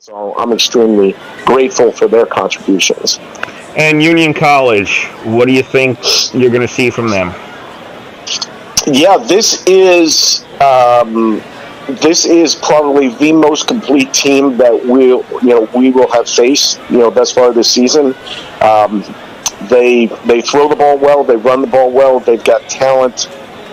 So I'm extremely grateful for their contributions. And Union College, what do you think you're going to see from them? Yeah, this is probably the most complete team that we will have faced thus far this season. They throw the ball well, they run the ball well, they've got talent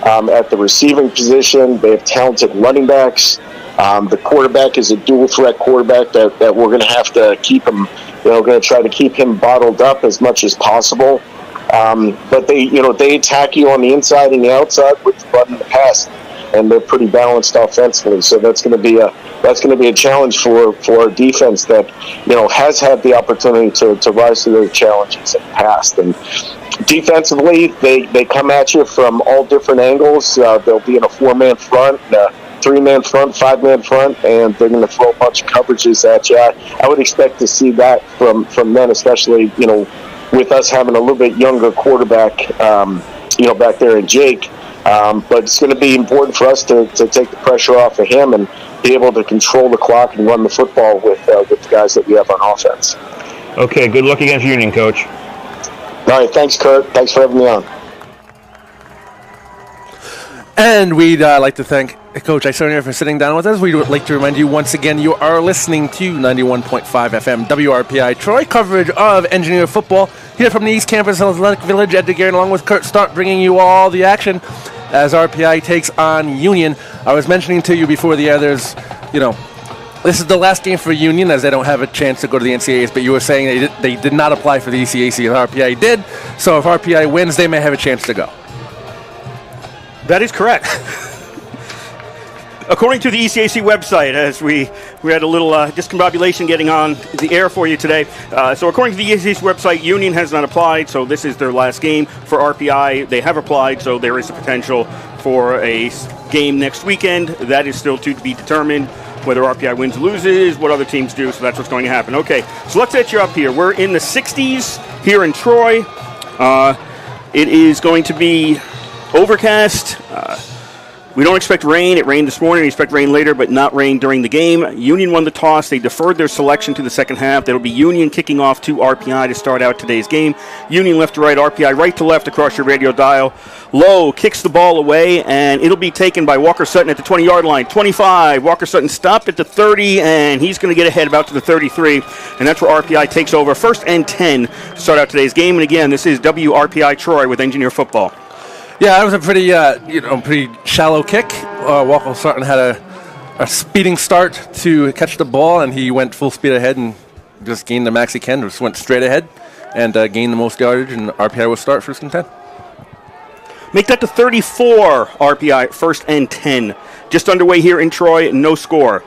at the receiving position, they have talented running backs. The quarterback is a dual threat quarterback that we're going to have to keep him. Going to try to keep him bottled up as much as possible. But they attack you on the inside and the outside with the run and the pass, and they're pretty balanced offensively. So that's going to be a challenge for our defense that has had the opportunity to rise to their challenges in the past. And defensively, they come at you from all different angles. They'll be in a 4-man front. 3-man front, 5-man front, and they're going to throw a bunch of coverages at you. I would expect to see that from them, especially with us having a little bit younger quarterback, back there in Jake. But it's going to be important for us to take the pressure off of him and be able to control the clock and run the football with the guys that we have on offense. Okay, good luck against Union, Coach. All right, thanks, Kurt. Thanks for having me on. And we'd like to thank Coach Isonier for sitting down with us. We'd like to remind you once again, you are listening to 91.5 FM WRPI Troy, coverage of Engineer football here from the East Campus of Athletic Village. Ed DeGuerin along with Kurt Stark bringing you all the action as RPI takes on Union. I was mentioning to you before the others, this is the last game for Union as they don't have a chance to go to the NCAAs, but you were saying they did not apply for the ECAC and RPI did. So if RPI wins, they may have a chance to go. That is correct. According to the ECAC website, as we had a little discombobulation getting on the air for you today. So according to the ECAC website, Union has not applied, so this is their last game. For RPI, they have applied, so there is a potential for a game next weekend. That is still to be determined, whether RPI wins or loses, what other teams do, so that's what's going to happen. Okay, so let's set you up here. We're in the 60s here in Troy. It is going to be overcast. We don't expect rain. It rained this morning. We expect rain later, but not rain during the game. Union won the toss. They deferred their selection to the second half. That'll be Union kicking off to RPI to start out today's game. Union left to right, RPI right to left across your radio dial. Lowe kicks the ball away, and it'll be taken by Walker Sutton at the 20-yard line. 25. Walker Sutton stopped at the 30, and he's going to get ahead about to the 33, and that's where RPI takes over. 1st and 10 to start out today's game. And again, this is WRPI Troy with Engineer Football. Yeah, that was a pretty shallow kick. Walker Sutton had a speeding start to catch the ball, and he went full speed ahead and just gained the max he can. Just went straight ahead and gained the most yardage, and RPI will start 1st and 10. Make that to 34, RPI, 1st and 10. Just underway here in Troy, no score.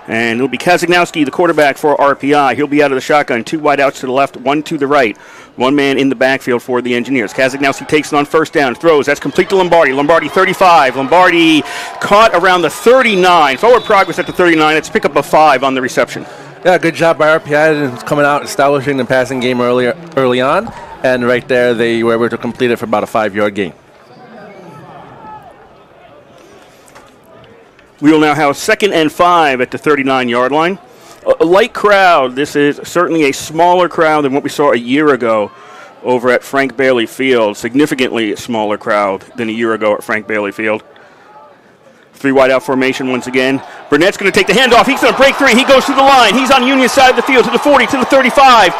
And it'll be Kazagnowski, the quarterback for RPI. He'll be out of the shotgun. 2 wide outs to the left, 1 to the right. 1 man in the backfield for the Engineers. Kazagnowski takes it on 1st down, throws. That's complete to Lombardi. Lombardi 35. Lombardi caught around the 39. Forward progress at the 39. It's pick up a 5 on the reception. Yeah, good job by RPI coming out, establishing the passing game early on. And right there, they were able to complete it for about a 5-yard gain. We will now have 2nd and 5 at the 39-yard line. A light crowd. This is certainly a smaller crowd than what we saw a year ago over at Frank Bailey Field. Significantly smaller crowd than a year ago at Frank Bailey Field. 3 wide out formation once again. Burnett's going to take the handoff. He's going to break 3. He goes to the line. He's on Union side of the field to the 40, to the 35.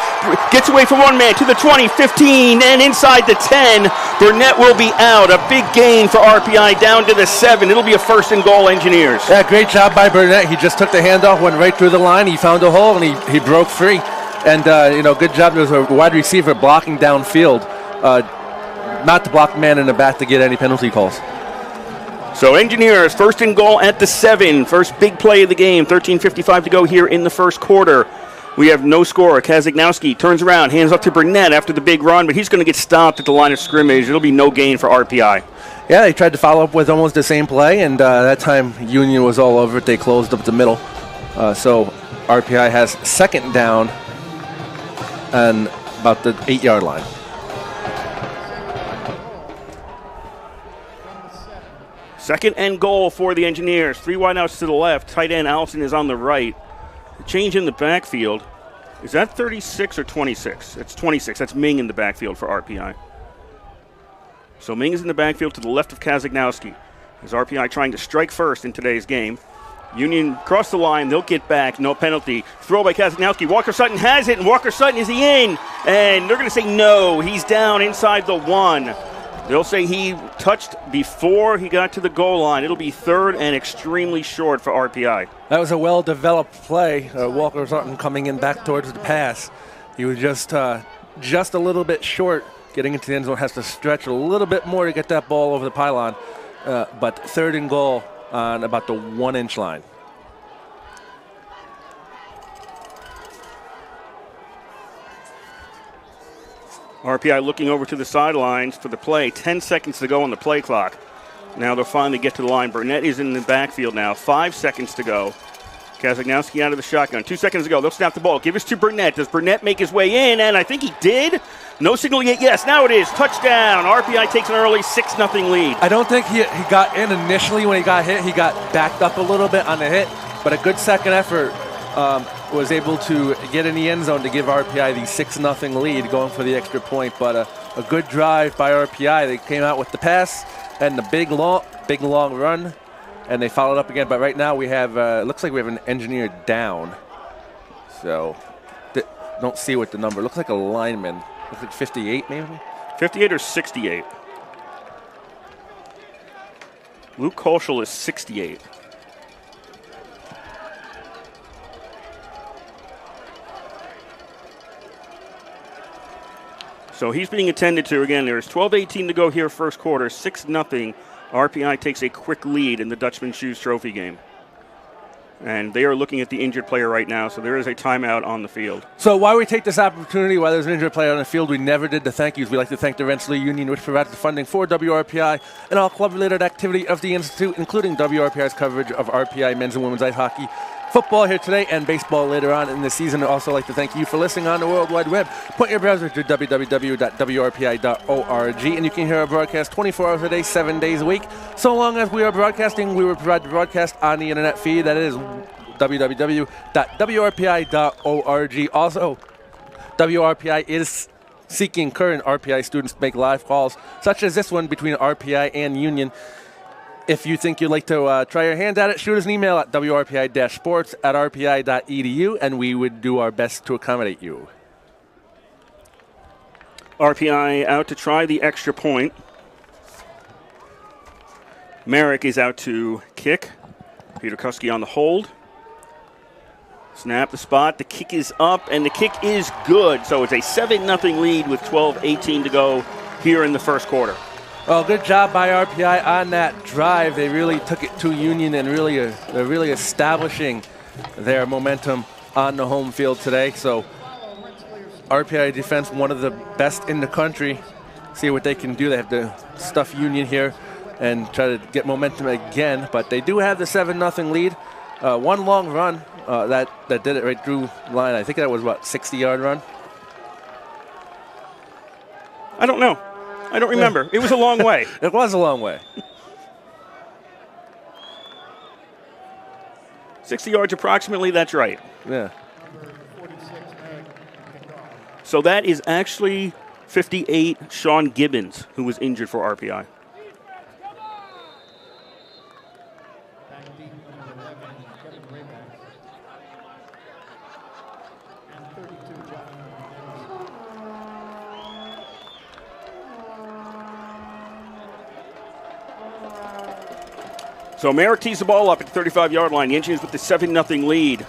Gets away from 1 man to the 20, 15, and inside the 10. Burnett will be out. A big gain for RPI down to the 7. It'll be a 1st and goal, Engineers. Yeah, great job by Burnett. He just took the handoff, went right through the line. He found a hole, and he broke free. And, good job. There was a wide receiver blocking downfield, not to block the man in the back to get any penalty calls. So Engineers, 1st and goal at the 7. First big play of the game. 13:55 to go here in the first quarter. We have no score. Kazagnowski turns around, hands off to Burnett after the big run, but he's going to get stopped at the line of scrimmage. It'll be no gain for RPI. Yeah, they tried to follow up with almost the same play, and that time Union was all over it. They closed up the middle. So RPI has 2nd down and about the 8-yard line. Second and goal for the Engineers. 3 wideouts to the left. Tight end Allison is on the right. Change in the backfield. Is that 36 or 26? It's 26. That's Ming in the backfield for RPI. So Ming is in the backfield to the left of Kazagnowski. As RPI trying to strike first in today's game. Union cross the line. They'll get back. No penalty. Throw by Kazagnowski. Walker Sutton has it, and Walker Sutton, is he in? And they're going to say no. He's down inside the 1. They'll say he touched before he got to the goal line. It'll be third and extremely short for RPI. That was a well-developed play. Walker Sutton coming in back towards the pass. He was just a little bit short. Getting into the end zone, has to stretch a little bit more to get that ball over the pylon. But third and goal on about the 1-inch line. RPI looking over to the sidelines for the play. 10 seconds to go on the play clock. Now they'll finally get to the line. Burnett is in the backfield now. 5 seconds to go. Kazagnowski out of the shotgun. 2 seconds to go. They'll snap the ball. Give us to Burnett. Does Burnett make his way in? And I think he did. No signal yet. Yes, now it is. Touchdown. RPI takes an early 6-0 lead. I don't think he got in initially when he got hit. He got backed up a little bit on the hit. But a good second effort was able to get in the end zone to give RPI the 6-0 lead, going for the extra point. But a good drive by RPI. They came out with the pass and the big long run, and they followed up again. But right now we have, looks like we have an engineer down. So don't see what the number, looks like a lineman. Looks like 58 maybe? 58 or 68? Luke Kolschel is 68. So he's being attended to. Again, there's 12:18 to go here, first quarter, 6-0. RPI takes a quick lead in the Dutchman Shoes Trophy game. And they are looking at the injured player right now, so there is a timeout on the field. So while we take this opportunity, while there's an injured player on the field, we never did the thank yous. We'd like to thank the Rensselaer Union, which provides the funding for WRPI and all club-related activity of the Institute, including WRPI's coverage of RPI men's and women's ice hockey, football here today, and baseball later on in the season. I'd also like to thank you for listening on the World Wide Web. Point your browser to www.wrpi.org, and you can hear our broadcast 24 hours a day, 7 days a week. So long as we are broadcasting, we will provide the broadcast on the internet feed. That is www.wrpi.org. Also, WRPI is seeking current RPI students to make live calls, such as this one between RPI and Union. If you think you'd like to try your hand at it, shoot us an email at wrpi-sports@rpi.edu, and we would do our best to accommodate you. RPI out to try the extra point. Merrick is out to kick. Peter Kuski on the hold. Snap the spot. The kick is up, and the kick is good. So it's a 7-0 lead with 12:18 to go here in the first quarter. Well, good job by RPI on that drive. They really took it to Union and they're really establishing their momentum on the home field today. So RPI defense, one of the best in the country. See what they can do. They have to stuff Union here and try to get momentum again. But they do have the 7-0 lead. One long run that did it right through the line. I think that was, what, 60-yard run? I don't know. I don't remember. It was a long way. It was a long way. 60 yards approximately, that's right. Yeah. So that is actually 58 Sean Gibbons, who was injured for RPI. So Merrick tees the ball up at the 35-yard line. The Engineers with the 7-0 lead.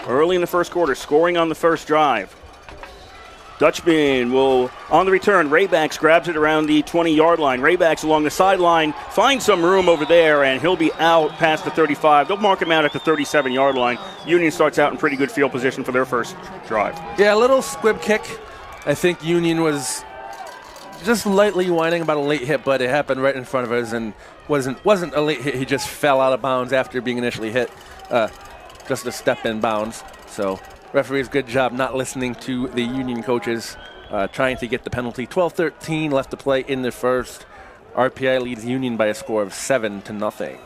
Early in the first quarter, scoring on the first drive. Dutchman will, on the return, Raybacks grabs it around the 20-yard line. Raybacks along the sideline, finds some room over there, and he'll be out past the 35. They'll mark him out at the 37-yard line. Union starts out in pretty good field position for their first drive. Yeah, a little squib kick. I think Union was just lightly whining about a late hit, but it happened right in front of us and wasn't a late hit. He just fell out of bounds after being initially hit. Just a step in bounds. So referee's good job not listening to the Union coaches, trying to get the penalty. 12-13 left to play in the first. RPI leads Union by a score of 7-0.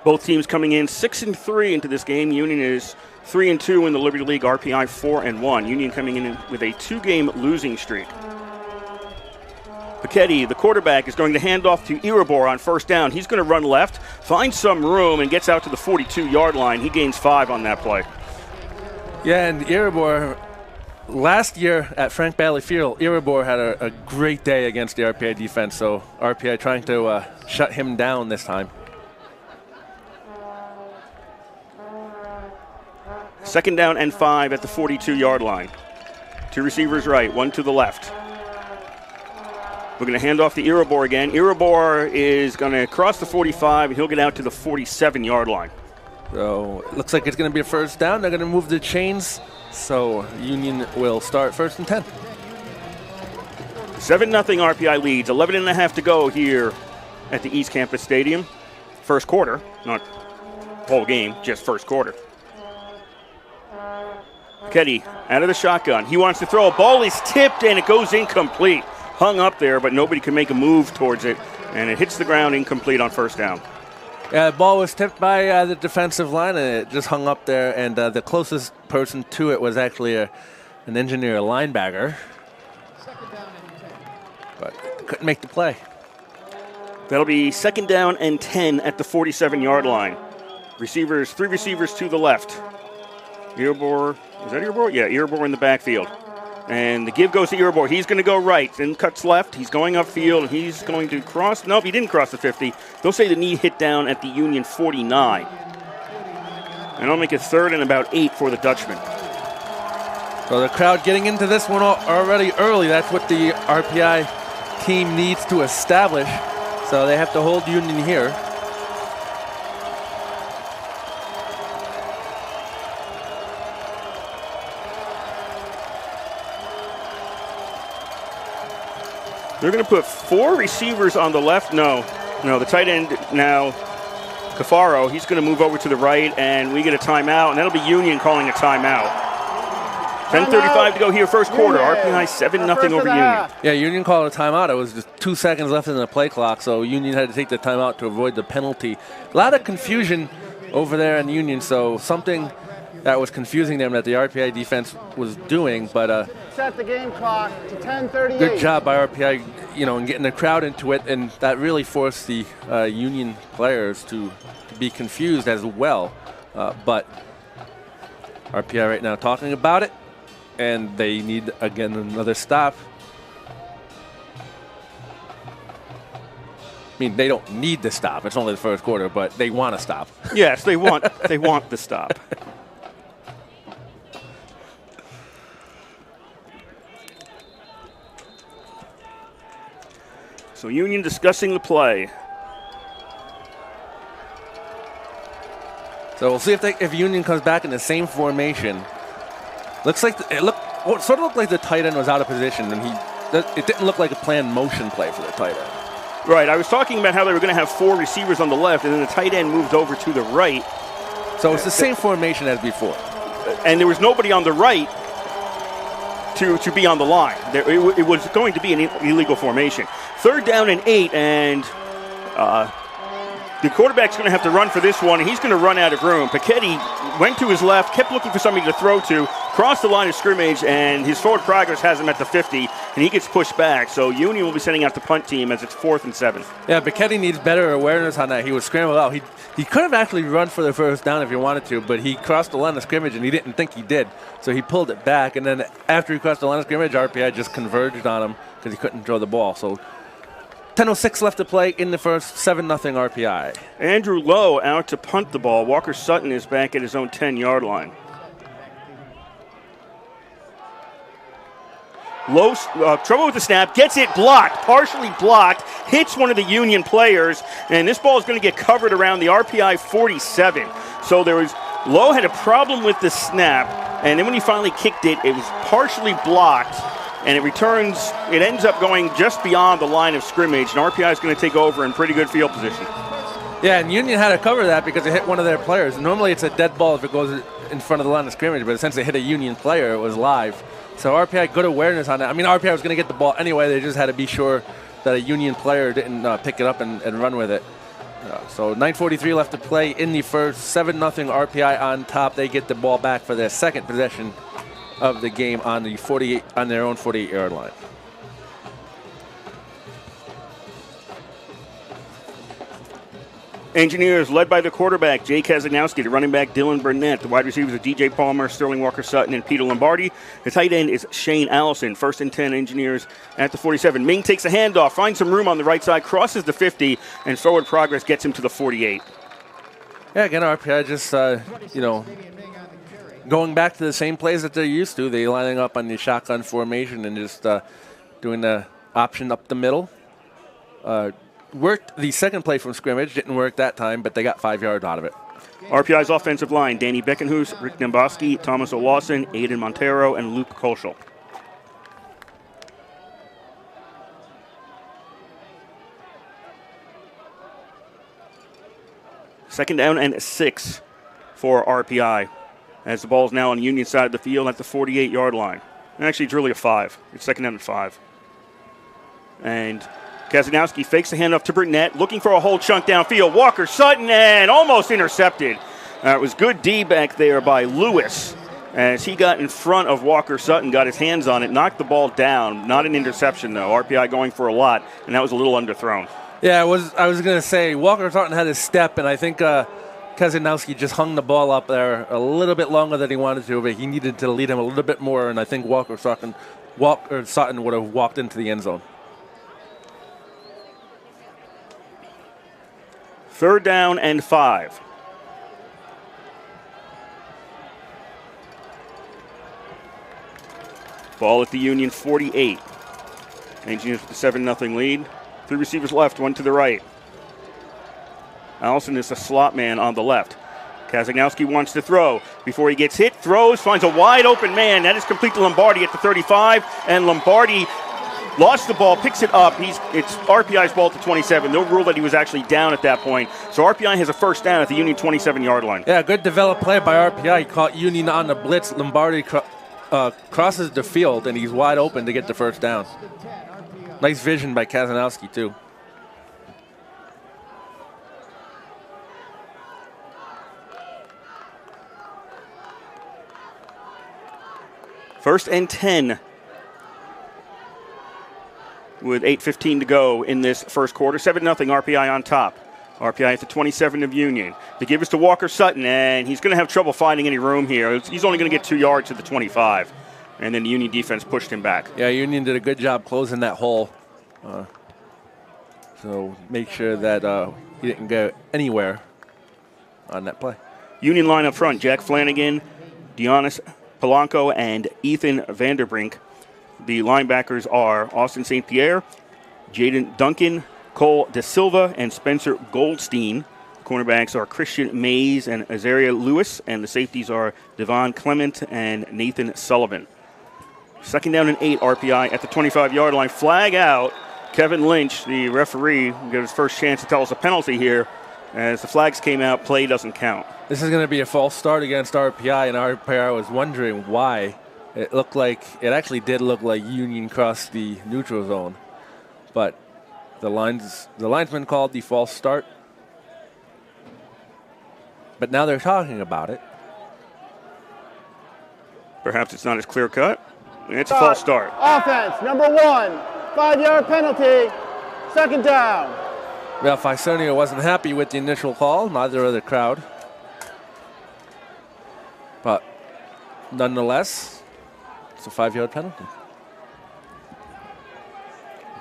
Both teams coming in 6-3 into this game. Union is 3-2 in the Liberty League, RPI 4-1. Union coming in with a 2-game losing streak. Pachetti, the quarterback, is going to hand off to Iribor on first down. He's going to run left, finds some room, and gets out to the 42-yard line. He gains 5 on that play. Yeah, and Iribor, last year at Frank Bailey Field, Iribor had a great day against the RPI defense, so RPI trying to shut him down this time. Second down and 5 at the 42-yard line. 2 receivers right, 1 to the left. We're going to hand off to Iribor again. Iribor is going to cross the 45, and he'll get out to the 47-yard line. So it looks like it's going to be a first down. They're going to move the chains, so Union will start 1st and 10. 7-0 RPI leads. 11.5 to go here at the East Campus Stadium. First quarter, not whole game, just first quarter. Keddy out of the shotgun. He wants to throw. A ball is tipped, and it goes incomplete. Hung up there, but nobody can make a move towards it, and it hits the ground incomplete on first down. Yeah, the ball was tipped by the defensive line, and it just hung up there, and the closest person to it was actually an engineer, a linebacker. But couldn't make the play. That'll be 2nd down and 10 at the 47-yard line. Receivers, 3 receivers to the left. Iribor, is that Iribor? Yeah, Iribor in the backfield. And the give goes to Iribor. He's going to go right, then cuts left. He's going upfield, and he's going to cross. Nope, he didn't cross the 50. They'll say the knee hit down at the Union 49. And I'll make it 3rd and about 8 for the Dutchman. So the crowd getting into this one already early. That's what the RPI team needs to establish. So they have to hold Union here. They're going to put 4 receivers on the left. No, the tight end now, Cafaro, he's going to move over to the right, and we get a timeout, and that'll be Union calling a timeout. 10:35 to go here, first quarter. RPI 7-0 over Union. Yeah, Union called a timeout. It was just 2 seconds left in the play clock, so Union had to take the timeout to avoid the penalty. A lot of confusion over there in Union, so something that was confusing them that the RPI defense was doing, but set the game clock to 10:38. Good job by RPI, in getting the crowd into it, and that really forced the Union players to be confused as well. But RPI right now talking about it, and they need, again, another stop. I mean, they don't need to stop. It's only the first quarter, but they want to stop. Yes, they want the stop. So Union discussing the play. So we'll see if Union comes back in the same formation. Looks like it sort of looked like the tight end was out of position, and it didn't look like a planned motion play for the tight end. Right. I was talking about how they were going to have 4 receivers on the left, and then the tight end moved over to the right. So it's the same formation as before. And there was nobody on the right to be on the line. It was going to be an illegal formation. 3rd down and 8, and the quarterback's going to have to run for this one, and he's going to run out of room. Pachetti went to his left, kept looking for somebody to throw to, crossed the line of scrimmage, and his forward progress has him at the 50, and he gets pushed back. So Union will be sending out the punt team as it's 4th and 7. Yeah, Pachetti needs better awareness on that. He was scrambled out. He could have actually run for the first down if he wanted to, but he crossed the line of scrimmage, and he didn't think he did. So he pulled it back, and then after he crossed the line of scrimmage, RPI just converged on him because he couldn't throw the ball. So 10:06 left to play in the first, 7-0 RPI. Andrew Lowe out to punt the ball. Walker Sutton is back at his own 10-yard line. Lowe, trouble with the snap, gets it blocked, partially blocked, hits one of the Union players, and this ball is going to get covered around the RPI 47. So Lowe had a problem with the snap, and then when he finally kicked it, it was partially blocked. And it ends up going just beyond the line of scrimmage, and RPI is going to take over in pretty good field position. Yeah, and Union had to cover that because it hit one of their players. Normally it's a dead ball if it goes in front of the line of scrimmage, but since it hit a Union player, it was live. So RPI, good awareness on that. I mean, RPI was going to get the ball anyway. They just had to be sure that a Union player didn't pick it up and run with it. So 9:43 left to play in the first. 7-0 RPI on top. They get the ball back for their second possession of the game on the 48 on their own 48-yard line. Engineers led by the quarterback, Jay Kazagnowski, the running back, Dylan Burnett. The wide receivers are DJ Palmer, Sterling Walker-Sutton, and Peter Lombardi. The tight end is Shane Allison. 1st and 10 Engineers at the 47. Ming takes a handoff, finds some room on the right side, crosses the 50, and forward progress gets him to the 48. Yeah, again, RPI just, going back to the same plays that they're used to. They're lining up on the shotgun formation and just doing the option up the middle. Worked the second play from scrimmage. Didn't work that time, but they got 5 yards out of it. RPI's offensive line, Danny Beckenhuis, Rick Nemboski, Thomas O'Lawson, Aiden Montero, and Luke Kolschel. Second down and 6 for RPI, as the ball is now on the Union side of the field at the 48-yard line. Actually, it's really a 5. It's second down and 5. And Kazagnowski fakes the handoff to Burnett, looking for a whole chunk downfield. Walker-Sutton, and almost intercepted. It was good D back there by Lewis, as he got in front of Walker-Sutton, got his hands on it, knocked the ball down. Not an interception, though. RPI going for a lot, and that was a little underthrown. Yeah, I was going to say, Walker-Sutton had his step, and I think Kazagnowski just hung the ball up there a little bit longer than he wanted to, but he needed to lead him a little bit more, and I think Walker-Sutton would have walked into the end zone. 3rd down and 5. Ball at the Union 48. Engineers with a 7-0 lead. 3 receivers left, 1 to the right. Allison is the slot man on the left. Kazagnowski wants to throw. Before he gets hit, throws, finds a wide open man. That is complete to Lombardi at the 35, and Lombardi lost the ball, picks it up. It's RPI's ball to 27. No rule that he was actually down at that point. So RPI has a first down at the Union 27-yard line. Yeah, good developed play by RPI. He caught Union on the blitz. Lombardi crosses the field, and he's wide open to get the first down. Nice vision by Kazagnowski, too. First and 10. With 8:15 to go in this first quarter. 7-0 RPI on top. RPI at the 27 of Union. They give us to Walker-Sutton, and he's going to have trouble finding any room here. He's only going to get 2 yards to the 25. And then the Union defense pushed him back. Yeah, Union did a good job closing that hole. So make sure that he didn't go anywhere on that play. Union line up front, Jack Flanagan, Dionis Polanco, and Ethan Vanderbrink. The linebackers are Austin St. Pierre, Jaden Duncan, Cole De Silva, and Spencer Goldstein. Cornerbacks are Christian Mays and Azaria Lewis, and the safeties are Devon Clement and Nathan Sullivan. 2nd down and 8, RPI at the 25-yard line. Flag out. Kevin Lynch, the referee, will get his first chance to tell us a penalty here. As the flags came out, play doesn't count. This is going to be a false start against RPI, and RPI was wondering why. It actually did look like Union crossed the neutral zone, but the linesman called the false start. But now they're talking about it. Perhaps it's not as clear cut. It's a false start. Offense, number 1, 5-yard penalty, 2nd down. Well, Fisonia wasn't happy with the initial call, neither of the crowd. But nonetheless, it's a 5-yard penalty.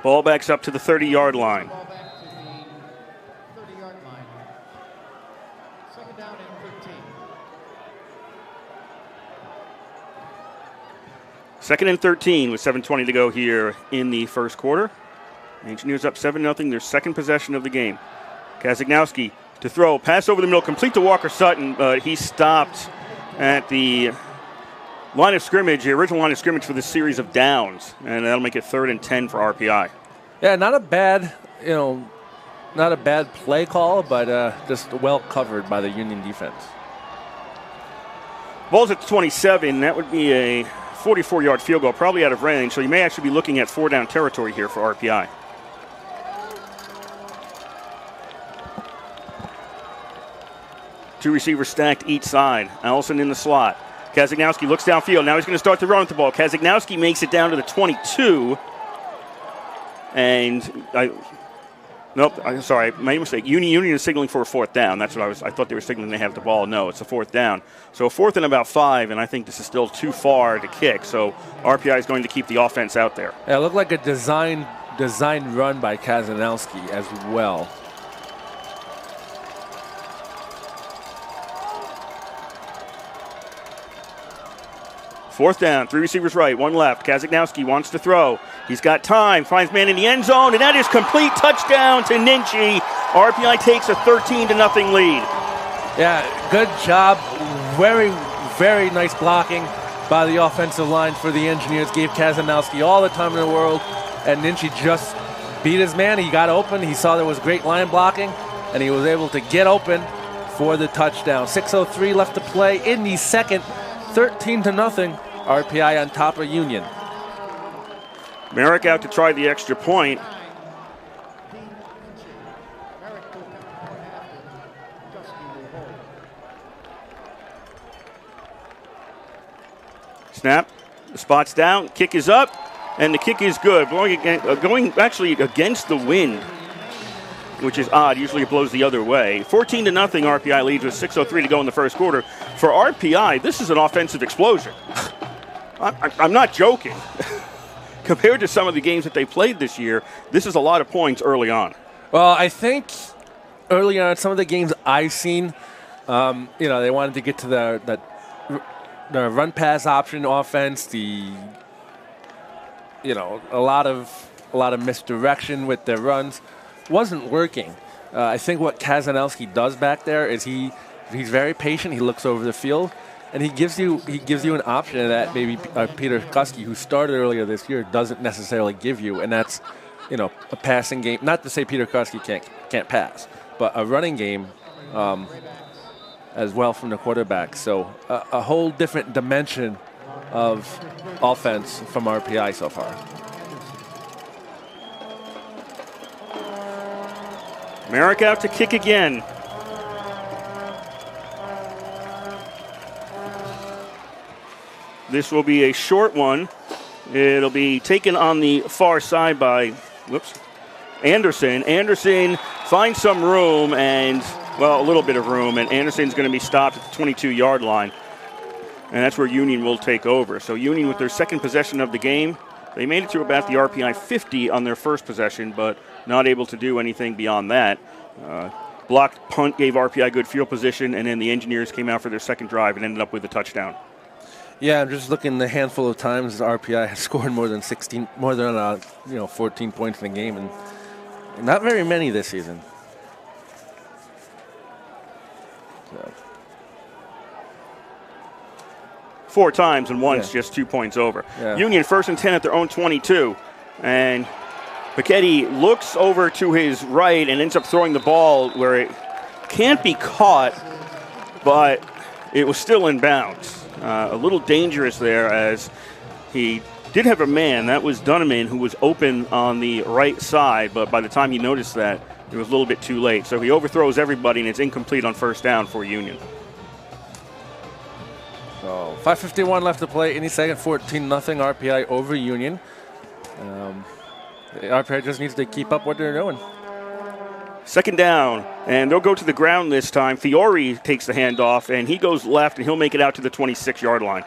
Ball backs up to the 30-yard line. Ball back to the 30-yard line. 2nd down and 15. 2nd and 13 with 7:20 to go here in the first quarter. Engineers up 7-0, their second possession of the game. Kazagnowski to throw, pass over the middle, complete to Walker-Sutton, but he stopped at the line of scrimmage, the original line of scrimmage for this series of downs, and that'll make it 3rd and 10 for RPI. Yeah, not a bad play call, but just well covered by the Union defense. Ball's at 27. That would be a 44-yard field goal, probably out of range, so you may actually be looking at 4-down territory here for RPI. Two receivers stacked each side. Allison in the slot. Kazagnowski looks downfield. Now he's going to start to run with the ball. Kazagnowski makes it down to the 22. And sorry, my mistake. Union is signaling for a fourth down. That's what I thought they were signaling they have the ball. No, it's a fourth down. So a fourth and about 5, and I think this is still too far to kick. So RPI is going to keep the offense out there. Yeah, it looked like a design run by Kazagnowski as well. Fourth down, 3 receivers right, 1 left. Kazagnowski wants to throw. He's got time, finds man in the end zone, and that is complete touchdown to Ninchi. RPI takes a 13-0 lead. Yeah, good job. Very, very nice blocking by the offensive line for the Engineers. Gave Kazagnowski all the time in the world, and Ninchi just beat his man. He got open. He saw there was great line blocking, and he was able to get open for the touchdown. 6:03 left to play in the second. 13-0. RPI on top of Union. Merrick out to try the extra point. Snap. The spot's down. Kick is up. And the kick is good. Going actually against the wind, which is odd. Usually it blows the other way. 14-0 RPI leads with 6:03 to go in the first quarter. For RPI, this is an offensive explosion. I'm not joking. Compared to some of the games that they played this year, this is a lot of points early on. Well, I think early on, some of the games I've seen, they wanted to get to the run-pass option offense, a lot of misdirection with their runs. Wasn't working. I think what Kazagnowski does back there is he's very patient. He looks over the field, and he gives you an option that maybe Peter Kuski, who started earlier this year, doesn't necessarily give you, and that's a passing game. Not to say Peter Kuski can't pass, but a running game as well from the quarterback. So a whole different dimension of offense from RPI so far. Merrick out to kick again. This will be a short one. It'll be taken on the far side by, Anderson. Anderson finds some room a little bit of room, and Anderson's going to be stopped at the 22-yard line. And that's where Union will take over. So Union, with their second possession of the game, they made it to about the RPI 50 on their first possession, but not able to do anything beyond that. Blocked punt gave RPI good field position, and then the Engineers came out for their second drive and ended up with a touchdown. Yeah, I'm just looking the handful of times RPI has scored more than 14 points in a game, and not very many this season. So. 4 times, and once just 2 points over. Yeah. Union 1st and 10 at their own 22, and Pichetti looks over to his right and ends up throwing the ball where it can't be caught, but it was still in bounds. A little dangerous there, as he did have a man. That was Dutchman, who was open on the right side, but by the time he noticed that, it was a little bit too late. So he overthrows everybody, and it's incomplete on first down for Union. So 5:51 left to play in the second. 14-0 RPI over Union. RPI just needs to keep up what they're doing. Second down, and they'll go to the ground this time. Fiore takes the handoff, and he goes left, and he'll make it out to the 26-yard line.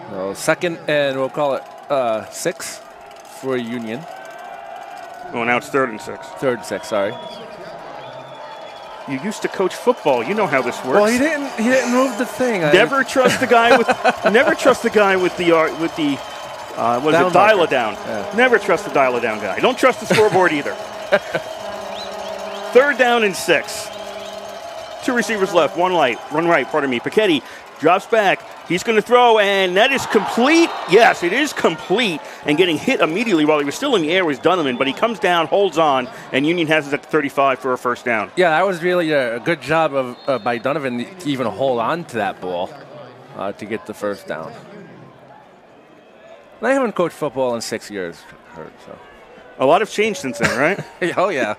So second, and we'll call it 6 for Union. Oh, now it's 3rd and 6. 3rd and 6, sorry. You used to coach football. You know how this works. Well, he didn't move the thing. Never trust the guy with dial-a-down. Yeah. Never trust the dial-a-down guy. Don't trust the scoreboard either. 3rd down and 6. 2 receivers left, one right. Pichetti drops back. He's going to throw, and that is complete. Yes, it is complete. And getting hit immediately while he was still in the air was Dutchman, but he comes down, holds on, and Union has it at the 35 for a first down. Yeah, that was really a good job by Dutchman to even hold on to that ball to get the first down. And I haven't coached football in 6 years. So. A lot have changed since then, right? Oh, yeah.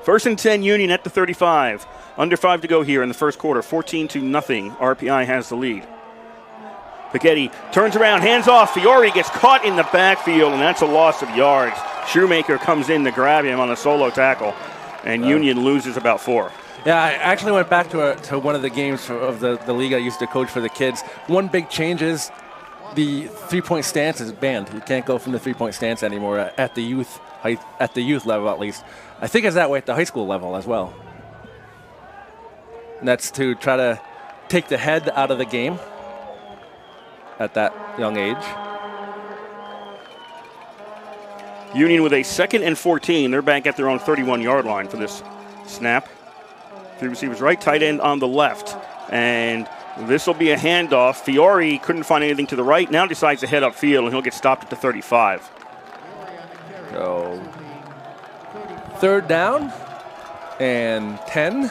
First and 10, Union at the 35. Under 5 to go here in the first quarter. 14-0. RPI has the lead. Piketty turns around, hands off. Fiore gets caught in the backfield, and that's a loss of yards. Shoemaker comes in to grab him on a solo tackle, and Union loses about 4. Yeah, I actually went back to one of the games of the league I used to coach for the kids. One big change is the three-point stance is banned. You can't go from the three-point stance anymore at the youth level, at least. I think it's that way at the high school level as well. And that's to try to take the head out of the game at that young age. Union with a 2nd and 14. They're back at their own 31-yard line for this snap. 3 receivers right, tight end on the left. And this will be a handoff. Fiore couldn't find anything to the right, now decides to head upfield, and he'll get stopped at the 35. So, 3rd down and 10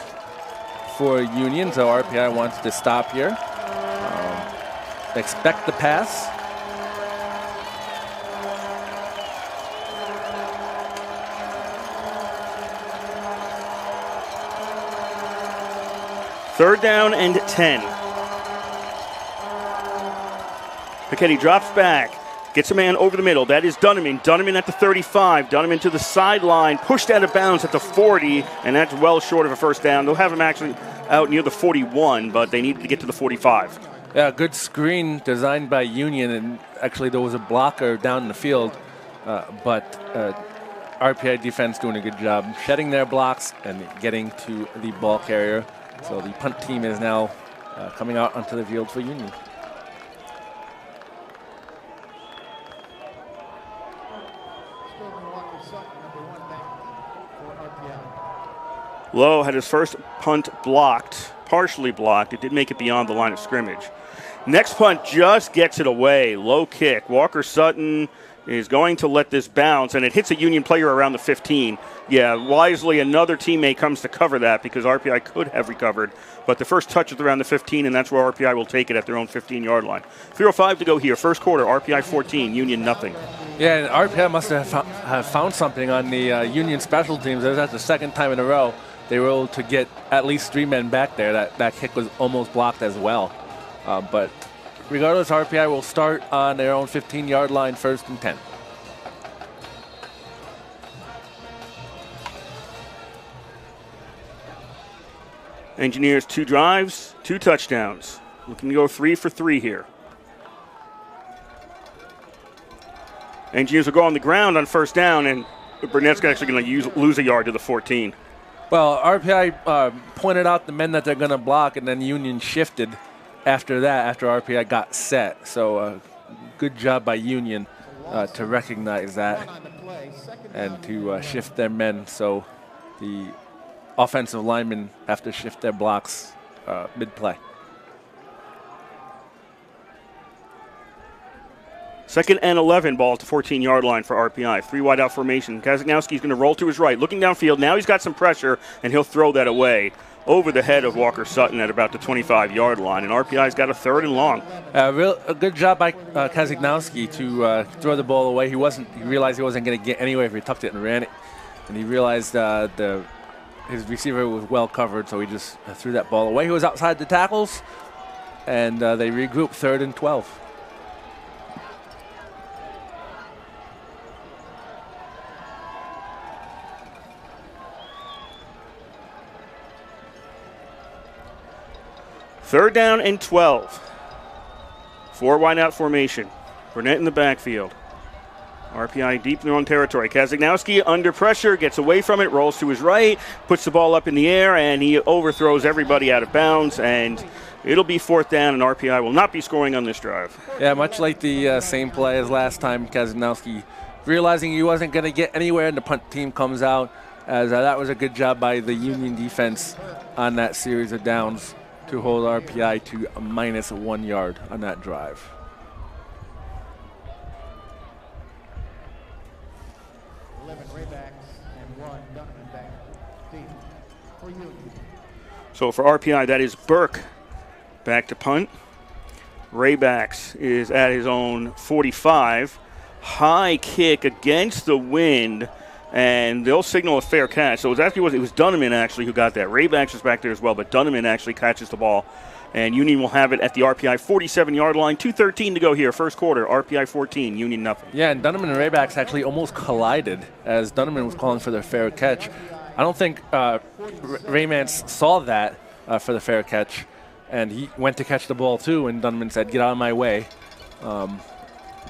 for Union. So RPI wants to stop here. Expect the pass. Third down and 10. Piketty drops back, gets a man over the middle. That is Dunneman. Dunneman at the 35. Dunneman to the sideline, pushed out of bounds at the 40, and that's well short of a first down. They'll have him actually out near the 41, but they needed to get to the 45. Yeah, good screen designed by Union, and actually there was a blocker down in the field, but RPI defense doing a good job shedding their blocks and getting to the ball carrier. So the punt team is now coming out onto the field for Union. Lowe had his first punt blocked, partially blocked. It did make it beyond the line of scrimmage. Next punt just gets it away. Low kick. Walker Sutton is going to let this bounce, and it hits a Union player around the 15. Yeah, wisely another teammate comes to cover that because RPI could have recovered. But the first touch is around the 15, and that's where RPI will take it at their own 15-yard line. 3:05 to go here. First quarter, RPI 14, Union nothing. Yeah, and RPI must have found something on the Union special teams. That's the 2nd time in a row they were able to get at least 3 men back there. That kick was almost blocked as well. But regardless, RPI will start on their own 15-yard line, 1st and 10. Engineers 2 drives, 2 touchdowns. Looking to go 3 for 3 here. Engineers will go on the ground on first down, and Burnett's actually going to lose a yard to the 14. Well, RPI pointed out the men that they're going to block, and then Union shifted after that, after RPI got set. So good job by Union to recognize that and to shift their men so the offensive linemen have to shift their blocks mid-play. 2nd and 11, ball at the 14-yard line for RPI. 3 wide out formation. Kazagnowski's going to roll to his right, looking downfield. Now he's got some pressure, and he'll throw that away over the head of Walker Sutton at about the 25-yard line. And RPI's got a 3rd and long. A good job by Kazagnowski to throw the ball away. He realized he wasn't going to get anywhere if he tucked it and ran it. And he realized his receiver was well covered, so he just threw that ball away. He was outside the tackles, and they regrouped 3rd and 12. Third down and 12. 4 wide out formation. Burnett in the backfield. RPI deep in their own territory. Kazagnowski under pressure, gets away from it, rolls to his right, puts the ball up in the air, and he overthrows everybody out of bounds, and it'll be 4th down, and RPI will not be scoring on this drive. Yeah, much like the same play as last time, Kazagnowski realizing he wasn't going to get anywhere, and the punt team comes out, as that was a good job by the Union defense on that series of downs to hold RPI to a -1 yard on that drive. So for RPI, that is Burke back to punt. Raybacks is at his own 45. High kick against the wind. and they'll signal a fair catch. So it was Dunneman actually who got that. Raybacks was back there as well, but Dunneman actually catches the ball. And Union will have it at the RPI 47-yard line. 2:13 to go here, first quarter. RPI 14, Union nothing. Yeah, and Dunneman and Raybacks actually almost collided as Dunneman was calling for their fair catch. I don't think Raymance saw that for the fair catch, and he went to catch the ball too, and Dunneman said, "Get out of my way,"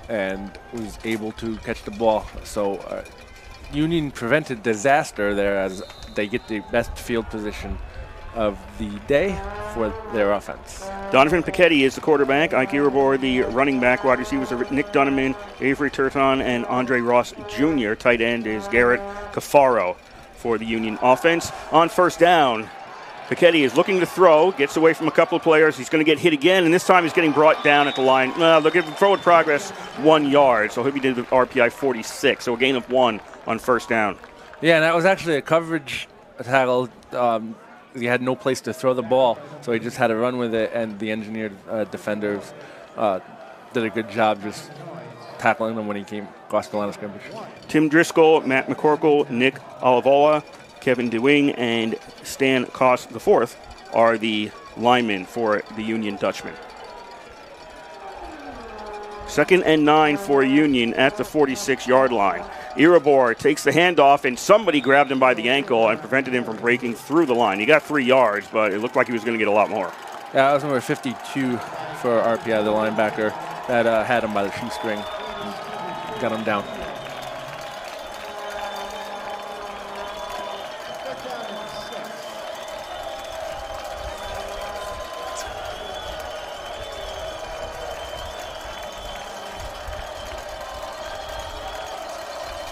and was able to catch the ball. So Union prevented disaster there as they get the best field position of the day for their offense. Donovan Piketty is the quarterback. Ike Irabor, the running back. Wide receivers are Nick Dunneman, Avery Turton, and Andre Ross Jr. Tight end is Garrett Cafaro for the Union offense. On first down, Piketty is looking to throw, gets away from a couple of players. He's going to get hit again, and this time he's getting brought down at the line. They'll give him forward progress 1 yard, so he'll be to the RPI 46, so a gain of 1 on first down. Yeah, and that was actually a coverage tackle. He had no place to throw the ball, so he just had to run with it, and the engineered defenders did a good job just tackling him when he came across the line of scrimmage. Tim Driscoll, Matt McCorkle, Nick Olivola, Kevin DeWing, and Stan Koss IV are the linemen for the Union Dutchman. 2nd and 9 for Union at the 46-yard line. Irabor takes the handoff, and somebody grabbed him by the ankle and prevented him from breaking through the line. He got 3 yards, but it looked like he was going to get a lot more. Yeah, that was number 52 for RPI, the linebacker, that had him by the shoestring and got him down.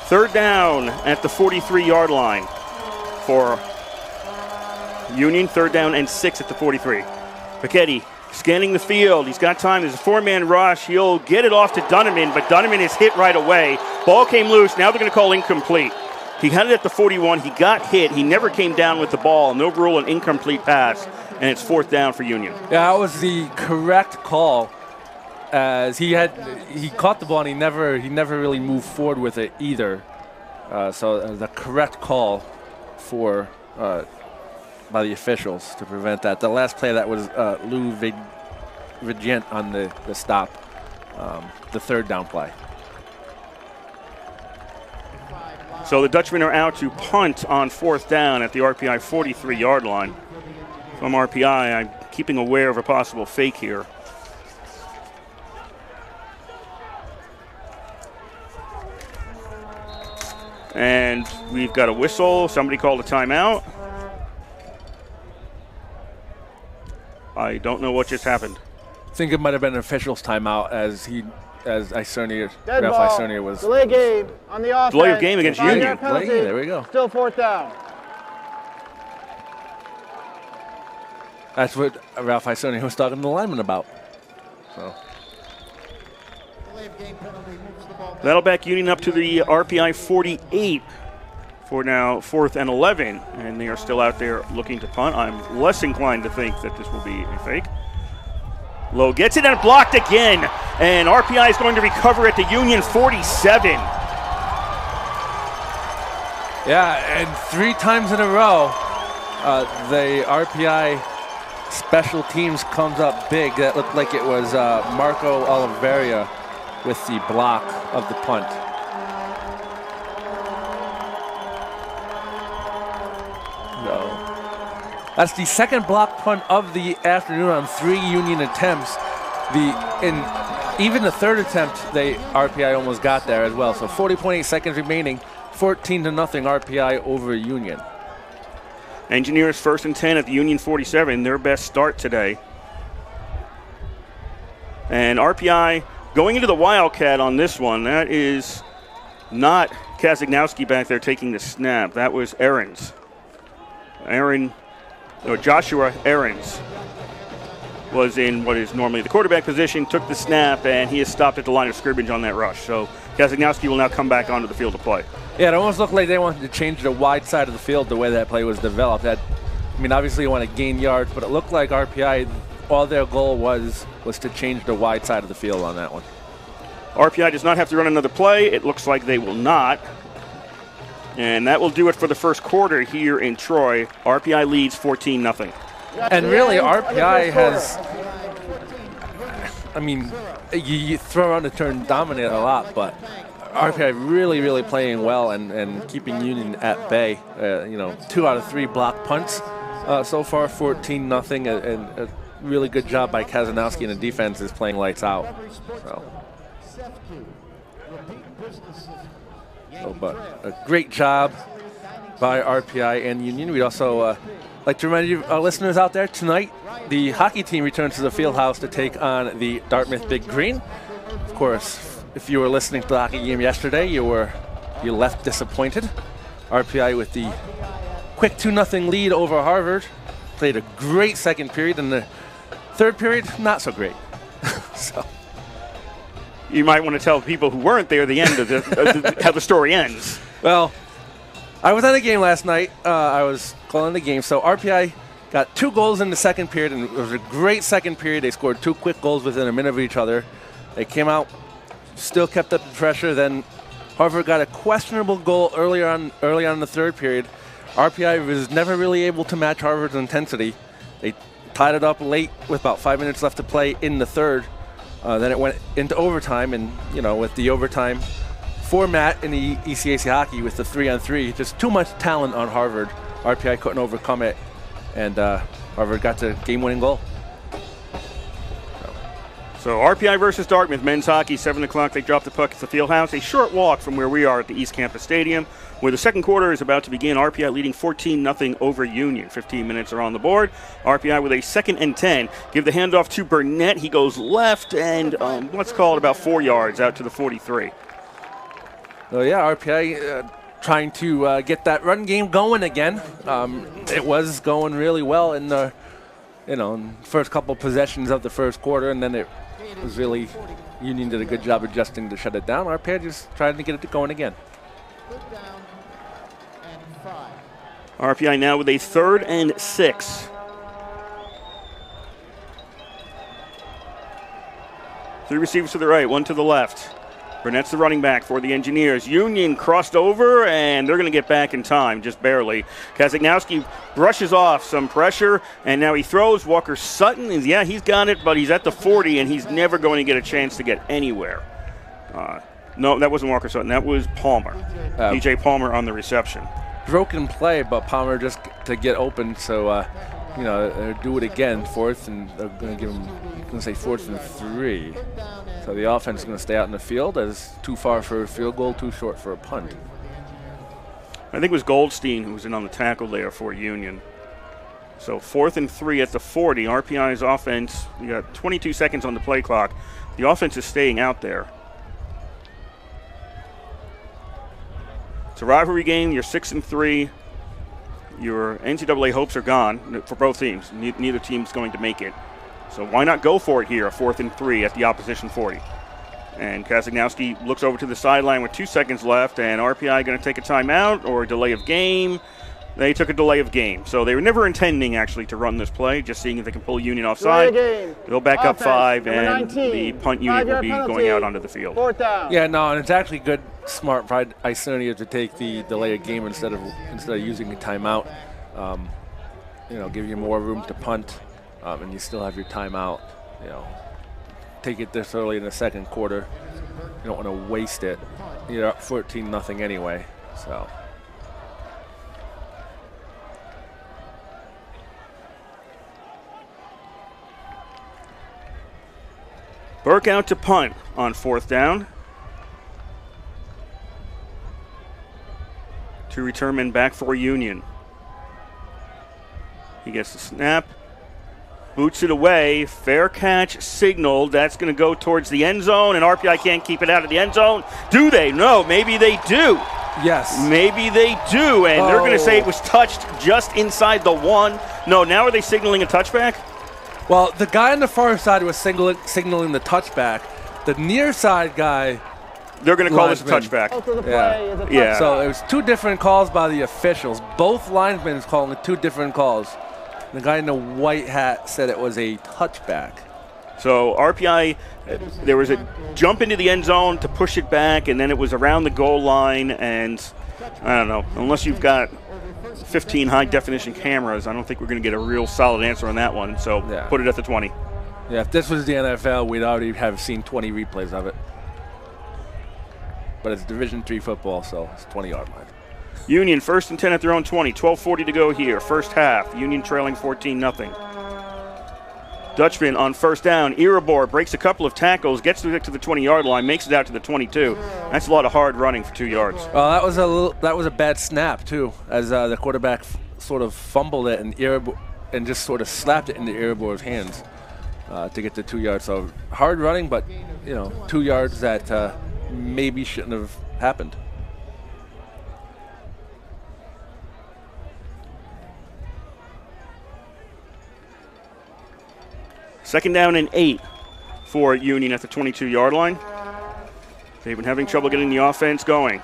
Third down at the 43-yard line for Union. 3rd down and 6 at the 43. Piketty scanning the field. He's got time. There's a 4-man rush. He'll get it off to Dunneman, but Dunneman is hit right away. Ball came loose. Now they're going to call incomplete. He had it at the 41. He got hit. He never came down with the ball. And they'll rule an incomplete pass, and it's 4th down for Union. Yeah, that was the correct call. As he caught the ball and he never really moved forward with it either. So the correct call for by the officials to prevent that. The last play that was Lou Vigent on the stop, the 3rd down play. So the Dutchmen are out to punt on 4th down at the RPI 43-yard line. From RPI, I'm keeping aware of a possible fake here. And we've got a whistle. Somebody called a timeout. I don't know what just happened. I think it might have been an official's timeout as Ralph Isernia was. Delay game on the offense. Delay of game against Union. Penalty. There we go. Still 4th down. That's what Ralph Isernia was talking to the lineman about. So. Delay of game penalty moves the ball back. That'll back Union up to the RPI 48 for now 4th and 11. And they are still out there looking to punt. I'm less inclined to think that this will be a fake. Lowe gets it and blocked again. And RPI is going to recover at the Union 47. Yeah, and 3 times in a row, the RPI special teams comes up big. That looked like it was Marco Oliveira with the block of the punt. So that's the second block punt of the afternoon on 3 Union attempts. Even the 3rd attempt, RPI almost got there as well. So 40.8 seconds remaining, 14-0 RPI over Union. Engineers 1st and 10 at the Union 47, their best start today. And RPI going into the Wildcat on this one. That is not Kazagnowski back there taking the snap. That was Joshua Ahrens was in what is normally the quarterback position, took the snap, and he is stopped at the line of scrimmage on that rush. So Kazagnowski will now come back onto the field to play. Yeah, it almost looked like they wanted to change the wide side of the field the way that play was developed. Obviously you want to gain yards, but it looked like RPI, all their goal was to change the wide side of the field on that one. RPI does not have to run another play. It looks like they will not. And that will do it for the first quarter here in Troy. RPI leads 14-0. And really, RPI has, I mean, you throw around the term dominate a lot, but RPI really, really playing well and keeping Union at bay. 2 out of 3 block punts so far, 14-0, and a really good job by Kazanowski, and the defense is playing lights out. But a great job by RPI and Union. We'd also like to remind you, our listeners out there, tonight the hockey team returns to the field house to take on the Dartmouth Big Green. Of course, if you were listening to the hockey game yesterday, you left disappointed. RPI with the quick 2-0 lead over Harvard. Played a great second period, and the third period, not so great. So you might want to tell people who weren't there the end of how the story ends. Well, I was at the game last night. I was calling the game. So RPI got 2 goals in the second period, and it was a great second period. They scored 2 quick goals within a minute of each other. They came out, still kept up the pressure. Then Harvard got a questionable goal early on in the third period. RPI was never really able to match Harvard's intensity. They tied it up late with about 5 minutes left to play in the third. Then it went into overtime, and with the overtime format in the ECAC hockey with the 3-on-3, just too much talent on Harvard. RPI couldn't overcome it, and Harvard got the game-winning goal. So RPI versus Dartmouth, men's hockey, 7 o'clock. They drop the puck at the field house. A short walk from where we are at the East Campus Stadium, where the second quarter is about to begin. RPI leading 14-0 over Union. 15 minutes are on the board. RPI with a 2nd and 10. Give the handoff to Burnett. He goes left and let's call it about 4 yards out to the 43. So yeah, RPI trying to get that run game going again. It was going really well in the first couple possessions of the first quarter, and then it was really, Union did a good job adjusting to shut it down. RPI just trying to get it going again. RPI now with a 3rd and 6. 3 receivers to the right, 1 to the left. Burnett's the running back for the Engineers. Union crossed over, and they're going to get back in time, just barely. Kazagnowski brushes off some pressure, and now he throws. Walker Sutton is, he's got it, but he's at the 40, and he's never going to get a chance to get anywhere. No, that wasn't Walker Sutton. That was Palmer. DJ Palmer on the reception. Broken play, but Palmer just to get open, so do it again. 4th, and they're going to give him, 4th and 3. So the offense is going to stay out in the field as too far for a field goal, too short for a punt. I think it was Goldstein who was in on the tackle there for Union. So 4th and 3 at the 40. RPI's offense, you got 22 seconds on the play clock. The offense is staying out there. It's a rivalry game. You're 6 and 3. Your NCAA hopes are gone for both teams. Neither team's going to make it. So why not go for it here, a 4th and 3 at the opposition 40. And Kazagnowski looks over to the sideline with 2 seconds left, and RPI going to take a timeout or a delay of game. They took a delay of game. So they were never intending, actually, to run this play, just seeing if they can pull Union offside. They'll back up 5, and 19, the punt unit will be going out onto the field. 4th down. Yeah, no, and it's actually good, smart by Isonia to take the delay of game instead of using a timeout. Give you more room to punt, and you still have your timeout. Take it this early in the second quarter. You don't want to waste it. You're up 14-0 anyway, so. Burke out to punt on 4th down. 2 return men back for Union. He gets the snap. Boots it away. Fair catch signaled. That's going to go towards the end zone, and RPI can't keep it out of the end zone. Do they? No, maybe they do. Yes. Maybe they do, and they're going to say it was touched just inside the 1. No, now are they signaling a touchback? Well, the guy on the far side was signaling the touchback. The near side guy, they're going to call this a touchback. Yeah. So it was 2 different calls by the officials. Both linemen calling it 2 different calls. The guy in the white hat said it was a touchback. So RPI, there was a jump into the end zone to push it back, and then it was around the goal line, and I don't know. Unless you've got 15 high-definition cameras, I don't think we're going to get a real solid answer on that one. So put it at the 20. Yeah, if this was the NFL, we'd already have seen 20 replays of it. But it's Division III football, so it's 20-yard line. Union 1st and 10 at their own 20. 12:40 to go here. First half. Union trailing 14-0. Dutchman on first down. Irabor breaks a couple of tackles, gets to the 20-yard line, makes it out to the 22. That's a lot of hard running for 2 yards. Well, that was a bad snap too, as the quarterback sort of fumbled it and just sort of slapped it into Irabor's hands to get the 2 yards. So hard running, but 2 yards that maybe shouldn't have happened. Second down and 8 for Union at the 22-yard line. They've been having trouble getting the offense going.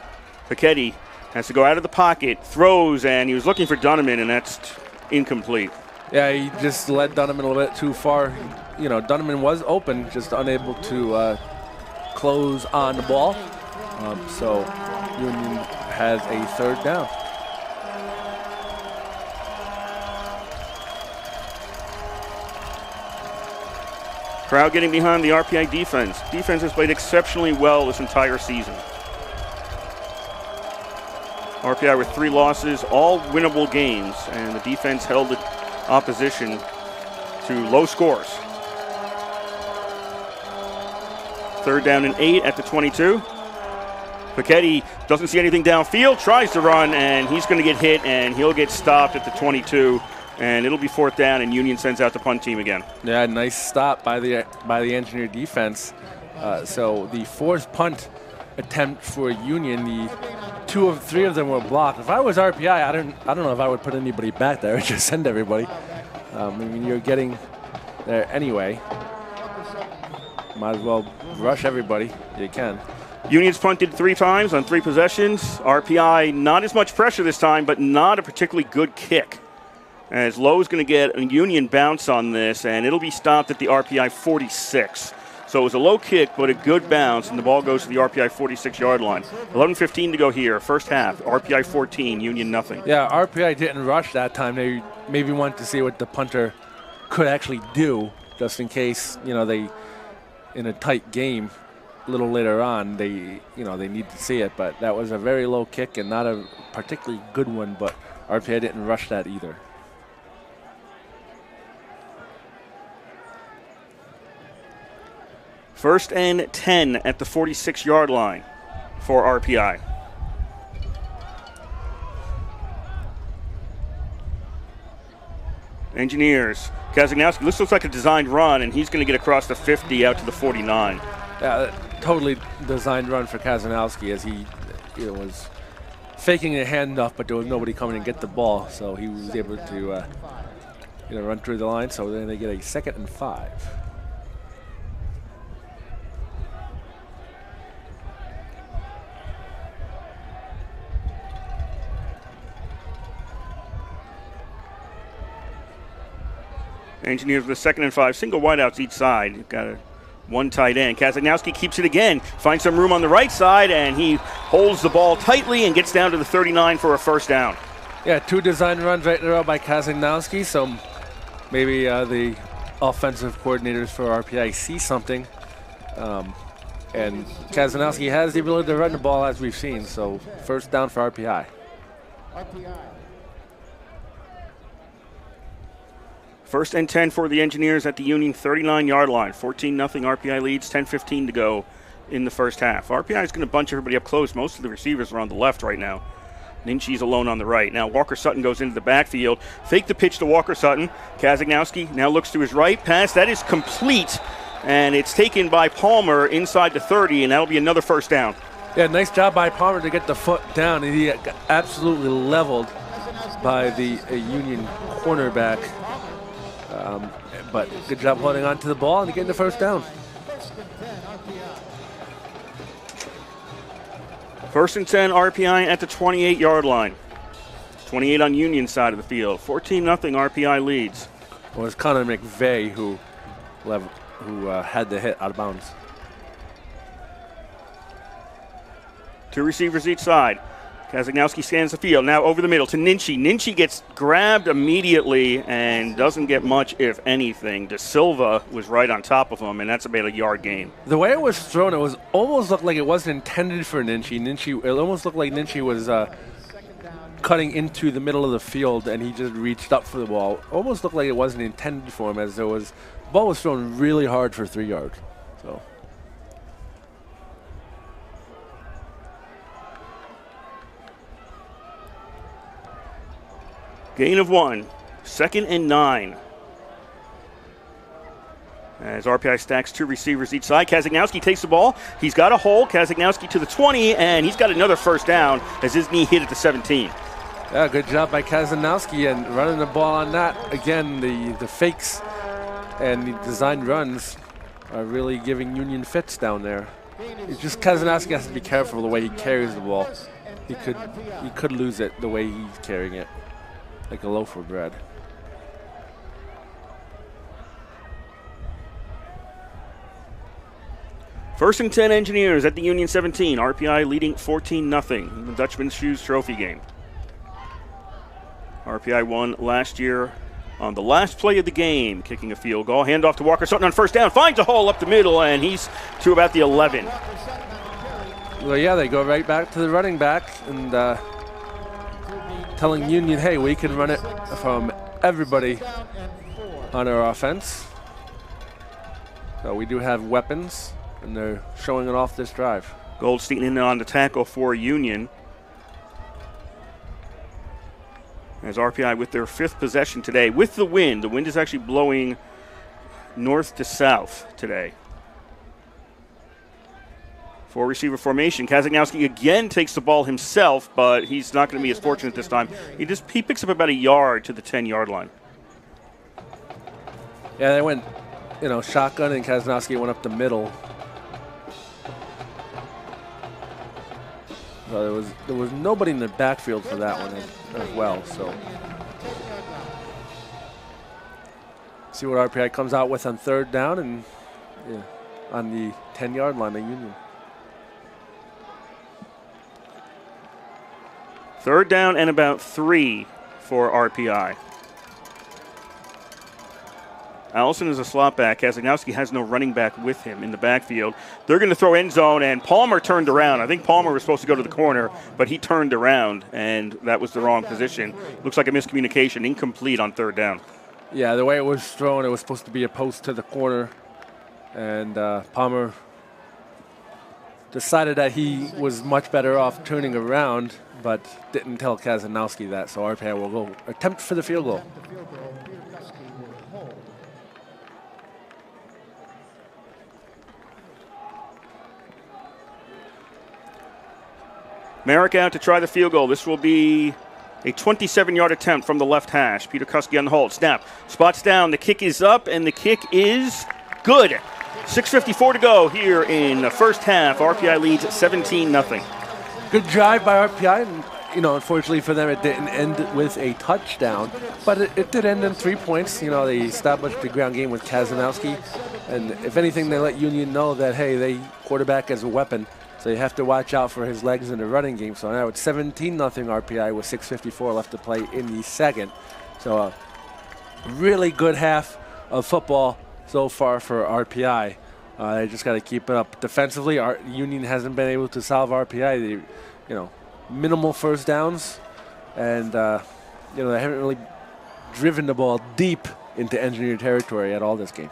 Pachetti has to go out of the pocket, throws, and he was looking for Dunneman, and that's incomplete. Yeah, he just led Dunneman a little bit too far. Dunneman was open, just unable to close on the ball. So Union has a third down. Crowd getting behind the RPI defense. Defense has played exceptionally well this entire season. RPI with 3 losses, all winnable games, and the defense held the opposition to low scores. Third down and 8 at the 22. Pachetti doesn't see anything downfield, tries to run, and he's going to get hit, and he'll get stopped at the 22. And it'll be fourth down, and Union sends out the punt team again. Yeah, nice stop by the Engineer defense. So the fourth punt attempt for Union, the 3 of them were blocked. If I was RPI, I don't know if I would put anybody back there. I'd just send everybody. You're getting there anyway. Might as well rush everybody. You can. Union's punted 3 times on 3 possessions. RPI not as much pressure this time, but not a particularly good kick. As Lowe's going to get a Union bounce on this, and it'll be stopped at the RPI 46. So it was a low kick, but a good bounce, and the ball goes to the RPI 46-yard line. 11:15 to go here, first half. RPI 14, Union nothing. Yeah, RPI didn't rush that time. They maybe wanted to see what the punter could actually do, just in case, they, in a tight game, a little later on, they need to see it. But that was a very low kick and not a particularly good one, but RPI didn't rush that either. First and 10 at the 46-yard line for RPI. Engineers. Kazagnowski, this looks like a designed run, and he's going to get across the 50 out to the 49. Yeah, totally designed run for Kazagnowski, as he was faking a handoff, but there was nobody coming and get the ball, so he was able to run through the line. So then they get a 2nd and 5. Engineers with a 2nd and 5, single wideouts each side. You've got one tight end. Kazagnowski keeps it again, finds some room on the right side, and he holds the ball tightly and gets down to the 39 for a first down. Yeah, 2 design runs right there by Kazagnowski, so maybe the offensive coordinators for RPI see something. And Kazagnowski has the ability to run the ball, as we've seen, so first down for RPI. First and 10 for the Engineers at the Union 39-yard line. 14-0 RPI leads, 10:15 to go in the first half. RPI is going to bunch everybody up close. Most of the receivers are on the left right now. Ninchi's alone on the right. Now Walker Sutton goes into the backfield. Fake the pitch to Walker Sutton. Kazagnowski now looks to his right. Pass, that is complete. And it's taken by Palmer inside the 30, and that'll be another first down. Yeah, nice job by Palmer to get the foot down. And he got absolutely leveled by the Union cornerback. But good job holding on to the ball and getting the first down. First and 10 RPI at the 28-yard line. 28 on Union side of the field. 14-0 RPI leads. Well, it's Connor McVeigh who had the hit out of bounds. 2 receivers each side. Kazagnowski scans the field. Now over the middle to Ninchi. Ninchi gets grabbed immediately and doesn't get much, if anything. De Silva was right on top of him, and that's about a yard gain. The way it was thrown, it was almost looked like it wasn't intended for Ninchi. It almost looked like Ninchi was cutting into the middle of the field, and he just reached up for the ball. Almost looked like it wasn't intended for him, as the ball was thrown really hard for 3 yards. So. Gain of 1. 2nd and 9. As RPI stacks 2 receivers each side. Kazagnowski takes the ball. He's got a hole. Kazagnowski to the 20, and he's got another first down as his knee hit at the 17. Yeah, good job by Kazagnowski and running the ball on that. Again, the fakes and the designed runs are really giving Union fits down there. It's just Kazagnowski has to be careful the way he carries the ball. He could lose it the way he's carrying it, like a loaf of bread. First and 10 Engineers at the Union 17. RPI leading 14-0 in the Dutchman Shoes Trophy game. RPI won last year on the last play of the game, kicking a field goal. Handoff to Walker Sutton on first down. Finds a hole up the middle, and he's to about the 11. Well, yeah, they go right back to the running back and telling Union, hey, we can run it from everybody on our offense. So we do have weapons, and they're showing it off this drive. Goldstein in on the tackle for Union. As RPI with their 5th possession today. With the wind is actually blowing north to south today. 4-receiver formation. Kazagnowski again takes the ball himself, but he's not going to be as fortunate this time. He picks up about a yard to the 10-yard line. Yeah, they went, shotgun, and Kazagnowski went up the middle. So there was nobody in the backfield for that one as well. So see what RPI comes out with on 3rd down and on the 10-yard line of Union. 3rd down and about 3 for RPI. Allison is a slot back. Kazagnowski has no running back with him in the backfield. They're going to throw end zone, and Palmer turned around. I think Palmer was supposed to go to the corner, but he turned around, and that was the wrong position. Looks like a miscommunication, incomplete on 3rd down. Yeah, the way it was thrown, it was supposed to be a post to the corner, and Palmer decided that he was much better off turning around, but didn't tell Kazagnowski that, so RPI will go attempt for the field goal. Merrick out to try the field goal. This will be a 27-yard attempt from the left hash. Peter Kuski on the hold. Snap. Spots down. The kick is up, and the kick is good. 6:54 to go here in the first half. RPI leads 17-0. Good drive by RPI. And, unfortunately for them, it didn't end with a touchdown. But it did end in 3 points. They established the ground game with Kazagnowski. And if anything, they let Union know that, hey, they quarterback as a weapon. So you have to watch out for his legs in the running game. So now it's 17-0 RPI with 6:54 left to play in the second. So a really good half of football so far for RPI. They just got to keep it up. Defensively, Union hasn't been able to solve RPI. Minimal first downs, and they haven't really driven the ball deep into Engineer territory at all this game.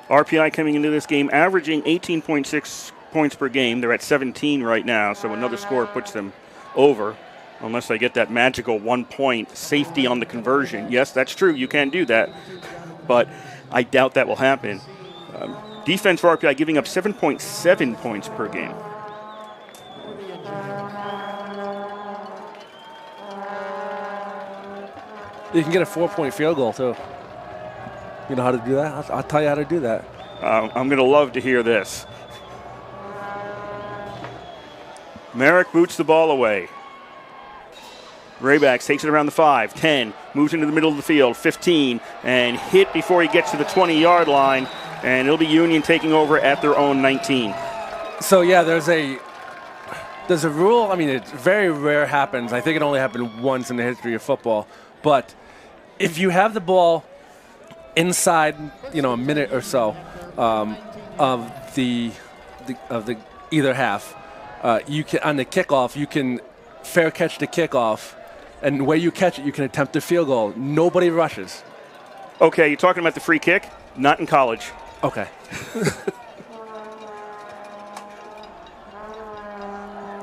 RPI coming into this game averaging 18.6 points per game. They're at 17 right now, so another score puts them over, unless they get that magical 1-point safety on the conversion. Yes, that's true. You can do that, but I doubt that will happen. Defense for RPI giving up 7.7 points per game. You can get a 4-point field goal, too. You know how to do that? I'll tell you how to do that. I'm going to love to hear this. Merrick boots the ball away. Raybacks takes it around the 5, 10, moves into the middle of the field, 15, and hit before he gets to the 20-yard line, and it'll be Union taking over at their own 19. So, yeah, there's a Does a rule, I mean, it very rare happens. I think it only happened once in the history of football. But if you have the ball inside, a minute or so of the either half, you can on the kickoff, you can fair catch the kickoff, and where you catch it, you can attempt a field goal. Nobody rushes. Okay, you're talking about the free kick? Not in college. Okay.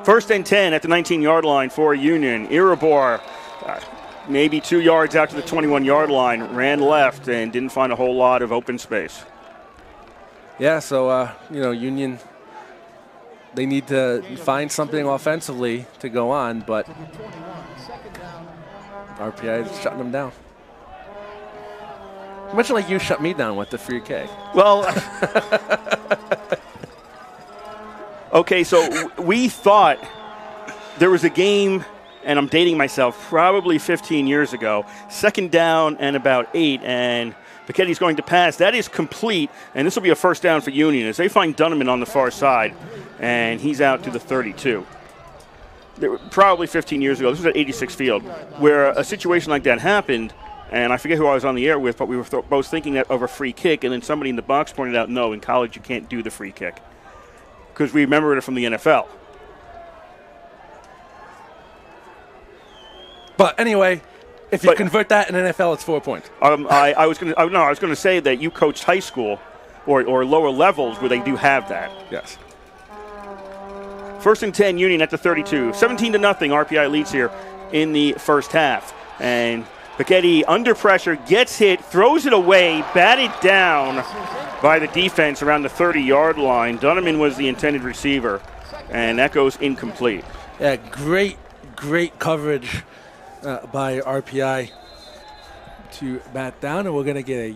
First and 10 at the 19-yard line for Union. Irabor, maybe 2 yards out to the 21-yard line, ran left and didn't find a whole lot of open space. Yeah, so, Union, they need to find something offensively to go on, but RPI is shutting them down. Much like you shut me down with the free kick. Well, okay, so we thought there was a game, and I'm dating myself, probably 15 years ago, second down and about 8, and Picchetti's going to pass. That is complete, and this will be a first down for Union as they find Dutchman on the far side, and he's out to the 32. Probably 15 years ago, this was at 86 Field, where a situation like that happened, and I forget who I was on the air with, but we were both thinking that of a free kick, and then somebody in the box pointed out, no, in college you can't do the free kick, because we remembered it from the NFL. But anyway, if you convert that in NFL, it's 4 points. I was going to say that you coached high school or lower levels where they do have that. Yes. First and 10, Union at the 32. 17-0, RPI leads here in the first half. And Picchetti, under pressure, gets hit, throws it away, batted down by the defense around the 30-yard line. Dutchman was the intended receiver, and that goes incomplete. Yeah, great coverage by RPI to bat down, and we're going to get a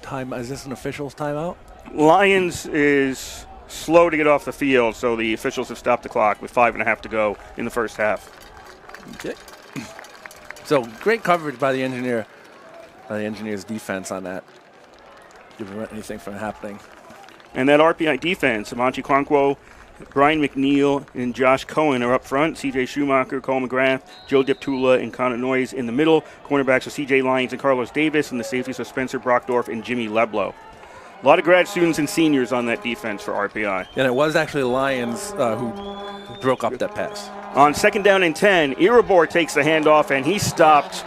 time. Is this an official's timeout? Lions is slow to get off the field, so the officials have stopped the clock with 5.5 to go in the first half. Okay. So great coverage by the Engineers defense on that. Didn't prevent anything from happening. And that RPI defense, Amanchi Kwankwo, Brian McNeil, and Josh Cohen are up front. C.J. Schumacher, Cole McGrath, Joe Diptula, and Connor Noyes in the middle. Cornerbacks are C.J. Lyons and Carlos Davis, and the safeties are Spencer Brockdorf and Jimmy Leblow. A lot of grad students and seniors on that defense for RPI. And it was actually the Lions who broke up that pass. On second down and 10, Irabor takes the handoff, and he stopped.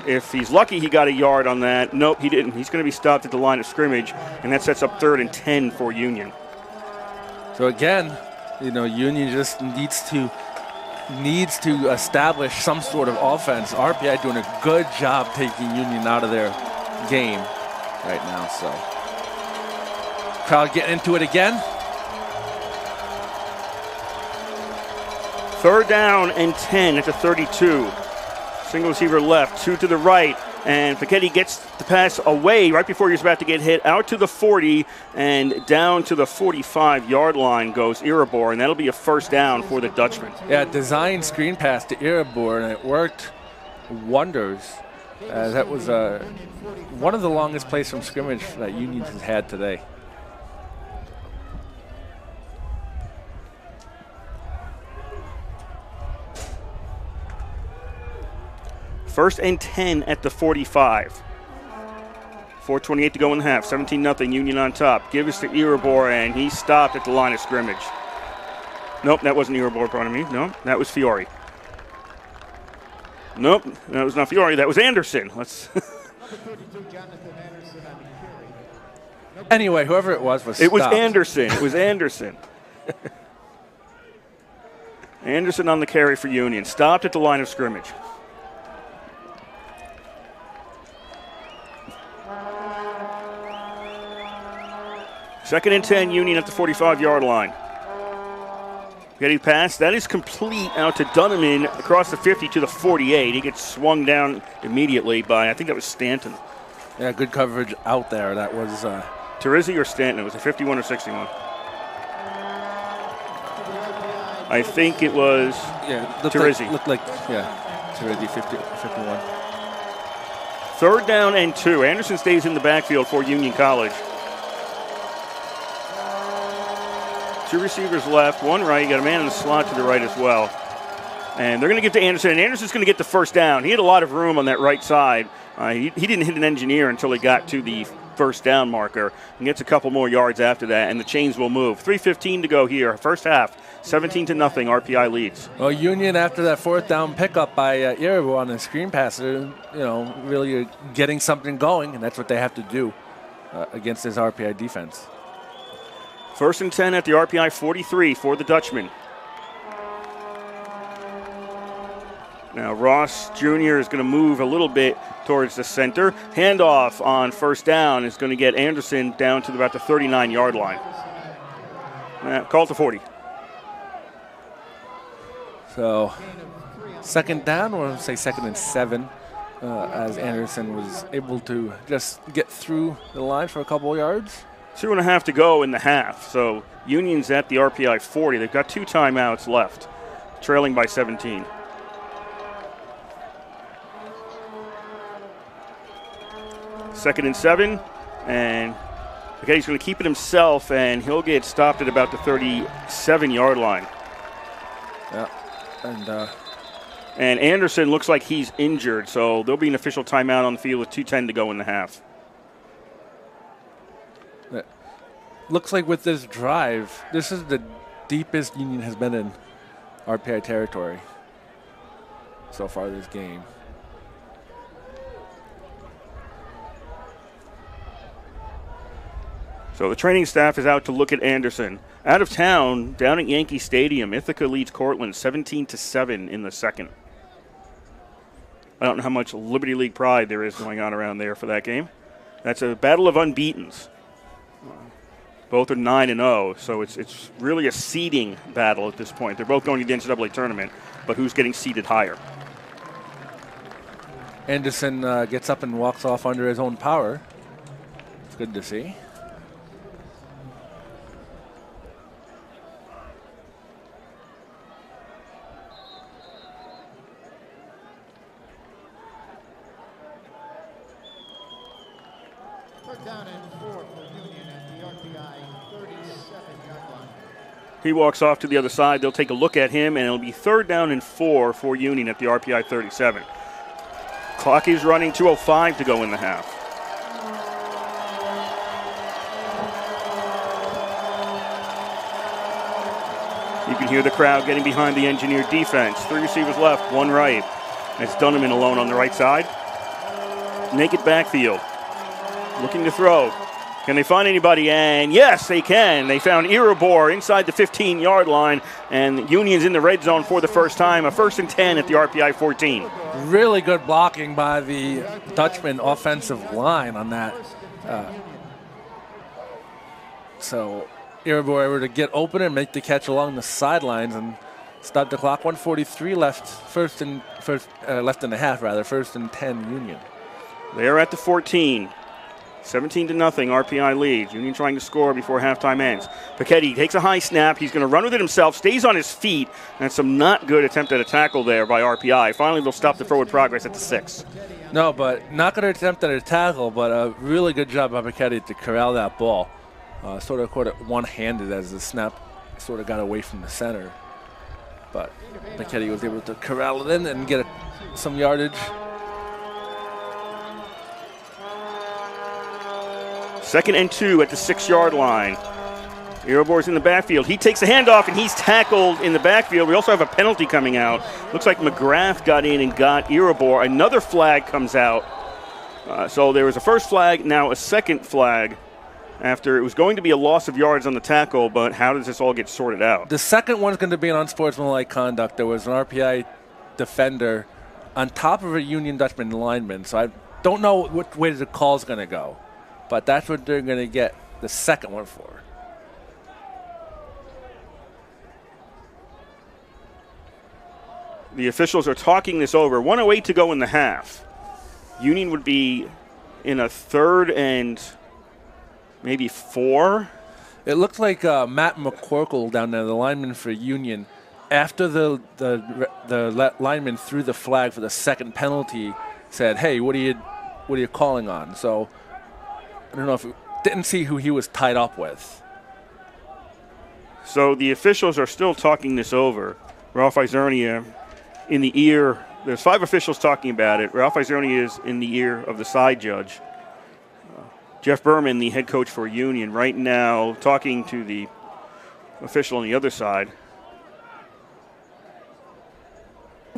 If he's lucky, he got a yard on that. Nope, he didn't. He's going to be stopped at the line of scrimmage, and that sets up 3rd and 10 for Union. So again, Union just needs to establish some sort of offense. RPI doing a good job taking Union out of their game right now. So crowd getting into it again. 3rd down and 10 at the 32. Single receiver left, 2 to the right, and Picchetti gets the pass away right before he's about to get hit, out to the 40, and down to the 45-yard line goes Irabor, and that'll be a first down for the Dutchman. Yeah, design screen pass to Irabor, and it worked wonders. That was one of the longest plays from scrimmage that Union has had today. First and 10 at the 45. 4:28 to go in the half. 17-0, Union on top. Give us to Irabor, and he stopped at the line of scrimmage. Nope, that wasn't Irabor, pardon me. No, that was Fiore. Nope, that was not Fiore. That was Anderson. Let's. Anyway, whoever it was stopped. It was Anderson. It was Anderson. Anderson on the carry for Union. Stopped at the line of scrimmage. Second and 10, Union at the 45-yard line. Getting pass. That is complete out to Dutchman across the 50 to the 48. He gets swung down immediately by, I think that was Stanton. Yeah, good coverage out there. That was Terizzi or Stanton? It was a 51 or 61. I think it was Terizzi. Looked like Terizzi, 51. 3rd down and 2. Anderson stays in the backfield for Union College. 2 receivers left, 1 right. You got a man in the slot to the right as well. And they're going to give to Anderson, and Anderson's going to get the first down. He had a lot of room on that right side. He didn't hit an engineer until he got to the first down marker and gets a couple more yards after that, and the chains will move. 3:15 to go here, first half. 17-0, RPI leads. Well, Union, after that fourth down pickup by Irabo on the screen pass, really getting something going, and that's what they have to do against this RPI defense. 1st and 10 at the RPI 43 for the Dutchman. Now Ross Jr. is going to move a little bit towards the center. Handoff on first down is going to get Anderson down to about the 39-yard line. Call to 40. So, second down, or say 2nd and 7, as Anderson was able to just get through the line for a couple of yards. 2.5 to go in the half. So Union's at the RPI 40. They've got 2 timeouts left, trailing by 17. 2nd and 7, and okay, he's going to keep it himself, and he'll get stopped at about the 37-yard line. Yeah, and Anderson looks like he's injured, so there'll be an official timeout on the field with 2:10 to go in the half. Looks like with this drive, this is the deepest Union has been in RPI territory so far this game. So the training staff is out to look at Anderson. Out of town, down at Yankee Stadium, Ithaca leads Cortland 17-7 in the second. I don't know how much Liberty League pride there is going on around there for that game. That's a battle of unbeatens. Both are 9-0, so it's really a seeding battle at this point. They're both going to the NCAA tournament, but who's getting seeded higher? Anderson gets up and walks off under his own power. It's good to see. Down and 4 for Union at the RPI 37-yard line. He walks off to the other side. They'll take a look at him, and it'll be 3rd down and 4 for Union at the RPI 37. Clock is running, 2:05 to go in the half. You can hear the crowd getting behind the engineered defense. 3 receivers left, 1 right. It's Dunneman alone on the right side. Naked backfield. Looking to throw. Can they find anybody? And yes, they can. They found Irabor inside the 15-yard line, and Union's in the red zone for the first time. A 1st and 10 at the RPI 14. Really good blocking by the Dutchman offensive line on that. So Irabor able to get open and make the catch along the sidelines and stop the clock. 1:43 left. Left in the half, rather. 1st and 10 Union. They're at the 14. 17-0, RPI leads. Union trying to score before halftime ends. Paquetti takes a high snap. He's going to run with it himself, stays on his feet, and some not good attempt at a tackle there by RPI. Finally, they'll stop the forward progress at the 6. No, but not going to attempt at a tackle, but a really good job by Paquetti to corral that ball. Sort of caught it one-handed as the snap sort of got away from the center. But Paquetti was able to corral it in and get some yardage. 2nd and 2 at the 6-yard line. Irabor's in the backfield. He takes a handoff, and he's tackled in the backfield. We also have a penalty coming out. Looks like McGrath got in and got Irabor. Another flag comes out. So there was a first flag, now a second flag, after it was going to be a loss of yards on the tackle, but how does this all get sorted out? The second one's going to be an unsportsmanlike conduct. There was an RPI defender on top of a Union Dutchman lineman, so I don't know which way the call's going to go. But that's what they're going to get the second one for. The officials are talking this over. 1:08 to go in the half. Union would be in a 3rd and maybe 4. It looked like Matt McCorkle down there, the lineman for Union, after the lineman threw the flag for the second penalty, said, "Hey, what are you calling on?" So I don't know if didn't see who he was tied up with. So the officials are still talking this over. Ralph Izernia in the ear. There's 5 officials talking about it. Ralph Izernia is in the ear of the side judge. Jeff Berman, the head coach for Union, right now talking to the official on the other side.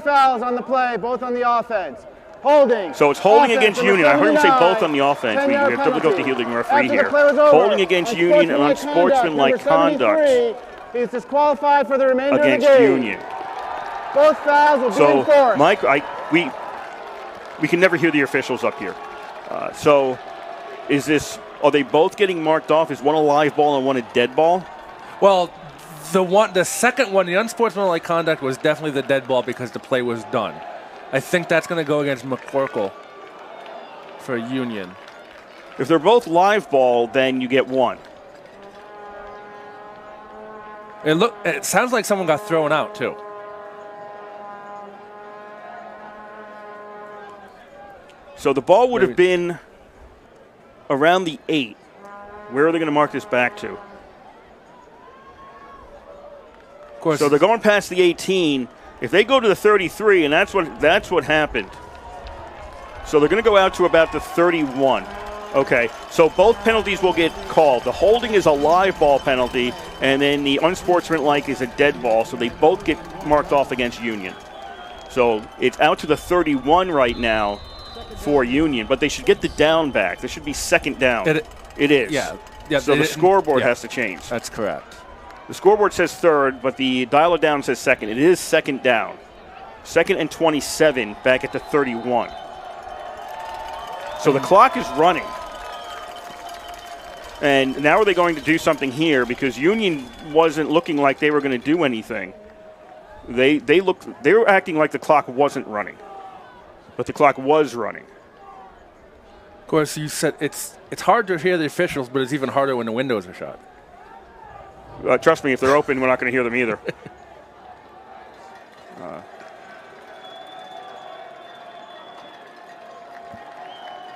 Fouls on the play, both on the offense. Holding. So it's holding Offense against number Union. I heard him say 79, both on the offense. We 10-yard have to look up the penalty. hearing referee After here. the play was over, Holding against Union and unsportsmanlike conduct He's disqualified for the remainder against of the game. Union. Both fouls will be So, enforced. Mike, we can never hear the officials up here. So are they both getting marked off? Is one a live ball and one a dead ball? Well, the second one, the unsportsmanlike conduct, was definitely the dead ball because the play was done. I think that's going to go against McCorkle for Union. If they're both live ball, then you get one. It sounds like someone got thrown out too. So the ball would have been around the 8. Where are they going to mark this back to? Of course. So they're going past the 18. If they go to the 33, and that's what happened. So they're going to go out to about the 31. Okay, so both penalties will get called. The holding is a live ball penalty, and then the unsportsmanlike is a dead ball, so they both get marked off against Union. So it's out to the 31 right now for Union, but they should get the down back. There should be second down. It is. Yeah. So the scoreboard has to change. That's correct. The scoreboard says third, but the dial-it down says second. It is second down. Second and 27 back at the 31. So the clock is running. And now are they going to do something here? Because Union wasn't looking like they were going to do anything. They were acting like the clock wasn't running. But the clock was running. Of course, you said it's hard to hear the officials, but it's even harder when the windows are shut. Trust me, if they're open, we're not going to hear them either.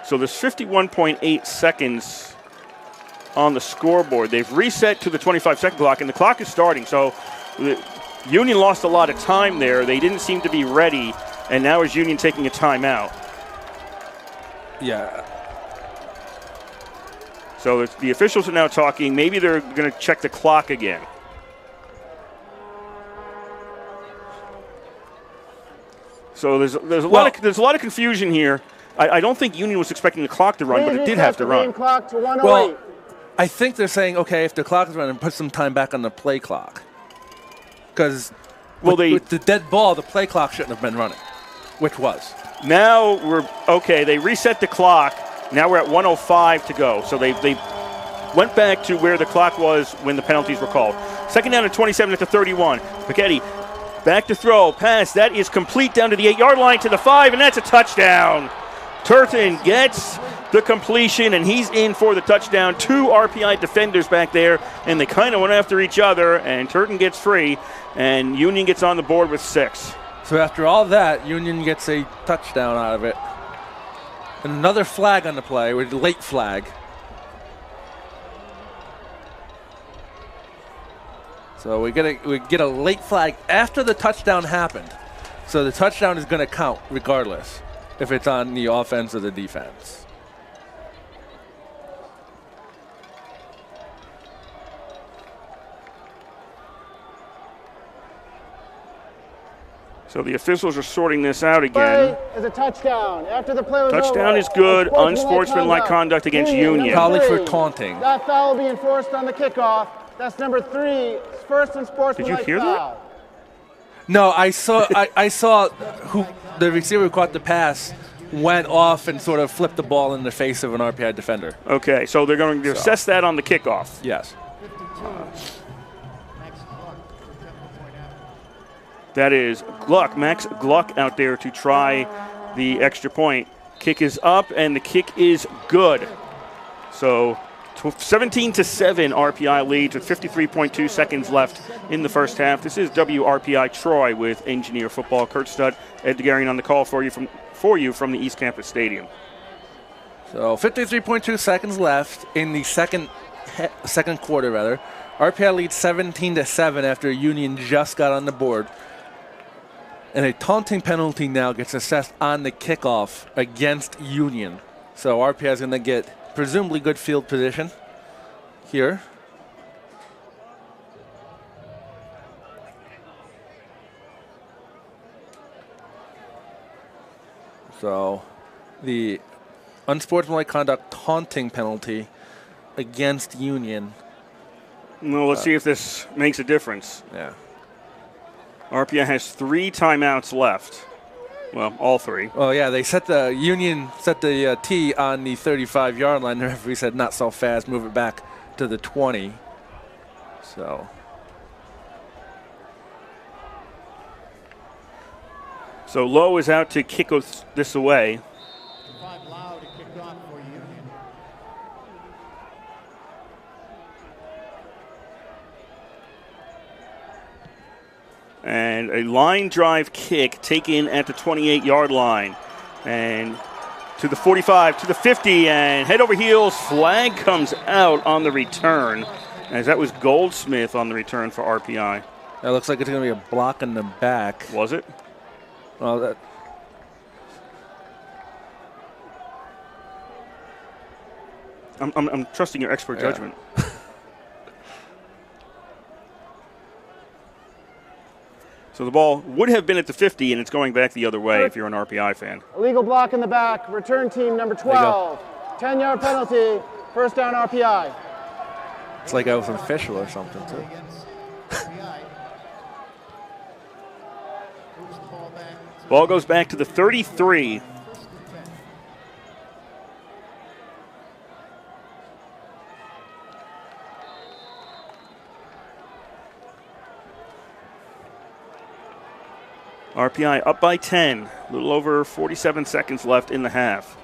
So there's 51.8 seconds on the scoreboard. They've reset to the 25-second clock, and the clock is starting. So the Union lost a lot of time there. They didn't seem to be ready, and now is Union taking a timeout. Yeah. So the officials are now talking. Maybe they're going to check the clock again. So there's a lot of confusion here. I don't think Union was expecting the clock to run, but it did have to run. Clock to 108. Well, I think they're saying, okay, if the clock is running, put some time back on the play clock. Because with the dead ball, the play clock shouldn't have been running, which was. Now they reset the clock. Now we're at 1:05 to go. So they went back to where the clock was when the penalties were called. Second down and 27 at the 31. Pichetti back to throw. Pass. That is complete down to the 8-yard line to the 5, and that's a touchdown. Turton gets the completion, and he's in for the touchdown. 2 RPI defenders back there, and they kind of went after each other, and Turton gets free, and Union gets on the board with 6. So after all that, Union gets a touchdown out of it. And another flag on the play, with a late flag. So we get a late flag after the touchdown happened. So the touchdown is going to count regardless if it's on the offense or the defense. So the officials are sorting this out again. Play is a touchdown. After the play was Touchdown over, is good. Unsportsmanlike conduct against Union. Colleague for taunting. That foul will be enforced on the kickoff. That's number 3, first unsportsmanlike Did you hear foul. that? No, I saw who the receiver who caught the pass went off and sort of flipped the ball in the face of an RPI defender. Okay, so they're going to assess that on the kickoff. Yes. That is Gluck, Max Gluck out there to try the extra point. Kick is up, and the kick is good. So 17-7 RPI leads with 53.2 seconds left in the first half. This is WRPI Troy with Engineer Football. Kurt Studd, Ed DeGarian on the call for you from the East Campus Stadium. So 53.2 seconds left in the second second quarter rather. RPI leads 17-7 after Union just got on the board. And a taunting penalty now gets assessed on the kickoff against Union. So RPI is going to get presumably good field position here. So the unsportsmanlike conduct taunting penalty against Union. Well, let's see if this makes a difference. Yeah. RPI has 3 timeouts left. Well, all 3. Oh yeah, they set the Union set the tee on the 35-yard line. The referee said not so fast, move it back to the 20. So Lowe is out to kick this away. 5 loud, it kicked off for Union. And a line drive kick taken at the 28-yard line. And to the 45, to the 50, and head over heels. Flag comes out on the return, as that was Goldsmith on the return for RPI. that looks like it's going to be a block in the back. Was it? Well, that. I'm trusting your expert judgment. So the ball would have been at the 50, and it's going back the other way if you're an RPI fan. Illegal block in the back. Return team number 12. 10-yard penalty. First down RPI. It's like I was an official or something too. Against RPI. Moves the ball back to Ball goes back to the 33. 1st and 10. RPI up by 10. A little over 47 seconds left in the half.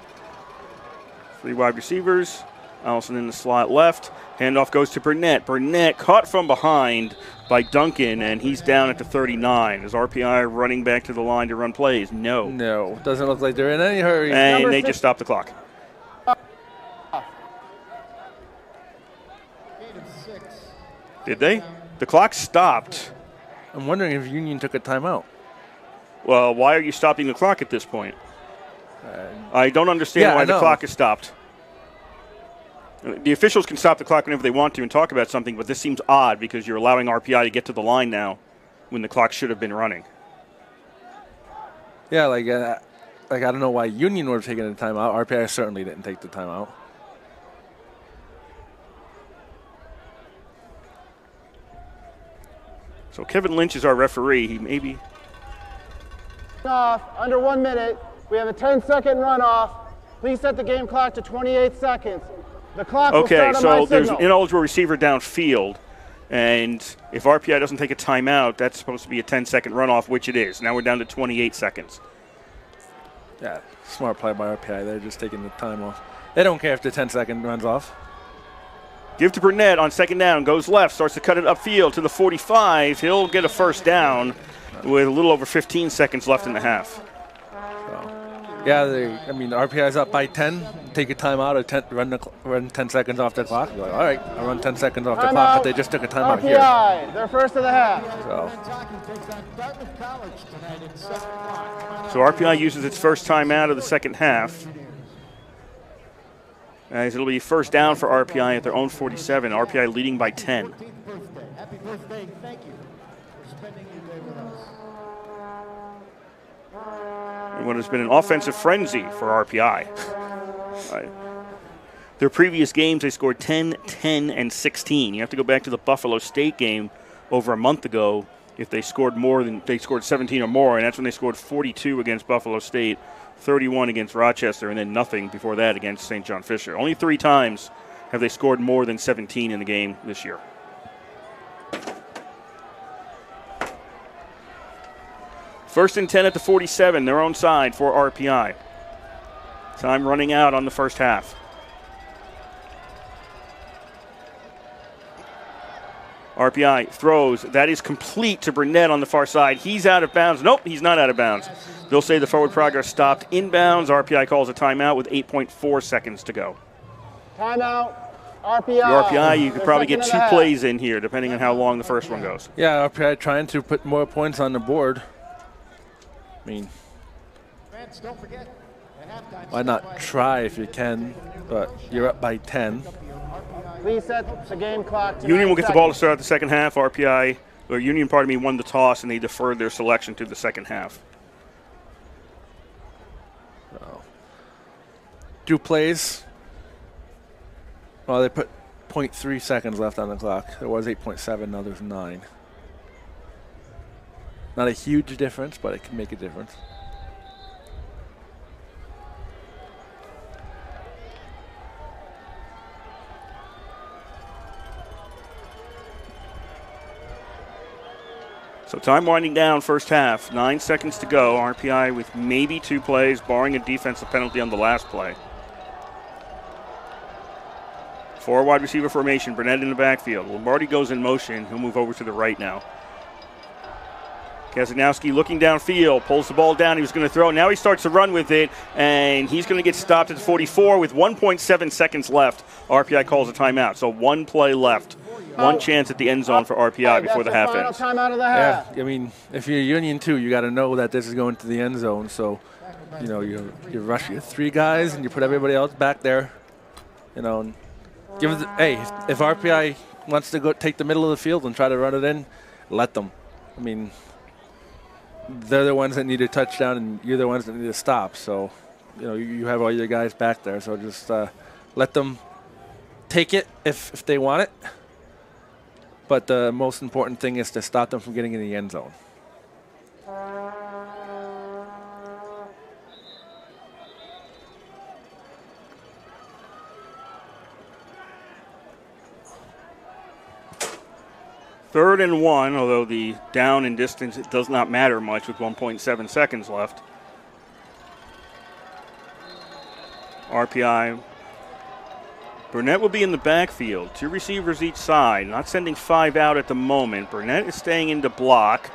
3 wide receivers. Allison in the slot left. Handoff goes to Burnett. Burnett caught from behind by Duncan, and he's down at the 39. Is RPI running back to the line to run plays? No. No, doesn't look like they're in any hurry. And Number they 6. just stopped the clock. Gain of 6. Did they? The clock stopped. I'm wondering if Union took a timeout. Well, why are you stopping the clock at this point? I don't understand yeah, why I the know. clock is stopped. The officials can stop the clock whenever they want to and talk about something, but this seems odd because you're allowing RPI to get to the line now when the clock should have been running. Yeah, like I don't know why Union would have taken a timeout. RPI certainly didn't take the timeout. So Kevin Lynch is our referee. He maybe Off. Under 1 minute. We have a 10-second runoff. Please set the game clock to 28 seconds. The clock will okay. start on my So there's an signal. ineligible receiver downfield, and if RPI doesn't take a timeout, that's supposed to be a 10-second runoff, which it is. Now we're down to 28 seconds. Yeah, smart play by RPI. They're just taking the time off. They don't care if the 10-second runs off. Give to Burnett on second down. Goes left. Starts to cut it upfield to the 45. He'll get a first down with a little over 15 seconds left in the half. Yeah, RPI's up by 10. Take a timeout, run 10 seconds off the clock. You're like, all right, I run 10 seconds off the clock, but they just took a timeout here. RPI, their first of the half. So, Kentucky takes on Dartmouth College tonight at 7 o'clock. So RPI uses its first timeout of the second half. As it'll be first down for RPI at their own 47. RPI leading by 10. 14th birthday. Happy birthday. Thank you for spending your day with us. In what has been an offensive frenzy for RPI. Their previous games, they scored 10, 10, and 16. You have to go back to the Buffalo State game over a month ago if they scored 17 or more, and that's when they scored 42 against Buffalo State, 31 against Rochester, and then nothing before that against St. John Fisher. Only 3 times have they scored more than 17 in the game this year. First and 10 at the 47, their own side for RPI. Time running out on the first half. RPI throws. That is complete to Burnett on the far side. He's out of bounds. Nope, he's not out of bounds. They'll say the forward progress stopped inbounds. RPI calls a timeout with 8.4 seconds to go. Timeout. RPI. Your RPI, you could probably Second get and two a half. plays in here, depending on how long the first one goes. Yeah, RPI trying to put more points on the board. I mean, Fans, don't forget, at halftime, why not try if you can? But you're up by 10. Please set the game clock to Union 9 will get the ball to seconds. start the second half. RPI, or Union, pardon me, won the toss, and they deferred their selection to the second half. Do plays. Well, they put 0.3 seconds left on the clock. There was 8.7, now there's 9. Not a huge difference, but it can make a difference. So time winding down, first half. 9 seconds to go. RPI with maybe 2 plays, barring a defensive penalty on the last play. 4 wide receiver formation. Burnett in the backfield. Lombardi goes in motion. He'll move over to the right now. Kazagnowski looking downfield, pulls the ball down. He was going to throw. Now he starts to run with it, and he's going to get stopped at the 44 with 1.7 seconds left. RPI calls a timeout. So 1 play left. 1 chance at the end zone for RPI before the half ends. Time out of the half. Yeah, I mean, if you're Union too, you got to know that this is going to the end zone. So, you know, you rush your 3 guys and you put everybody else back there. You know, and give it. Hey, if RPI wants to go take the middle of the field and try to run it in, let them. I mean, they're the ones that need a touchdown, and you're the ones that need to stop. So, you know, you have all your guys back there. So just let them take it if they want it. But the most important thing is to stop them from getting in the end zone. Third and 1, although the down and distance, it does not matter much with 1.7 seconds left. RPI. Burnett will be in the backfield. 2 receivers each side. Not sending 5 out at the moment. Burnett is staying in to block.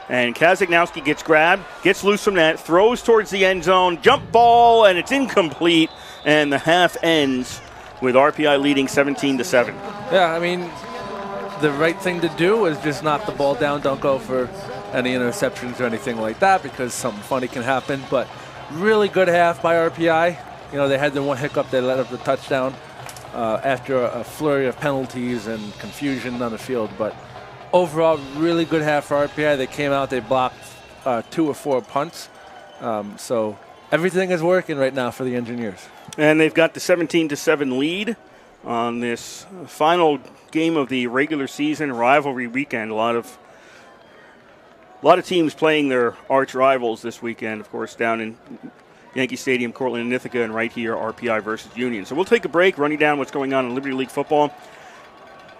And Kazagnowski gets grabbed, gets loose from that, throws towards the end zone, jump ball, and it's incomplete. And the half ends with RPI leading 17-7. Yeah, I mean, the right thing to do is just knock the ball down. Don't go for any interceptions or anything like that, because something funny can happen. But really good half by RPI. You know, they had the one hiccup. They let up the touchdown after a flurry of penalties and confusion on the field. But overall, really good half for RPI. They came out, they blocked 2 or 4 punts. So everything is working right now for the Engineers. And they've got the 17-7 lead on this final game of the regular season rivalry weekend. A lot of teams playing their arch rivals this weekend, of course, down in Yankee Stadium, Cortland and Ithaca, and right here, RPI versus Union. So we'll take a break, running down what's going on in Liberty League football,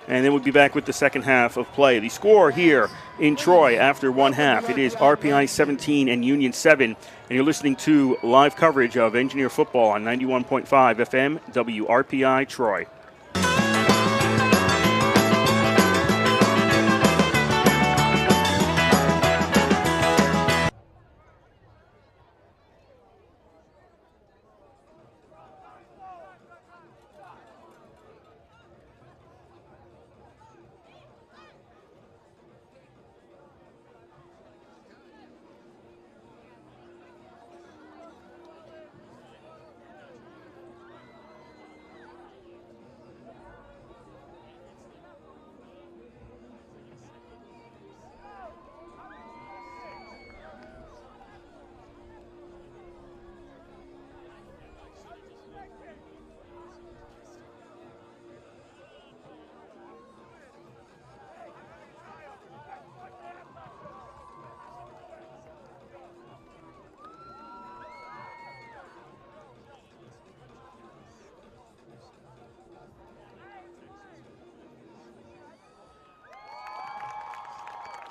and then we'll be back with the second half of play. The score here in Troy after one half, it is RPI 17 and Union 7, and you're listening to live coverage of Engineer football on 91.5 FM, WRPI Troy.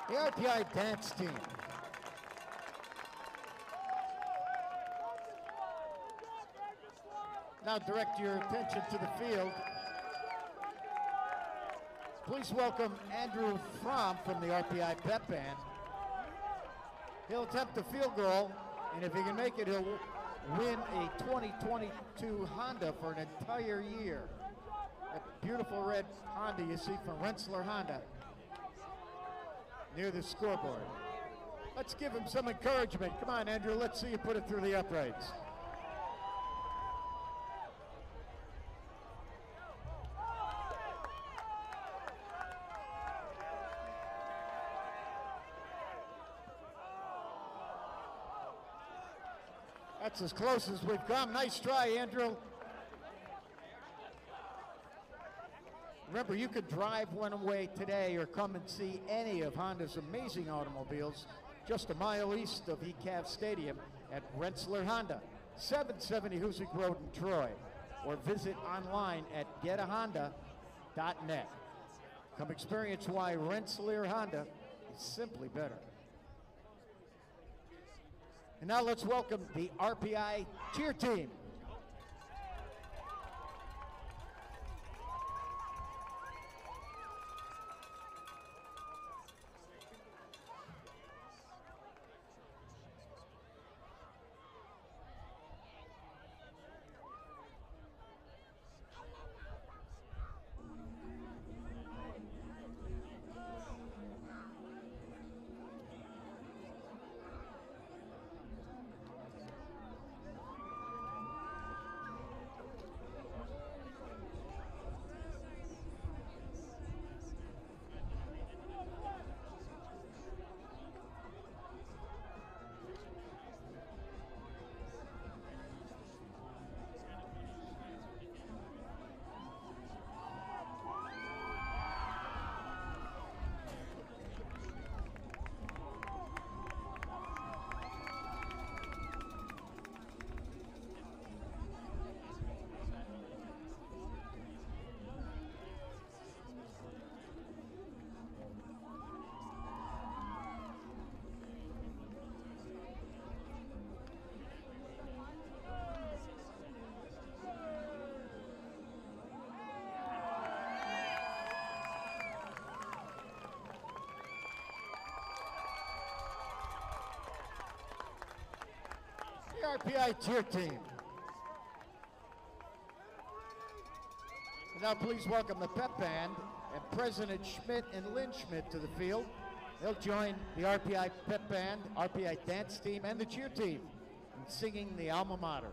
The RPI dance team. Now direct your attention to the field. Please welcome Andrew Fromm from the RPI Pep Band. He'll attempt the field goal, and if he can make it, he'll win a 2022 Honda for an entire year. That beautiful red Honda you see from Rensselaer Honda near the scoreboard. Let's give him some encouragement. Come on, Andrew, let's see you put it through the uprights. That's as close as we've come. Nice try, Andrew. Remember, you could drive one away today or come and see any of Honda's amazing automobiles just a mile east of ECAV Stadium at Rensselaer Honda, 770 Hoosick Road in Troy, or visit online at getahonda.net. Come experience why Rensselaer Honda is simply better. And now let's welcome the RPI cheer team. RPI cheer team. And now please welcome the pep band and President Schmidt and Lynn Schmidt to the field. They'll join the RPI pep band, RPI dance team, and the cheer team in singing the alma mater.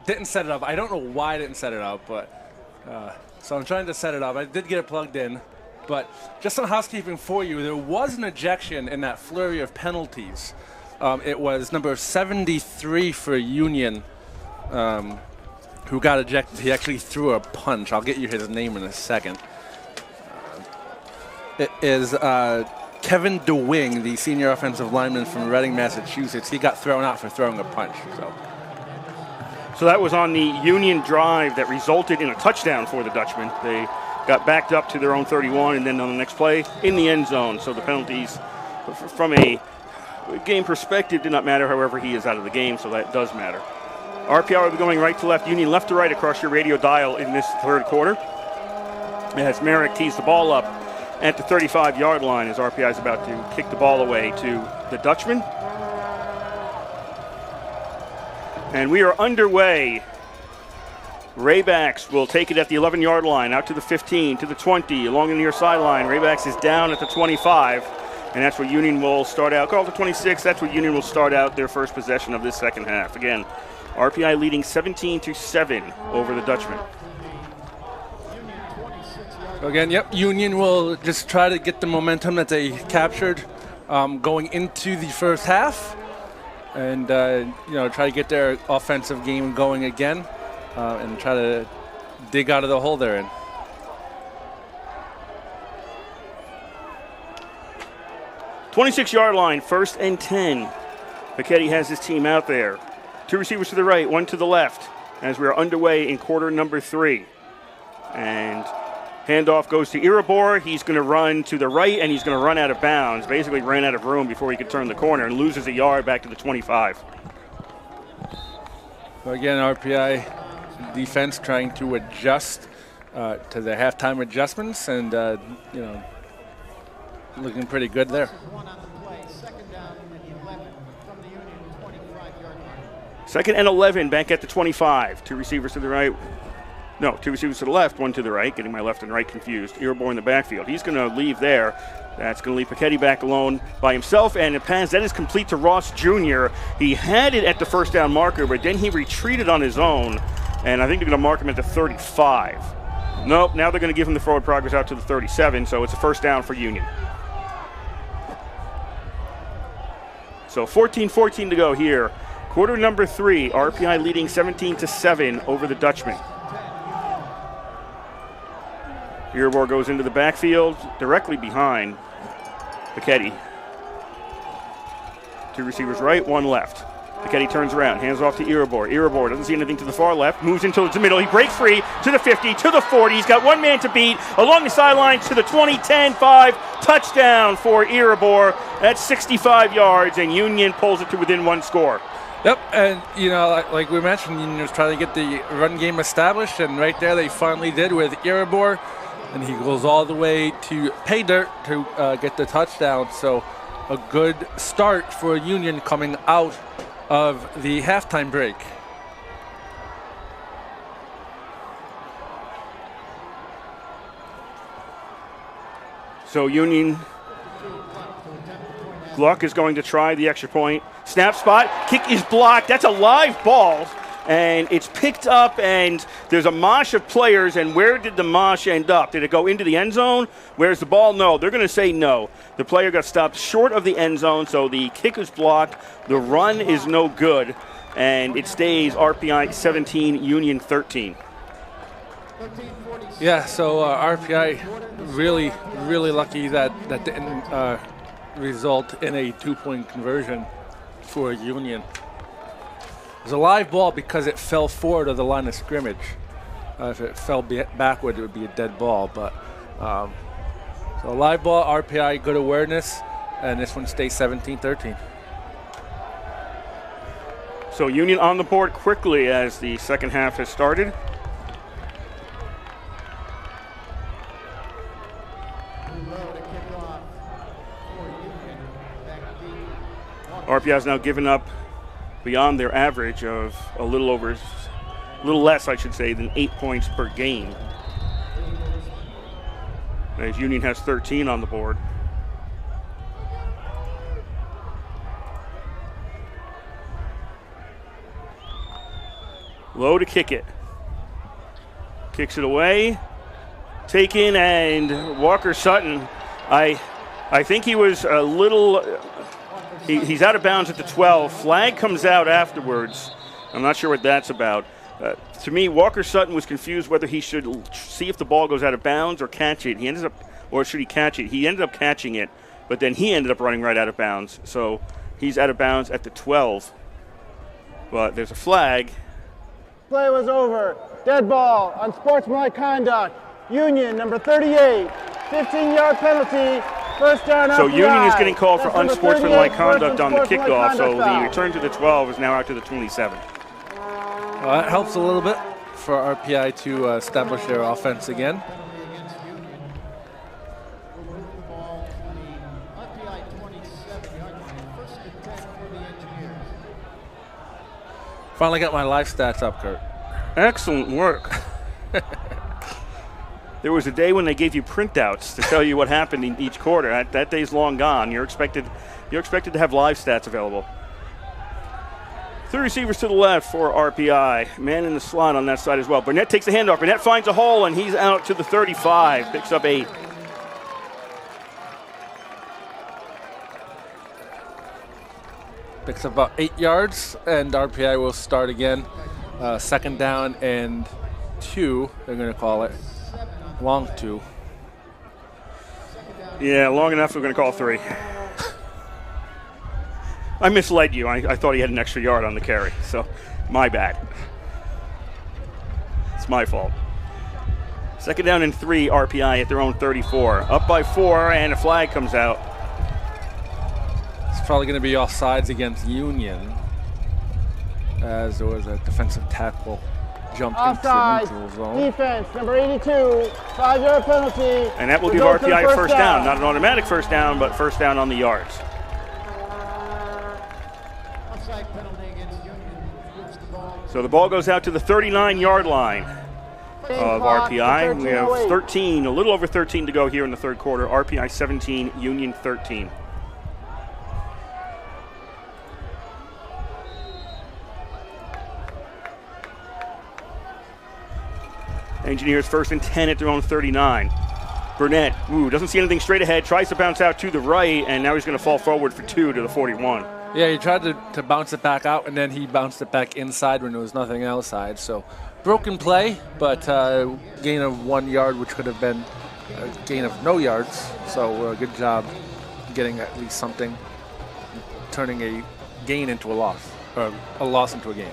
didn't set it up. I don't know why I didn't set it up, but so I'm trying to set it up. I did get it plugged in, but just some housekeeping for you. There was an ejection in that flurry of penalties. It was number 73 for Union who got ejected. He actually threw a punch. I'll get you his name in a second. It is Kevin DeWing, the senior offensive lineman from Reading, Massachusetts. He got thrown out for throwing a punch. So that was on the Union drive that resulted in a touchdown for the Dutchmen. They got backed up to their own 31, and then on the next play, in the end zone. So the penalties, from a game perspective, did not matter. However, he is out of the game, so that does matter. RPI will be going right to left, Union left to right across your radio dial in this third quarter. As Merrick tees the ball up at the 35-yard line, as RPI is about to kick the ball away to the Dutchman. And we are underway. Raybacks will take it at the 11-yard line, out to the 15, to the 20, along the near sideline. Raybacks is down at the 25, and that's where Union will start out. Call it the 26, that's where Union will start out their first possession of this second half. Again, RPI leading 17-7 over the Dutchman. Again, yep, Union will just try to get the momentum that they captured going into the first half, and try to get their offensive game going again, and try to dig out of the hole they're in. "26-yard line, 1st and 10. Pichetti has his team out there. 2 receivers to the right, 1 to the left, as we are underway in quarter number 3. And handoff goes to Irabor. He's going to run to the right, and he's going to run out of bounds. Basically ran out of room before he could turn the corner and loses a yard back to the 25. So again, RPI defense trying to adjust to the halftime adjustments, and looking pretty good there. 2nd and 11 back at the 25. 2 receivers to the right. No, 2 receivers to the left, 1 to the right. Getting my left and right confused. Irabor in the backfield. He's going to leave there. That's going to leave Pichetti back alone by himself. And a pass that is complete to Ross Jr. He had it at the first down marker, but then he retreated on his own. And I think they're going to mark him at the 35. Nope, now they're going to give him the forward progress out to the 37, so it's a first down for Union. So 14-14 to go here. Quarter number 3, RPI leading 17-7 over the Dutchman. Irabor goes into the backfield directly behind Pichetti. 2 receivers right, 1 left. Pichetti turns around, hands off to Irabor. Irabor doesn't see anything to the far left, moves into the middle. He breaks free to the 50, to the 40. He's got 1 man to beat along the sidelines to the 20, 10, 5. Touchdown for Irabor. That's 65 yards, and Union pulls it to within 1 score. Yep, and like we mentioned, Union was trying to get the run game established, and right there they finally did with Irabor, and he goes all the way to pay dirt to get the touchdown. So a good start for Union coming out of the halftime break. So Union, Gluck is going to try the extra point. Snap spot, kick is blocked. That's a live ball, and it's picked up, and there's a mosh of players, and where did the mosh end up? Did it go into the end zone? Where's the ball? No, they're going to say no. The player got stopped short of the end zone, so the kick is blocked. The run is no good, and it stays RPI 17, Union 13. Yeah, so RPI really, really lucky that didn't result in a 2-point conversion for Union. It was a live ball because it fell forward of the line of scrimmage. If it fell backward, it would be a dead ball. But so a live ball, RPI, good awareness, and this one stays 17-13. So Union on the board quickly as the second half has started. RPI has now given up beyond their average of a little less, I should say, than 8 points per game. As Union has 13 on the board. Low to kick it. Kicks it away. Taken, and Walker Sutton, I think he was a little He's out of bounds at the 12. Flag comes out afterwards. I'm not sure what that's about. To me, Walker Sutton was confused whether he should see if the ball goes out of bounds or catch it. Or should he catch it? He ended up catching it, but then he ended up running right out of bounds. So he's out of bounds at the 12. But there's a flag. Play was over. Dead ball on sportsmanlike conduct. Union, number 38. 15-yard penalty. First down. So RPI. Union is getting called for That's number unsportsmanlike 38, conduct on the kickoff. So the foul. return to the 12 is now out to the 27. Well, that helps a little bit for RPI to establish their offense again. Finally got my live stats up, Kurt. Excellent work. There was a day when they gave you printouts to tell you what happened in each quarter. That day's long gone. You're expected to have live stats available. 3 receivers to the left for RPI. Man in the slot on that side as well. Burnett takes the handoff. Burnett finds a hole, and he's out to the 35. Picks up 8. Picks up about 8 yards, and RPI will start again. Second down and 2, they're going to call it. Long 2. Yeah, long enough. We're going to call 3. I misled you. I thought he had an extra yard on the carry, so my bad. It's my fault. Second down and 3, RPI at their own 34. Up by 4, and a flag comes out. It's probably going to be offsides against Union, as there was a defensive tackle jumped Offside. into the neutral zone. Defense, number 82. 5-yard penalty. And that will give Result to the RPI first down. Not an automatic first down, but first down on the yards. So the ball goes out to the 39-yard line of RPI. We have 13, a little over 13 to go here in the third quarter. RPI 17, Union 13. Engineers first and 10 at their own 39. Burnett, doesn't see anything straight ahead, tries to bounce out to the right, and now he's going to fall forward for 2 to the 41. Yeah, he tried to bounce it back out, and then he bounced it back inside when there was nothing outside. So broken play, but gain of 1 yard, which could have been a gain of no yards. So good job getting at least something, turning a gain into a loss, or a loss into a gain.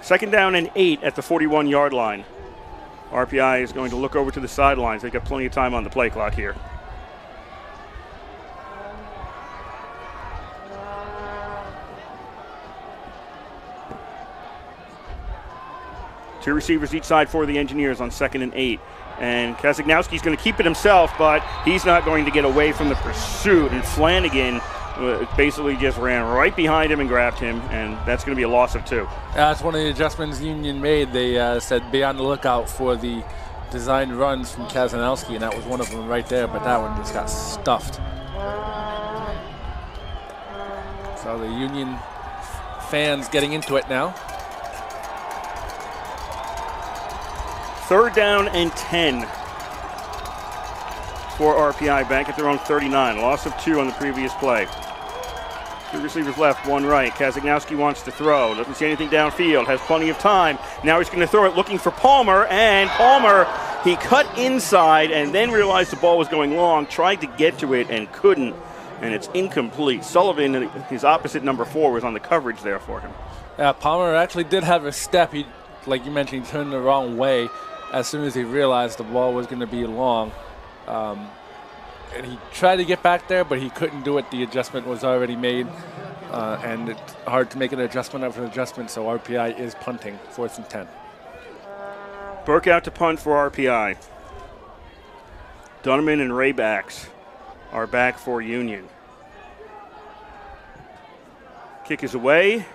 Second down and 8 at the 41-yard line. RPI is going to look over to the sidelines. They've got plenty of time on the play clock here. Two receivers each side for the Engineers on second and 8. And Kazagnowski's going to keep it himself, but he's not going to get away from the pursuit. And Flanagan basically just ran right behind him and grabbed him, and that's going to be a loss of 2. That's one of the adjustments Union made. They said be on the lookout for the designed runs from Kazagnowski, and that was one of them right there, but that one just got stuffed. So the Union fans getting into it now. Third down and 10 for RPI, back at their own 39. Loss of 2 on the previous play. 2 receivers left, 1 right. Kazagnowski wants to throw. Doesn't see anything downfield. Has plenty of time. Now he's going to throw it looking for Palmer. And Palmer, he cut inside and then realized the ball was going long. Tried to get to it and couldn't. And it's incomplete. Sullivan, his opposite number 4, was on the coverage there for him. Palmer actually did have a step. He, like you mentioned, he turned the wrong way as soon as he realized the ball was going to be long. And he tried to get back there, but he couldn't do it. The adjustment was already made, and it's hard to make an adjustment after an adjustment, so RPI is punting, 4th and 10. Burke out to punt for RPI. Dunneman and Raybacks are back for Union. Kick is away.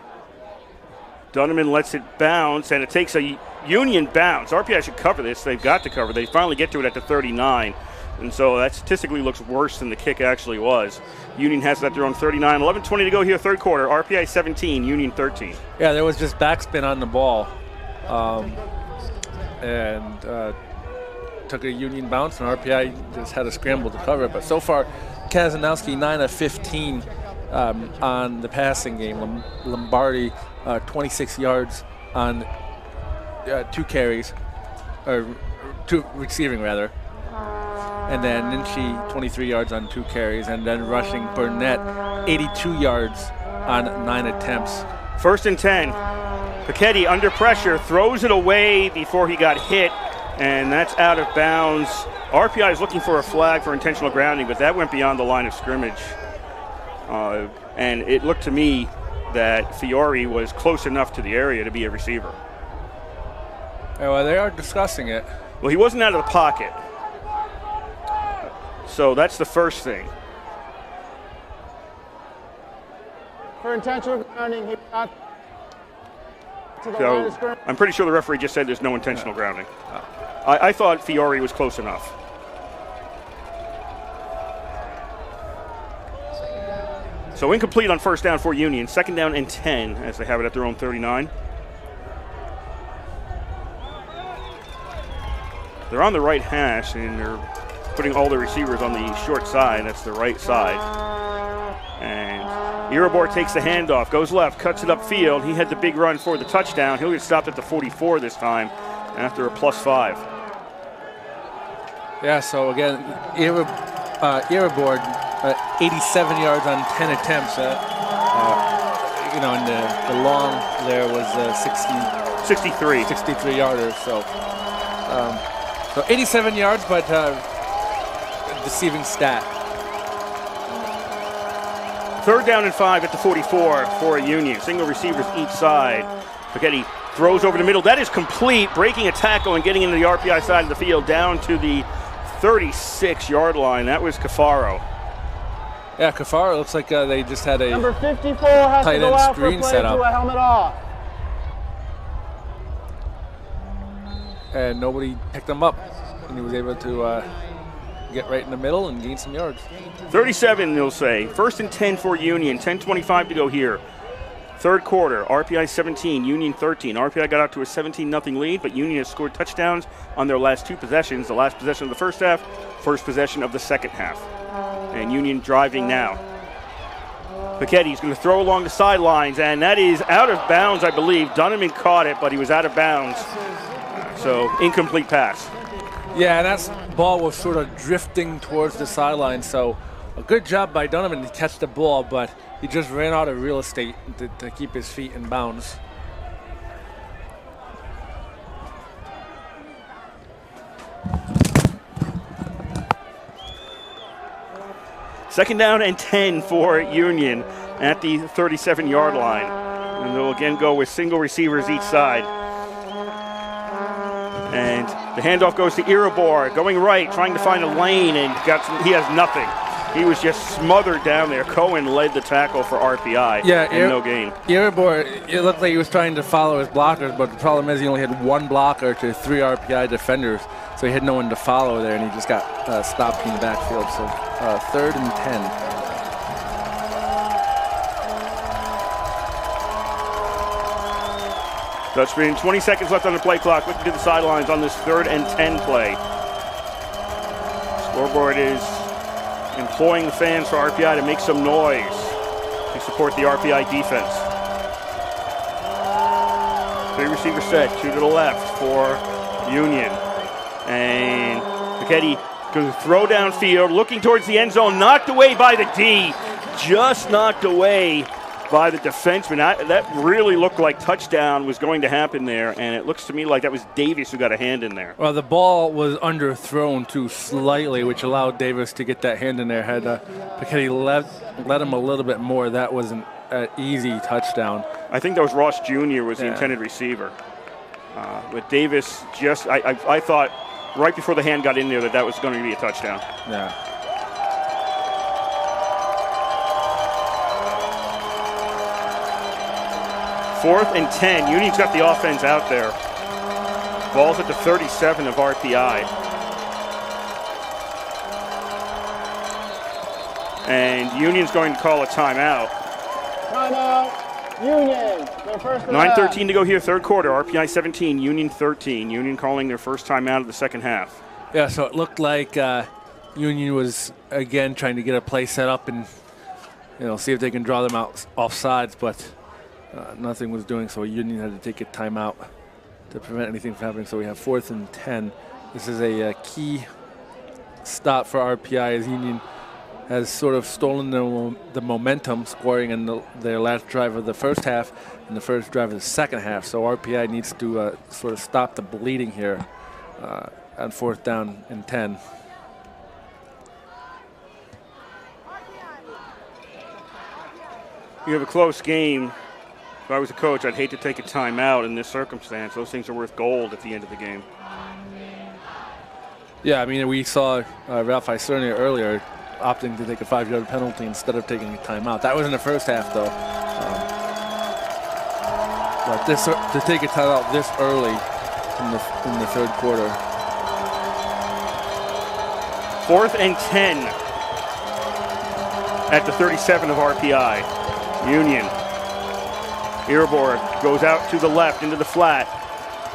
Dunneman lets it bounce, and it takes a Union bounce. RPI should cover this. They've got to cover. They finally get to it at the 39. And so that statistically looks worse than the kick actually was. Union has it at their own 39. 11:20 to go here, third quarter. RPI 17, Union 13. Yeah, there was just backspin on the ball. And took a Union bounce, and RPI just had a scramble to cover it. But so far, Kazanowski 9 of 15 on the passing game. Lombardi 26 yards on 2 carries, or 2 receiving rather. And then Ninchi 23 yards on 2 carries, and then rushing Burnett 82 yards on 9 attempts. 1st and 10. Paquetti under pressure, throws it away before he got hit, and that's out of bounds. RPI is looking for a flag for intentional grounding, but that went beyond the line of scrimmage. And it looked to me that Fiore was close enough to the area to be a receiver. Yeah, well, they are discussing it. Well, he wasn't out of the pocket. So that's the first thing. For intentional grounding, he got to the line of So scrimmage. I'm pretty sure the referee just said there's no intentional grounding. I thought Fiore was close enough. So incomplete on 1st down for Union. 2nd down and 10 as they have it at their own 39. They're on the right hash, and they're putting all the receivers on the short side. That's the right side. And Irabor takes the handoff, goes left, cuts it upfield. He had the big run for the touchdown. He'll get stopped at the 44 this time after a +5. Yeah, so again, Irabor 87 yards on 10 attempts. And the long there was 63 yarders. So 87 yards, but deceiving stat. 3rd down and 5 at the 44 for Union. Single receivers each side. Paquetti throws over the middle. That is complete, breaking a tackle and getting into the RPI side of the field down to the 36-yard line. That was Cafaro. Yeah, Cafaro looks like they just had a Number 54 has tight to go end out for screen play set to up. a helmet off. And nobody picked him up. And he was able to get right in the middle and gain some yards. 37, they'll say. 1st and 10 for Union. 10:25 to go here. 3rd quarter. RPI 17, Union 13. RPI got out to a 17-0 lead, but Union has scored touchdowns on their last 2 possessions. The last possession of the first half, first possession of the second half. And Union driving now. Paquetti's going to throw along the sidelines, and that is out of bounds, I believe. Dunneman caught it, but he was out of bounds. So, incomplete pass. Yeah, and that ball was sort of drifting towards the sideline, so a good job by Dunneman to catch the ball, but he just ran out of real estate to keep his feet in bounds. Second down and 10 for Union at the 37-yard line. And they'll again go with single receivers each side. And the handoff goes to Irabor, going right, trying to find a lane, and he has nothing. He was just smothered down there. Cohen led the tackle for RPI, and no gain. Irabor, it looked like he was trying to follow his blockers, but the problem is he only had 1 blocker to 3 RPI defenders, so he had no one to follow there, and he just got stopped in the backfield. So 3rd and 10. Dutchman, 20 seconds left on the play clock. Looking to the sidelines on this 3rd and 10 play. Scoreboard is employing the fans for RPI to make some noise to support the RPI defense. 3 receiver set, 2 to the left for Union. And Paquetti going to throw downfield, looking towards the end zone, knocked away by the D. Just knocked away by the defenseman. That really looked like touchdown was going to happen there, and it looks to me like that was Davis who got a hand in there. Well, the ball was underthrown too slightly, which allowed Davis to get that hand in there. Had Paquetti let him a little bit more, that was an easy touchdown. I think that was Ross Jr. was the intended receiver. But Davis just, I thought right before the hand got in there that was going to be a touchdown. Yeah. Fourth and 10. Union's got the offense out there. Ball's at the 37 of RPI. And Union's going to call a timeout. Timeout, Union. Their first 9:13 to go here, 3rd quarter. RPI 17, Union 13. Union calling their first timeout of the second half. Yeah, so it looked like Union was, again, trying to get a play set up and, see if they can draw them out off sides, but nothing was doing, so Union had to take a timeout to prevent anything from happening. So we have 4th and 10. This is a key stop for RPI as Union has sort of stolen the momentum, scoring in their last drive of the first half and the first drive of the second half. So RPI needs to sort of stop the bleeding here on 4th down and 10. You have a close game. If I was a coach, I'd hate to take a timeout in this circumstance. Those things are worth gold at the end of the game. Yeah, I mean, we saw Ralph Isernia earlier opting to take a 5-yard penalty instead of taking a timeout. That was in the first half, though. But to take a timeout this early in the third quarter. 4th and 10 at the 37 of RPI. Union. Earborg goes out to the left into the flat.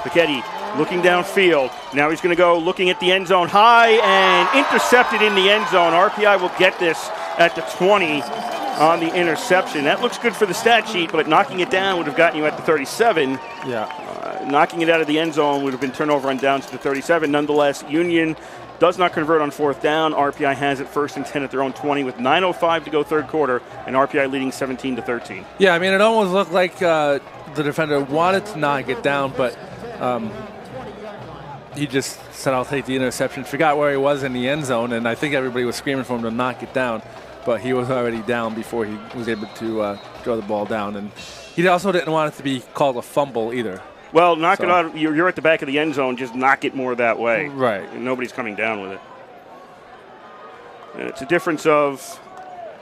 Pichetti looking downfield. Now he's going to go looking at the end zone high and intercepted in the end zone. RPI will get this at the 20 on the interception. That looks good for the stat sheet, but knocking it down would have gotten you at the 37. Yeah. Knocking it out of the end zone would have been turnover on downs to the 37. Nonetheless, Union does not convert on 4th down. RPI has it 1st and 10 at their own 20 with 9:05 to go third quarter, and RPI leading 17-13. Yeah, I mean, it almost looked like the defender wanted to knock it down, but he just said, I'll take the interception. Forgot where he was in the end zone, and I think everybody was screaming for him to knock it down, but he was already down before he was able to throw the ball down. And he also didn't want it to be called a fumble either. Well, knock it out. You're at the back of the end zone. Just knock it more that way. Right. And nobody's coming down with it. And it's a difference of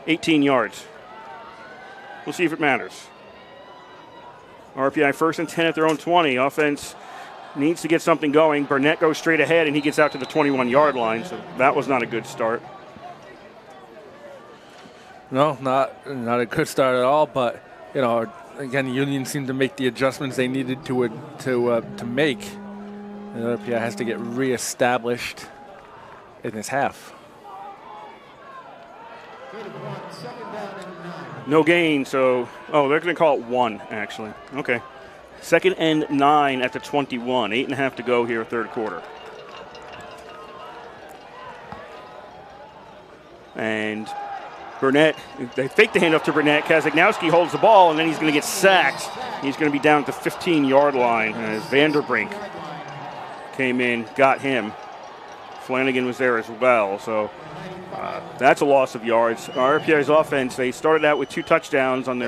18 yards. We'll see if it matters. RPI 1st and 10 at their own 20. Offense needs to get something going. Burnett goes straight ahead, and he gets out to the 21-yard line. So that was not a good start. No, not a good start at all. But again, Union seemed to make the adjustments they needed to make. And RPI has to get reestablished in this half. No gain, so they're going to call it 1 actually. Okay. 2nd and 9 at the 21. 8.5 to go here, third quarter. And Burnett, they fake the handoff to Burnett. Kazagnowski holds the ball, and then he's going to get sacked. He's going to be down at the 15-yard line as Vanderbrink came in, got him. Flanagan was there as well, so that's a loss of yards. RPI's offense, they started out with 2 touchdowns on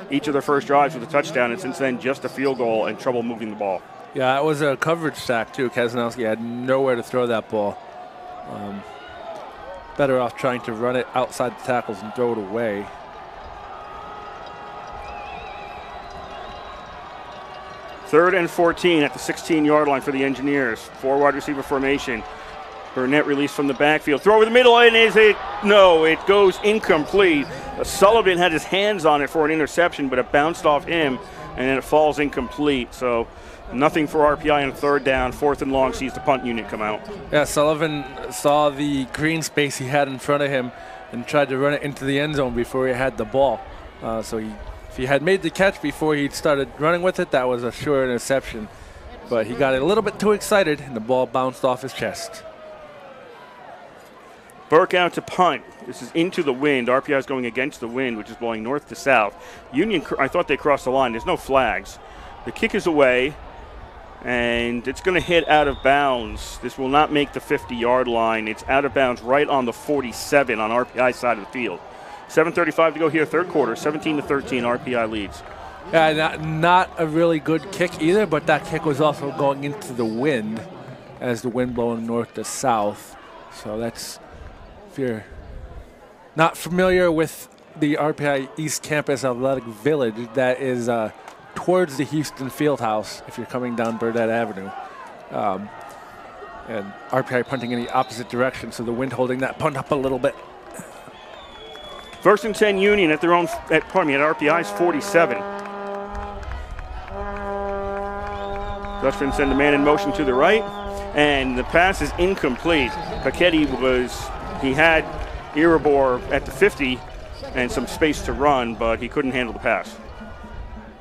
each of their first drives with a touchdown, and since then just a field goal and trouble moving the ball. Yeah, it was a coverage sack, too. Kazagnowski had nowhere to throw that ball. Better off trying to run it outside the tackles and throw it away. Third and 14 at the 16-yard line for the Engineers. 4 wide receiver formation. Burnett released from the backfield. Throw over the middle, and it goes incomplete. Sullivan had his hands on it for an interception, but it bounced off him, and then it falls incomplete. So nothing for RPI on 3rd down. 4th and long sees the punt unit come out. Yeah, Sullivan saw the green space he had in front of him and tried to run it into the end zone before he had the ball. So if he had made the catch before he started running with it, that was a sure interception. But he got a little bit too excited, and the ball bounced off his chest. Burke out to punt. This is into the wind. RPI is going against the wind, which is blowing north to south. Union, I thought they crossed the line. There's no flags. The kick is away, and it's going to hit out of bounds. This will not make the 50-yard line. It's out of bounds right on the 47 on RPI side of the field. 7:35 to go here, third quarter. 17-13, RPI leads. Yeah, not a really good kick either, but that kick was also going into the wind as the wind blowing north to south. So that's, if you're not familiar with the RPI East Campus Athletic Village, that is towards the Houston Fieldhouse if you're coming down Burdett Avenue. And RPI punting in the opposite direction, so the wind holding that punt up a little bit. 1st and 10 Union at RPI's 47. Dutchman send a man in motion to the right, and the pass is incomplete. Pichetti was He had Iribor at the 50 and some space to run, but he couldn't handle the pass.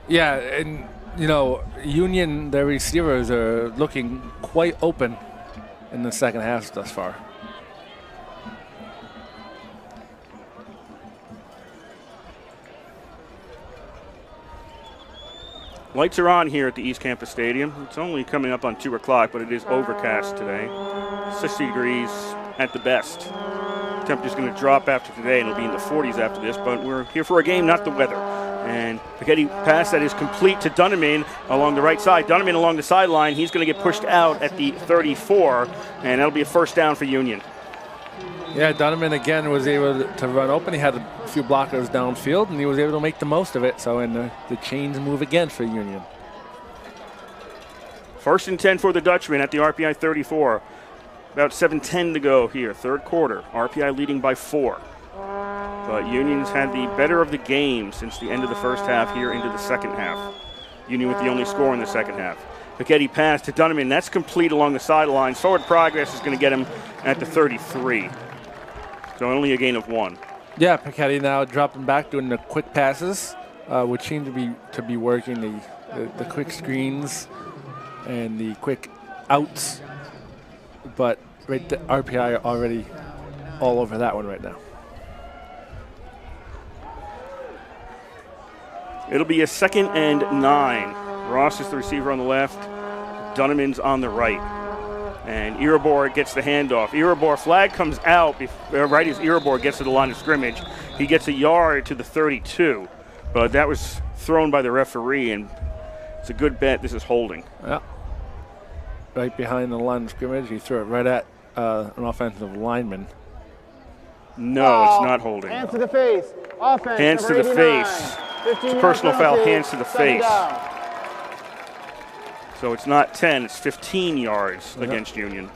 Yeah, and, Union, their receivers are looking quite open in the second half thus far. Lights are on here at the East Campus Stadium. It's only coming up on 2 o'clock, but it is overcast today. 60 degrees at the best. Temperature's going to drop after today, and it'll be in the 40s after this, but we're here for a game, not the weather. And Pregame pass that is complete to Dunneman along the right side. Dunneman along the sideline. He's going to get pushed out at the 34, and that'll be a first down for Union. Yeah, Dunneman again was able to run open. He had a few blockers downfield, and he was able to make the most of it. So, and the chains move again for Union. 1st and 10 for the Dutchman at the RPI 34. About 7:10 to go here, third quarter. RPI leading by 4. But Union's had the better of the game since the end of the first half here into the second half. Union with the only score in the second half. Pregame pass to Dunneman. That's complete along the sideline. Forward progress is going to get him at the 33. So only a gain of 1. Yeah, Pregame now dropping back, doing the quick passes, which seem to be working. The quick screens and the quick outs. But the RPI are already all over that one right now. It'll be a 2nd and 9. Ross is the receiver on the left. Dunneman's on the right. And Iribor gets the handoff. Iribor flag comes out right as Iribor gets to the line of scrimmage. He gets a yard to the 32. But that was thrown by the referee, and it's a good bet this is holding. Yeah. Right behind the line of scrimmage. He threw it right at an offensive lineman. No, it's not holding. Hands to the face. Offense. Hands to the face. It's a personal foul, hands to the face. So it's not 10, it's 15 yards against Union.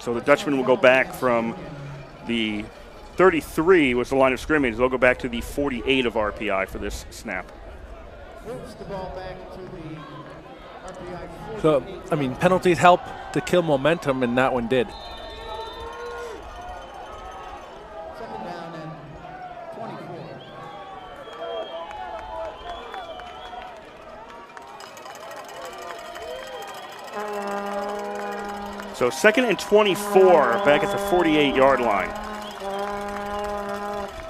So the Dutchman will go back from the 33 was the line of scrimmage. They'll go back to the 48 of RPI for this snap. So, penalties help to kill momentum, and that one did. So 2nd and 24 back at the 48-yard line.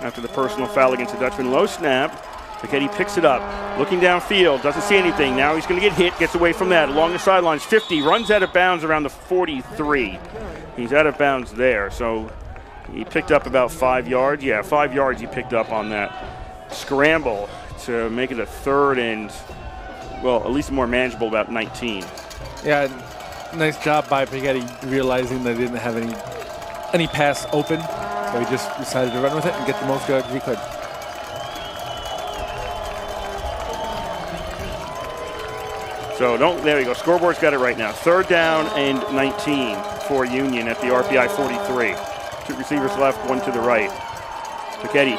After the personal foul against the Dutchman. Low snap. Pregame picks it up. Looking downfield. Doesn't see anything. Now he's going to get hit. Gets away from that. Along the sidelines. 50. Runs out of bounds around the 43. He's out of bounds there. So he picked up about 5 yards. Yeah, 5 yards he picked up on that scramble to make it a 3rd and, well, at least more manageable, about 19. Yeah. Nice job by Pregame realizing they didn't have any pass open, so he just decided to run with it and get the most yards he could. So there you go. Scoreboard's got it right now. 3rd down and 19 for Union at the RPI 43. 2 receivers left, 1 to the right. Pregame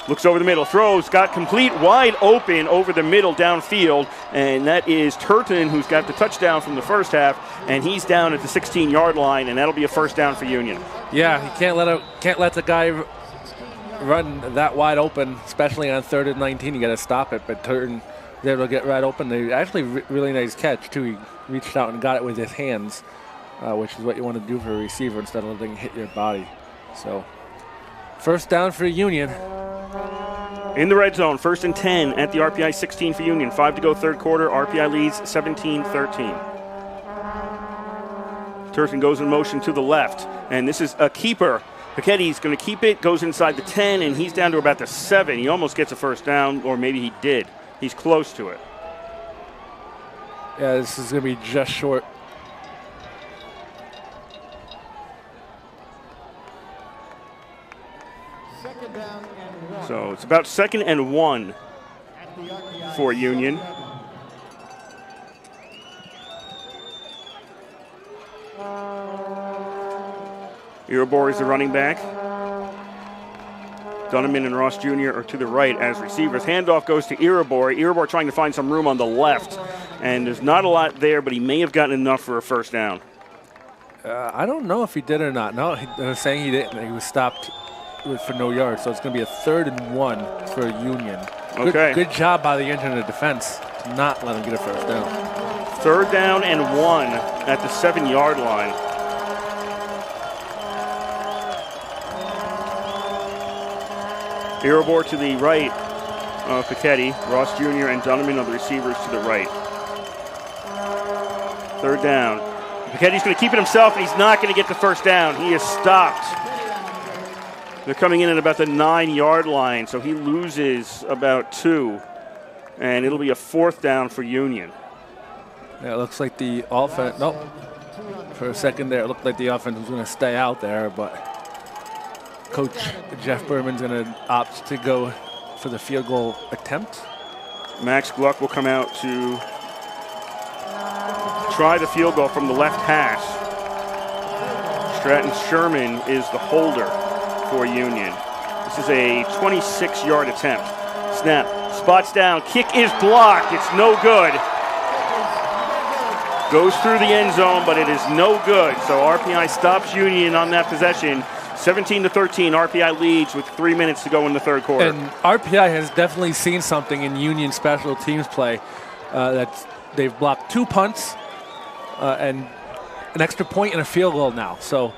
looks over the middle, throws, got complete, wide open over the middle downfield, and that is Turton, who's got the touchdown from the first half, and he's down at the 16-yard line, and that'll be a first down for Union. Yeah, he can't let the guy run that wide open, especially on 3rd and 19. You got to stop it, but Turton was able to get right open. They actually really nice catch too. He reached out and got it with his hands, which is what you want to do for a receiver instead of letting it hit your body. So, first down for Union. In the red zone, 1st and 10 at the RPI 16 for Union. 5 to go, 3rd quarter. RPI leads 17-13. Turton goes in motion to the left, and this is a keeper. Paquette's going to keep it, goes inside the 10, and he's down to about the 7. He almost gets a first down, or maybe he did. He's close to it. Yeah, this is going to be just short. So it's about 2nd and 1 for Union. Iribor is the running back. Dunneman and Ross Jr. are to the right as receivers. Handoff goes to Iribor. Iribor trying to find some room on the left. And there's not a lot there, but he may have gotten enough for a first down. I don't know if he did or not. No, they were saying he didn't. He was stopped for no yards, so it's going to be a 3rd and 1 for Union. Okay. Good job by the Indiana defense to not let him get a first down. 3rd down and 1 at the 7-yard line. Irabor to the right of Piketty. Ross Jr. and Donovan are the receivers to the right. 3rd down. Piketty's going to keep it himself, and he's not going to get the first down. He is stopped. They're coming in at about the 9-yard line, so he loses about 2. And it'll be a 4th down for Union. Yeah, it looks like the offense. Nope. For a second there, it looked like the offense was going to stay out there, but Coach Jeff Berman's going to opt to go for the field goal attempt. Max Gluck will come out to try the field goal from the left hash. Stratton Sherman is the holder for Union. This is a 26-yard attempt. Snap, spots down, kick is blocked. It's no good. Goes through the end zone, but it is no good. So RPI stops Union on that possession. 17-13, RPI leads with 3 minutes to go in the 3rd quarter. And RPI has definitely seen something in Union special teams play. That they've blocked 2 punts and an extra point and a field goal now. So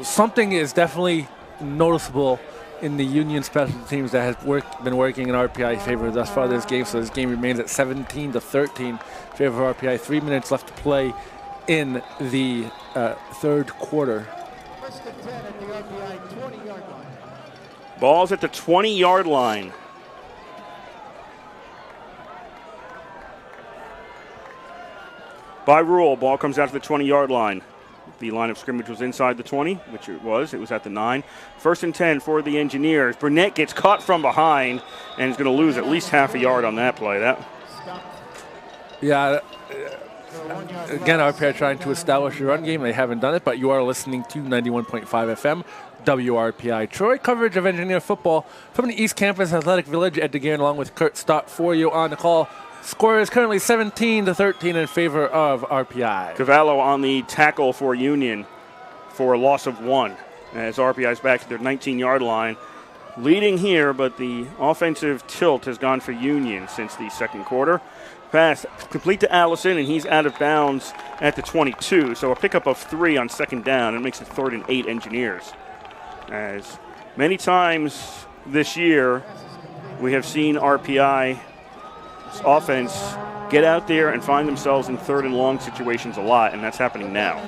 something is definitely noticeable in the Union special teams that has been working in RPI favor thus far this game. So this game remains at 17-13 in favor of RPI. 3 minutes left to play in the 3rd quarter. Ball's at the 20-yard line. By rule, ball comes out to the 20-yard line. The line of scrimmage was inside the 20, which it was. It was at the 9. 1st and 10 for the Engineers. Burnett gets caught from behind and is going to lose at least half a yard on that play. Yeah. Again, RPI trying to establish a run game. They haven't done it, but you are listening to 91.5 FM, WRPI Troy. Coverage of Engineer football from the East Campus Athletic Village. Ed DeGan along with Kurt Stott for you on the call. Score is currently 17-13 in favor of RPI. Cavallo on the tackle for Union for a loss of 1. As RPI is back to their 19-yard line. Leading here, but the offensive tilt has gone for Union since the 2nd quarter. Pass complete to Allison, and he's out of bounds at the 22. So a pickup of 3 on 2nd down, and makes it 3rd and 8 Engineers. As many times this year, we have seen RPI's offense get out there and find themselves in 3rd and long situations a lot, and that's happening now.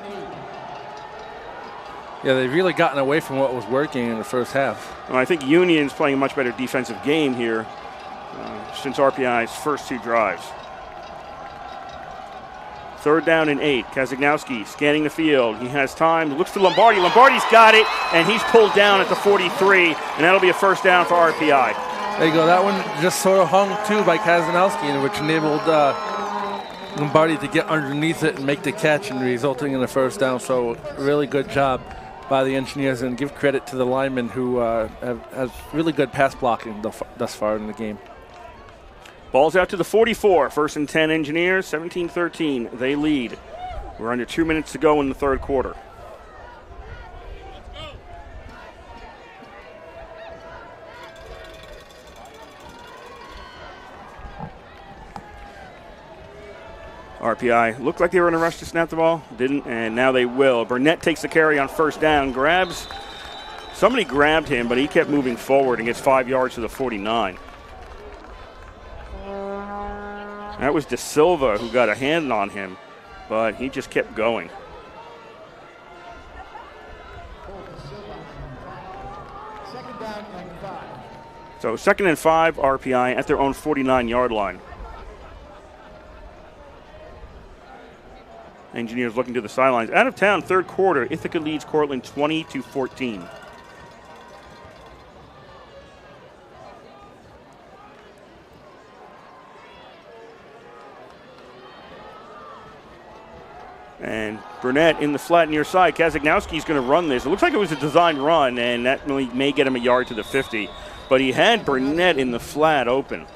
Yeah, they've really gotten away from what was working in the first half. Well, I think Union's playing a much better defensive game here since RPI's first 2 drives. 3rd down and 8. Kazagnowski scanning the field. He has time. Looks to Lombardi. Lombardi's got it, and he's pulled down at the 43, and that'll be a 1st down for RPI. There you go. That one just sort of hung too by Kazagnowski, which enabled Lombardi to get underneath it and make the catch, and resulting in a 1st down. So really good job by the Engineers, and give credit to the linemen who have really good pass blocking thus far in the game. Ball's out to the 44. 1st and 10 Engineers. 17-13. They lead. We're under 2 minutes to go in the 3rd quarter. RPI looked like they were in a rush to snap the ball. Didn't, and now they will. Burnett takes the carry on 1st down. Somebody grabbed him, but he kept moving forward and gets 5 yards to the 49. That was De Silva who got a hand on him, but he just kept going. So 2nd and 5, RPI at their own 49-yard line. Engineers looking to the sidelines. Out of town, 3rd quarter. Ithaca leads Cortland 20-14. And Burnett in the flat near side. Kazagnowski's going to run this. It looks like it was a designed run, and that may get him a yard to the 50. But he had Burnett in the flat open.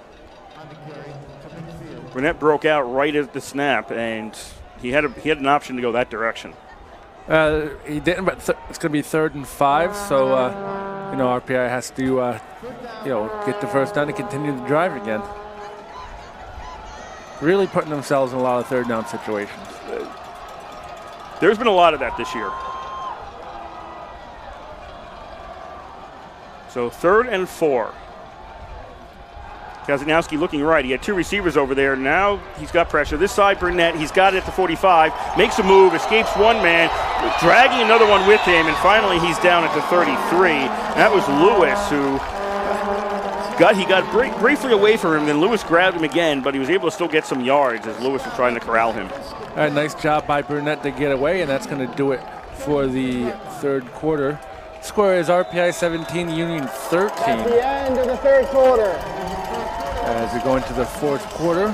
Burnett broke out right at the snap, and he had an option to go that direction. He didn't, but it's going to be 3rd and 5. So, RPI has to, get the first down to continue the drive again. Really putting themselves in a lot of 3rd down situations. There's been a lot of that this year. So 3rd and 4. Kazagnowski looking right. He had 2 receivers over there. Now he's got pressure. This side, Burnett, he's got it at the 45. Makes a move, escapes one man, dragging another one with him, and finally he's down at the 33. That was Lewis who got briefly away from him. Then Lewis grabbed him again, but he was able to still get some yards as Lewis was trying to corral him. All right, nice job by Burnett to get away, and that's going to do it for the 3rd quarter. Score is RPI 17, Union 13. At the end of the 3rd quarter. As we go into the 4th quarter,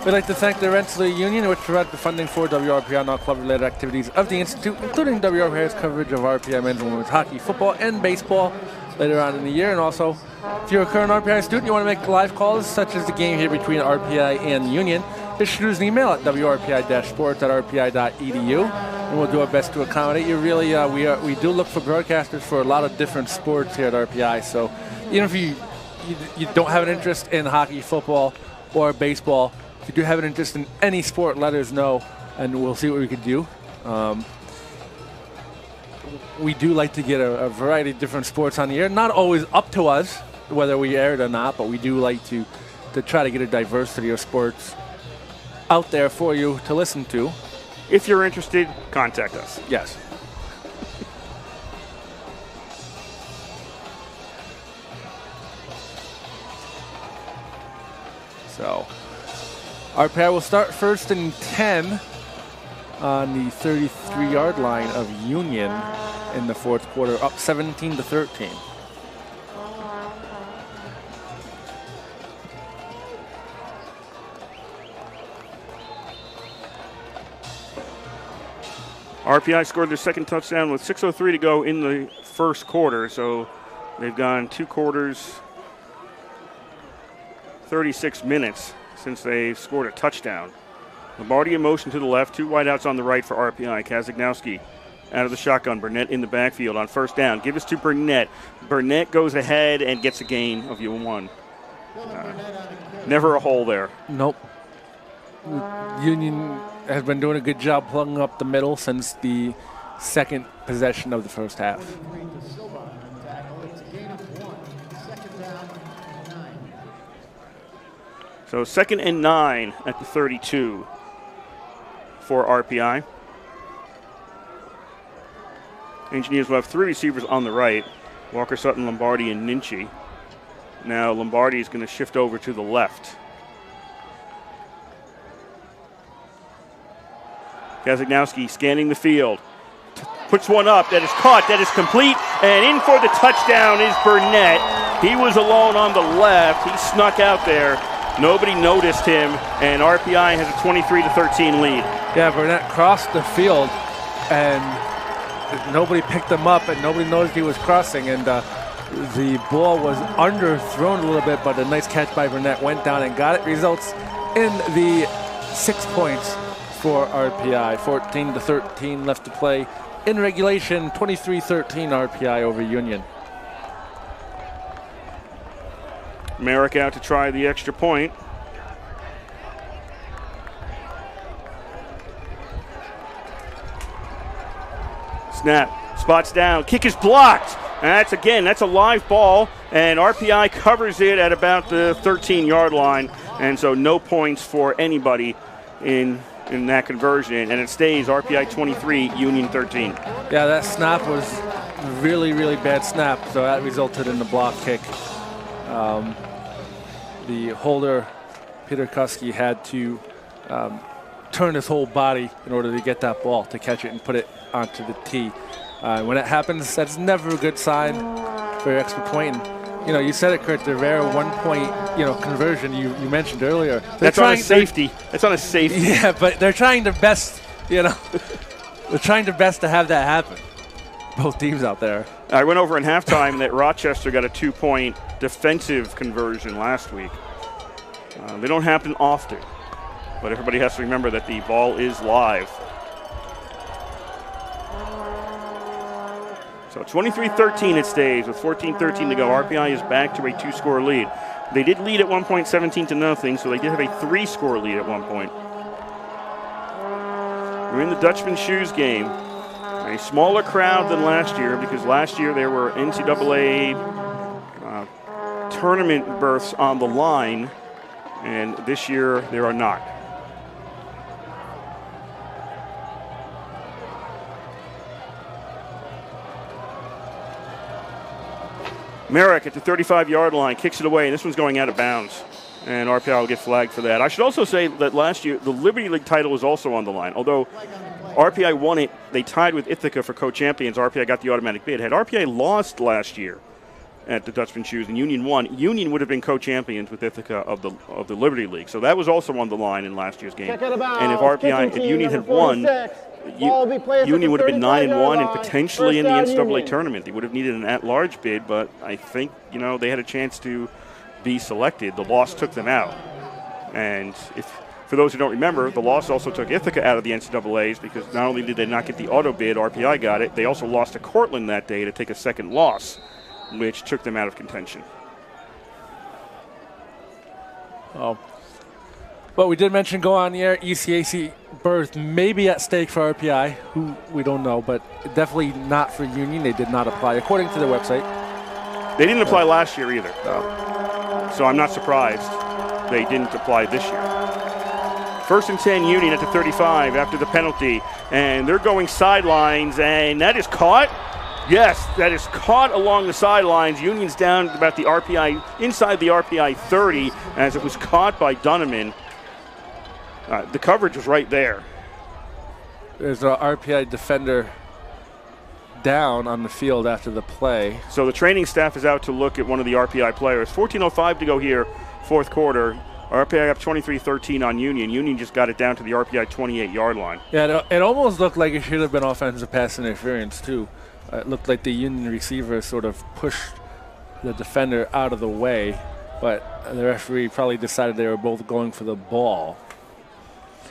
we'd like to thank the Rensselaer Union, which provided the funding for WRPI and all club-related activities of the Institute, including WRPI's coverage of RPI men's and women's hockey, football, and baseball later on in the year. And also, if you're a current RPI student, you want to make live calls, such as the game here between RPI and Union, just shoot us an email at wrpi-sports@rpi.edu, and we'll do our best to accommodate you. Really, we do look for broadcasters for a lot of different sports here at RPI, so even if you don't have an interest in hockey, football, or baseball, if you do have an interest in any sport, let us know, and we'll see what we can do. We do like to get a variety of different sports on the air. Not always up to us, whether we air it or not, but we do like to try to get a diversity of sports out there for you to listen to. If you're interested, contact us. Yes. So, RPI will start 1st and 10 on the 33-yard line of Union in the 4th quarter, up 17-13. RPI scored their 2nd touchdown with 6:03 to go in the 1st quarter, so they've gone 2 quarters, 36 minutes since they scored a touchdown. Lombardi in motion to the left, 2 wideouts on the right for RPI. Kazagnowski out of the shotgun. Burnett in the backfield on 1st down. Give us to Burnett. Burnett goes ahead and gets a gain of 1. Never a hole there. Nope. Union has been doing a good job plugging up the middle since the 2nd possession of the 1st half. So 2nd and 9 at the 32 for RPI. Engineers will have 3 receivers on the right. Walker, Sutton, Lombardi, and Ninchi. Now Lombardi is going to shift over to the left. Kazagnowski scanning the field. Puts one up. That is caught. That is complete. And in for the touchdown is Burnett. He was alone on the left. He snuck out there. Nobody noticed him, and RPI has a 23-13 lead. Yeah, Burnett crossed the field, and nobody picked him up, and nobody noticed he was crossing, and the ball was underthrown a little bit, but a nice catch by Burnett went down and got it. Results in the 6 points for RPI. 14-13 left to play in regulation. 23-13 RPI over Union. Merrick out to try the extra point. Snap, spots down, kick is blocked. That's a live ball, and RPI covers it at about the 13-yard line, and so no points for anybody in that conversion, and it stays RPI 23, Union 13. Yeah, that snap was a really, really bad snap, so that resulted in the block kick. The holder, Peter Kuski, had to turn his whole body in order to get that ball, to catch it and put it onto the tee. When it happens, that's never a good sign for your extra point. And, you said it, Kurt, the rare 1 point, conversion you mentioned earlier. That's on a safety. That's on a safety. Yeah, but they're trying their best, they're trying their best to have that happen. Both teams out there. I went over in halftime that Rochester got a 2-point defensive conversion last week. They don't happen often, but everybody has to remember that the ball is live. So 23-13 it stays with 14-13 to go. RPI is back to a 2-score lead. They did lead at one point 17-0, so they did have a 3-score lead at one point. We're in the Dutchman shoes game. A smaller crowd than last year because last year there were NCAA tournament berths on the line, and this year there are not. Merrick at the 35-yard line kicks it away, and this one's going out of bounds. And RPI will get flagged for that. I should also say that last year the Liberty League title was also on the line. Although RPI won it, they tied with Ithaca for co-champions. RPI got the automatic bid. Had RPI lost last year at the Dutchman Shoes and Union won, Union would have been co-champions with Ithaca of the Liberty League. So that was also on the line in last year's game. And if Union had won, Union would have been 9-1 and potentially in the NCAA tournament. They would have needed an at-large bid, but I think they had a chance to be selected. The loss took them out. And for those who don't remember, the loss also took Ithaca out of the NCAAs because not only did they not get the auto bid, RPI got it, they also lost to Cortland that day to take a second loss, which took them out of contention. Oh. But we did mention go on the air, ECAC berth may be at stake for RPI, who we don't know, but definitely not for Union. They did not apply, according to their website. They didn't apply last year either. So I'm not surprised they didn't apply this year. 1st and 10, Union at the 35 after the penalty. And they're going sidelines, and that is caught. Yes, that is caught along the sidelines. Union's down about the RPI, inside the RPI 30, as it was caught by Dutchman. The coverage was right there. There's an RPI defender down on the field after the play. So the training staff is out to look at one of the RPI players. 14:05 to go here, fourth quarter. RPI up 23-13 on Union. Union just got it down to the RPI 28-yard line. Yeah, it almost looked like it should have been offensive pass interference, too. It looked like the Union receiver sort of pushed the defender out of the way, but the referee probably decided they were both going for the ball.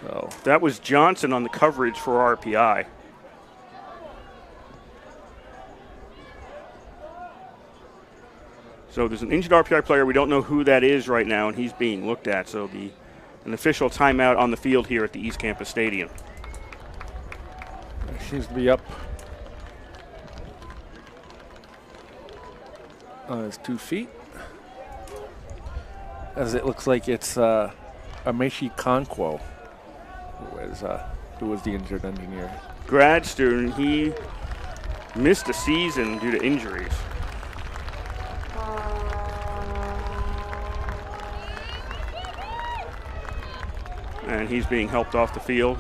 So that was Johnson on the coverage for RPI. So there's an injured RPI player. We don't know who that is right now, and he's being looked at. So an official timeout on the field here at the East Campus Stadium. It seems to be up on his 2 feet, as it looks like it's Amechi Conquo, who was the injured engineer. Grad student. He missed a season due to injuries. And he's being helped off the field.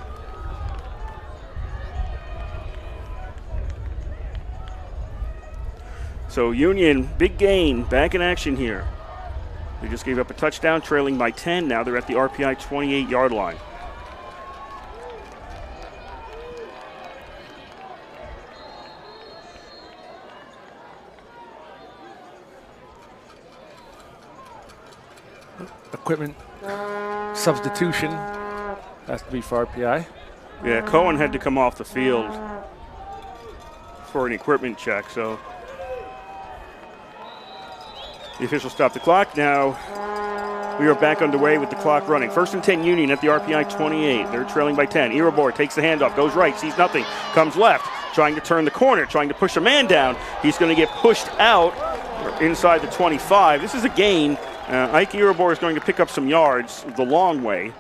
So Union, big gain, back in action here. They just gave up a touchdown, trailing by 10. Now they're at the RPI 28-yard line. Equipment substitution has to be for RPI. Yeah, Cohen had to come off the field for an equipment check, so the official stopped the clock. Now we are back underway with the clock running. 1st and 10, Union at the RPI 28. They're trailing by 10. Irabor takes the handoff, goes right, sees nothing, comes left, trying to turn the corner, trying to push a man down. He's going to get pushed out inside the 25. This is a gain. Ike Irabor is going to pick up some yards the long way.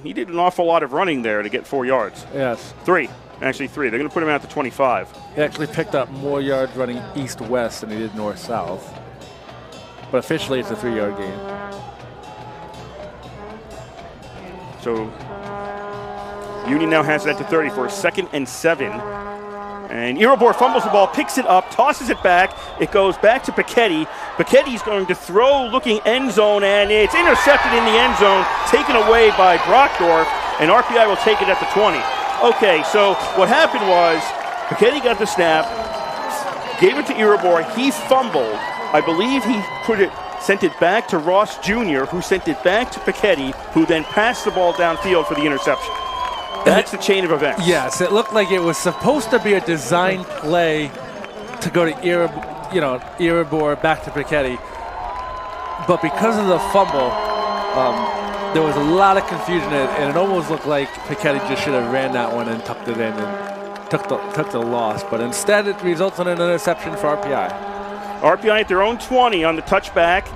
He did an awful lot of running there to get 4 yards. Yes. 3. Actually 3. They're going to put him out to 25. He actually picked up more yards running east-west than he did north-south. But officially it's a 3-yard gain. So Union now has that to 30 for a 2nd and 7. And Irabor fumbles the ball, picks it up, tosses it back. It goes back to Piketty. Piketty's going to throw, looking end zone, and it's intercepted in the end zone, taken away by Brockdorf, and RPI will take it at the 20. Okay, so what happened was Piketty got the snap, gave it to Irabor. He fumbled. I believe he sent it back to Ross Jr., who sent it back to Piketty, who then passed the ball downfield for the interception. That's the chain of events. Yes, it looked like it was supposed to be a design play to go to Iribor back to Piketty. But because of the fumble, there was a lot of confusion, and it almost looked like Piketty just should have ran that one and tucked it in and took the loss. But instead, it results in an interception for RPI. RPI at their own 20 on the touchback,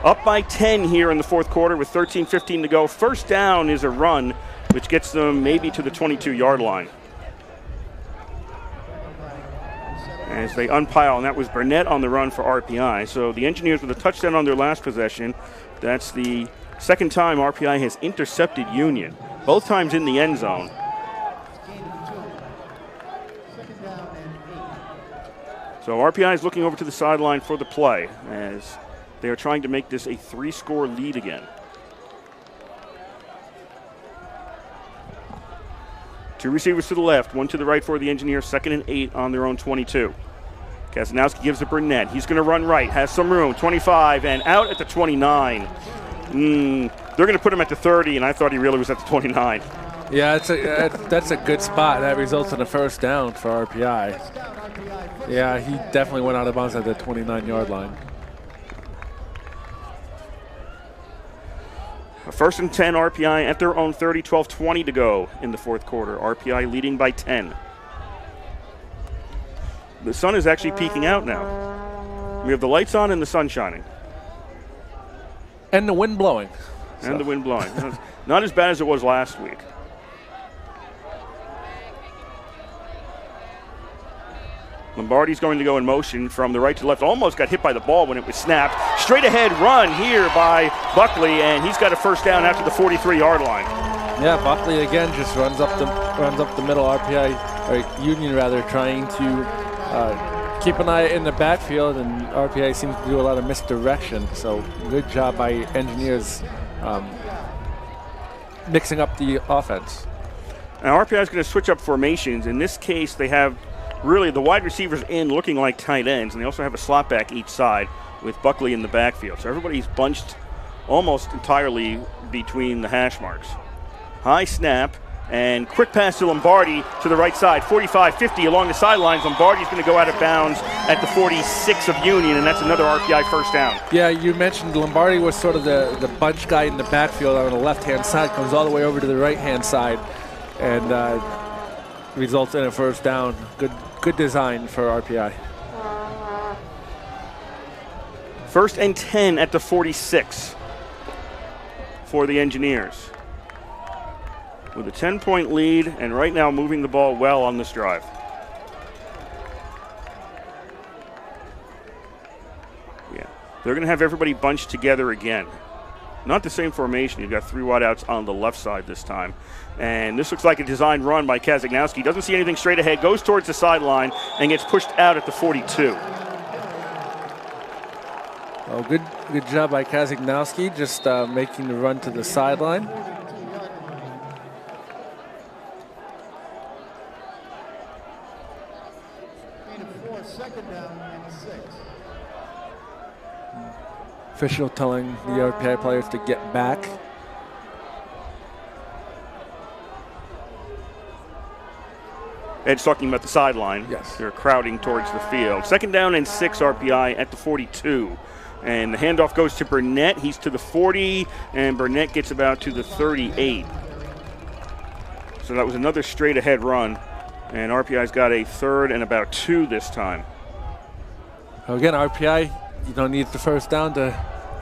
up by 10 here in the fourth quarter with 13:15 to go. First down is a run, which gets them maybe to the 22-yard line. As they unpile, and that was Burnett on the run for RPI. So the Engineers with a touchdown on their last possession. That's the second time RPI has intercepted Union, both times in the end zone. So RPI is looking over to the sideline for the play as they are trying to make this a 3-score lead again. Two receivers to the left, one to the right for the Engineers, 2nd and 8 on their own 22. Kasanowski gives to Burnett. He's going to run right, has some room, 25, and out at the 29. They're going to put him at the 30, and I thought he really was at the 29. Yeah, that's a good spot. That results in a first down for RPI. Yeah, he definitely went out of bounds at the 29-yard line. First and 10, RPI at their own 30, 12:20 to go in the fourth quarter. RPI leading by 10. The sun is actually peeking out now. We have the lights on and the sun shining. And the wind blowing. And the wind blowing. Not as bad as it was last week. Lombardi's going to go in motion from the right to left. Almost got hit by the ball when it was snapped. Straight ahead run here by Buckley, and he's got a first down after the 43-yard line. Yeah, Buckley again just runs up the middle. RPI, or Union rather, trying to keep an eye in the backfield, and RPI seems to do a lot of misdirection. So good job by Engineers mixing up the offense. Now RPI is going to switch up formations. In this case, they have really the wide receivers in looking like tight ends, and they also have a slot back each side with Buckley in the backfield. So everybody's bunched almost entirely between the hash marks. High snap and quick pass to Lombardi to the right side, 45-50 along the sidelines. Lombardi's going to go out of bounds at the 46 of Union, and that's another RPI first down. Yeah, you mentioned Lombardi was sort of the bunch guy in the backfield on the left-hand side, comes all the way over to the right-hand side, and results in a first down. Good design for RPI. First and 10 at the 46 for the Engineers. With a 10-point lead, and right now moving the ball well on this drive. Yeah, they're going to have everybody bunched together again. Not the same formation. You've got 3 wideouts on the left side this time. And this looks like a design run by Kazagnowski. Doesn't see anything straight ahead, goes towards the sideline, and gets pushed out at the 42. Oh, good job by Kazagnowski, just making the run to the sideline. Official telling the RPI players to get back. Ed's talking about the sideline. Yes. They're crowding towards the field. Second down and 6 RPI at the 42. And the handoff goes to Burnett. He's to the 40, and Burnett gets about to the 38. So that was another straight ahead run. And RPI's got a 3rd and about 2 this time. Well, again, RPI, you don't need the first down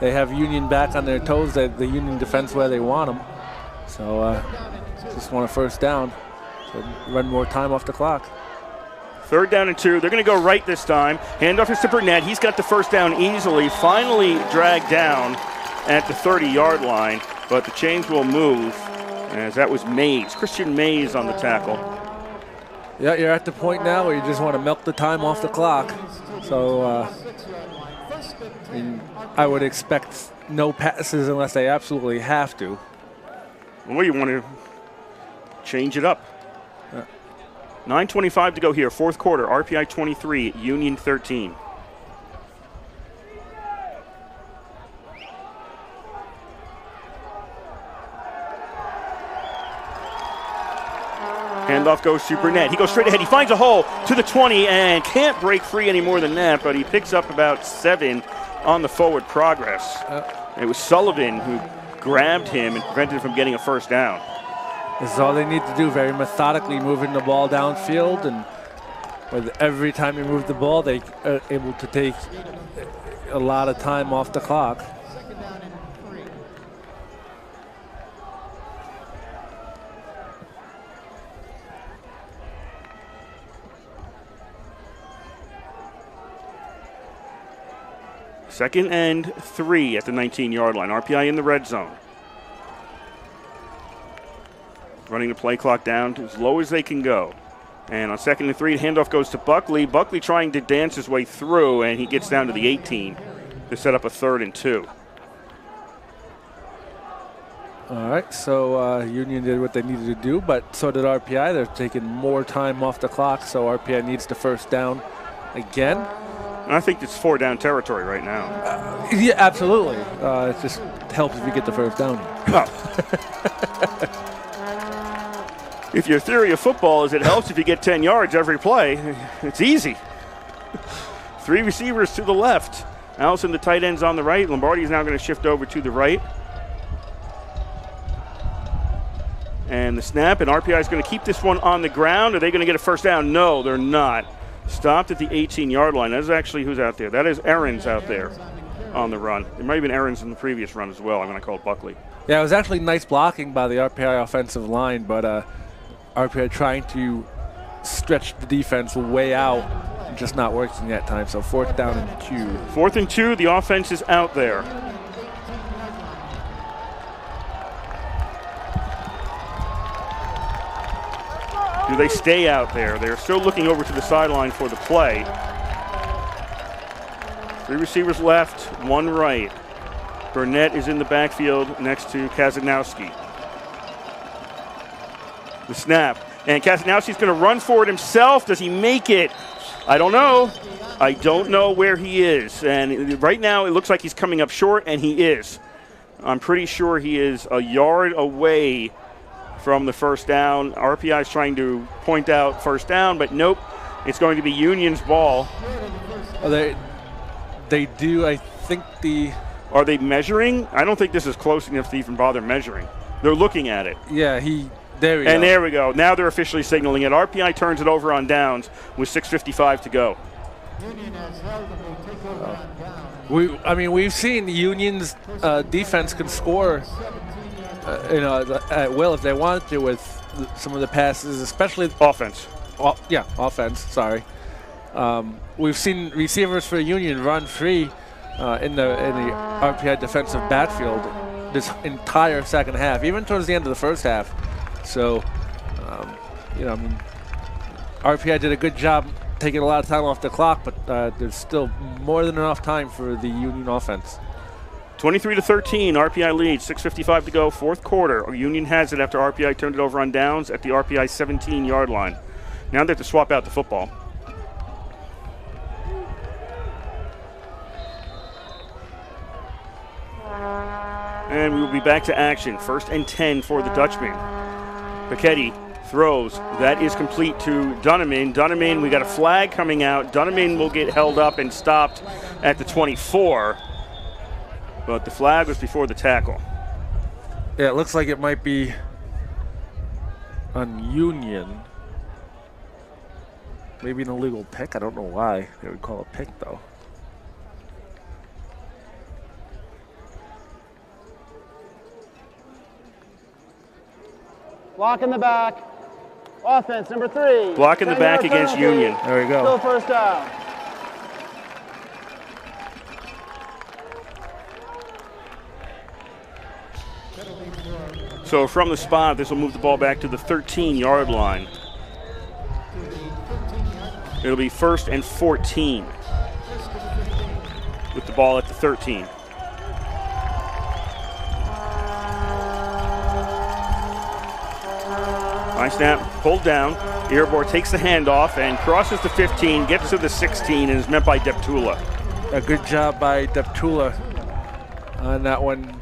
they have Union back on their toes. The Union defense where they want them. So just want a first down. So run more time off the clock. 3rd down and 2. They're going to go right this time. Handoff is to Burnett. He's got the first down easily. Finally dragged down at the 30-yard line. But the chains will move as that was Mays. Christian Mays on the tackle. Yeah, you're at the point now where you just want to milk the time off the clock. So I would expect no passes unless they absolutely have to. Well, you want to change it up. 9:25 to go here, fourth quarter. RPI 23, Union 13. Handoff goes to Burnett. He goes straight ahead. He finds a hole to the 20 and can't break free any more than that, but he picks up about 7 on the forward progress. It was Sullivan who grabbed him and prevented him from getting a first down. This is all they need to do, very methodically moving the ball downfield, and with every time you move the ball, they are able to take a lot of time off the clock. Second and 3 at the 19-yard line. RPI in the red zone. Running the play clock down to as low as they can go. And on second and 3, the handoff goes to Buckley. Buckley trying to dance his way through, and he gets down to the 18 to set up a 3rd and 2. All right, so Union did what they needed to do, but so did RPI. They're taking more time off the clock, so RPI needs the first down again. And I think it's 4-down territory right now. Yeah, absolutely. It just helps if you get the first down. If your theory of football is it helps if you get 10 yards every play, it's easy. 3 receivers to the left. Allison, the tight end's on the right. Lombardi is now going to shift over to the right. And the snap, and RPI is going to keep this one on the ground. Are they going to get a first down? No, they're not. Stopped at the 18-yard line. That is actually who's out there. That is Ahrens out there on the run. It might have been Ahrens in the previous run as well. I'm going to call it Buckley. Yeah, it was actually nice blocking by the RPI offensive line, but RPI trying to stretch the defense way out, just not working that time. So 4th down and 2. 4th and 2, the offense is out there. Do they stay out there? They're still looking over to the sideline for the play. 3 receivers left, 1 right. Burnett is in the backfield next to Kazanowski. The snap. And Kazanowski's going to run for it himself. Does he make it? I don't know. I don't know where he is. And right now it looks like he's coming up short, and he is. I'm pretty sure he is a yard away from the first down. RPI is trying to point out first down, but nope. It's going to be Union's ball. They do, I think the... Are they measuring? I don't think this is close enough to even bother measuring. They're looking at it. Yeah, there we go. And there we go. Now they're officially signaling it. RPI turns it over on downs with 6:55 to go. We've seen Union's defense can score at will if they wanted to with some of the passes, especially offense. Offense. Sorry. We've seen receivers for Union run free in the RPI defensive backfield this entire second half, even towards the end of the first half. So, RPI did a good job taking a lot of time off the clock, but there's still more than enough time for the Union offense. 23-13, RPI leads, 6:55 to go, 4th quarter. Union has it after RPI turned it over on downs at the RPI 17-yard line. Now they have to swap out the football. And we will be back to action. 1st and 10 for the Dutchman. Pachetti throws. That is complete to Dunneman. Dunneman, we got a flag coming out. Dunneman will get held up and stopped at the 24. But the flag was before the tackle. Yeah, it looks like it might be on Union. Maybe an illegal pick. I don't know why they would call a pick, though. Block in the back. Offense, number 3. Block in the back against Union. There we go. Still first down. So from the spot, this will move the ball back to the 13-yard line. It'll be 1st and 14 with the ball at the 13. High snap, pulled down. Erebor takes the handoff and crosses the 15, gets to the 16, and is met by Deptula. A good job by Deptula on that one,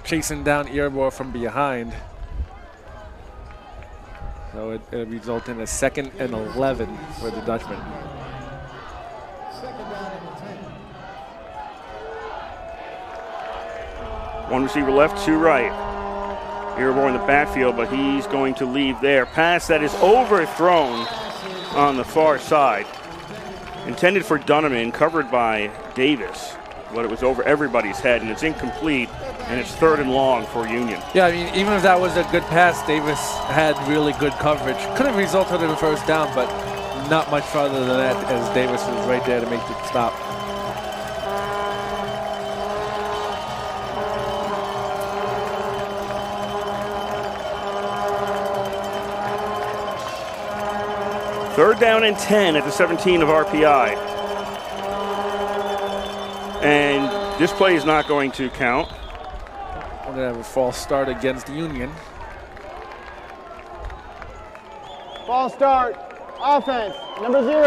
chasing down Erebor from behind. So it results in a 2nd and 11 for the Dutchman. One receiver left, two right. Irabor in the backfield, but he's going to leave there. Pass that is overthrown on the far side. Intended for Dutchman, covered by Davis, but it was over everybody's head, and it's incomplete, and it's 3rd and long for Union. Yeah, I mean, even if that was a good pass, Davis had really good coverage. Could have resulted in a first down, but not much farther than that, as Davis was right there to make the stop. Third down and 10 at the 17 of RPI. And this play is not going to count. We're going to have a false start against Union. False start. Offense. Number 0.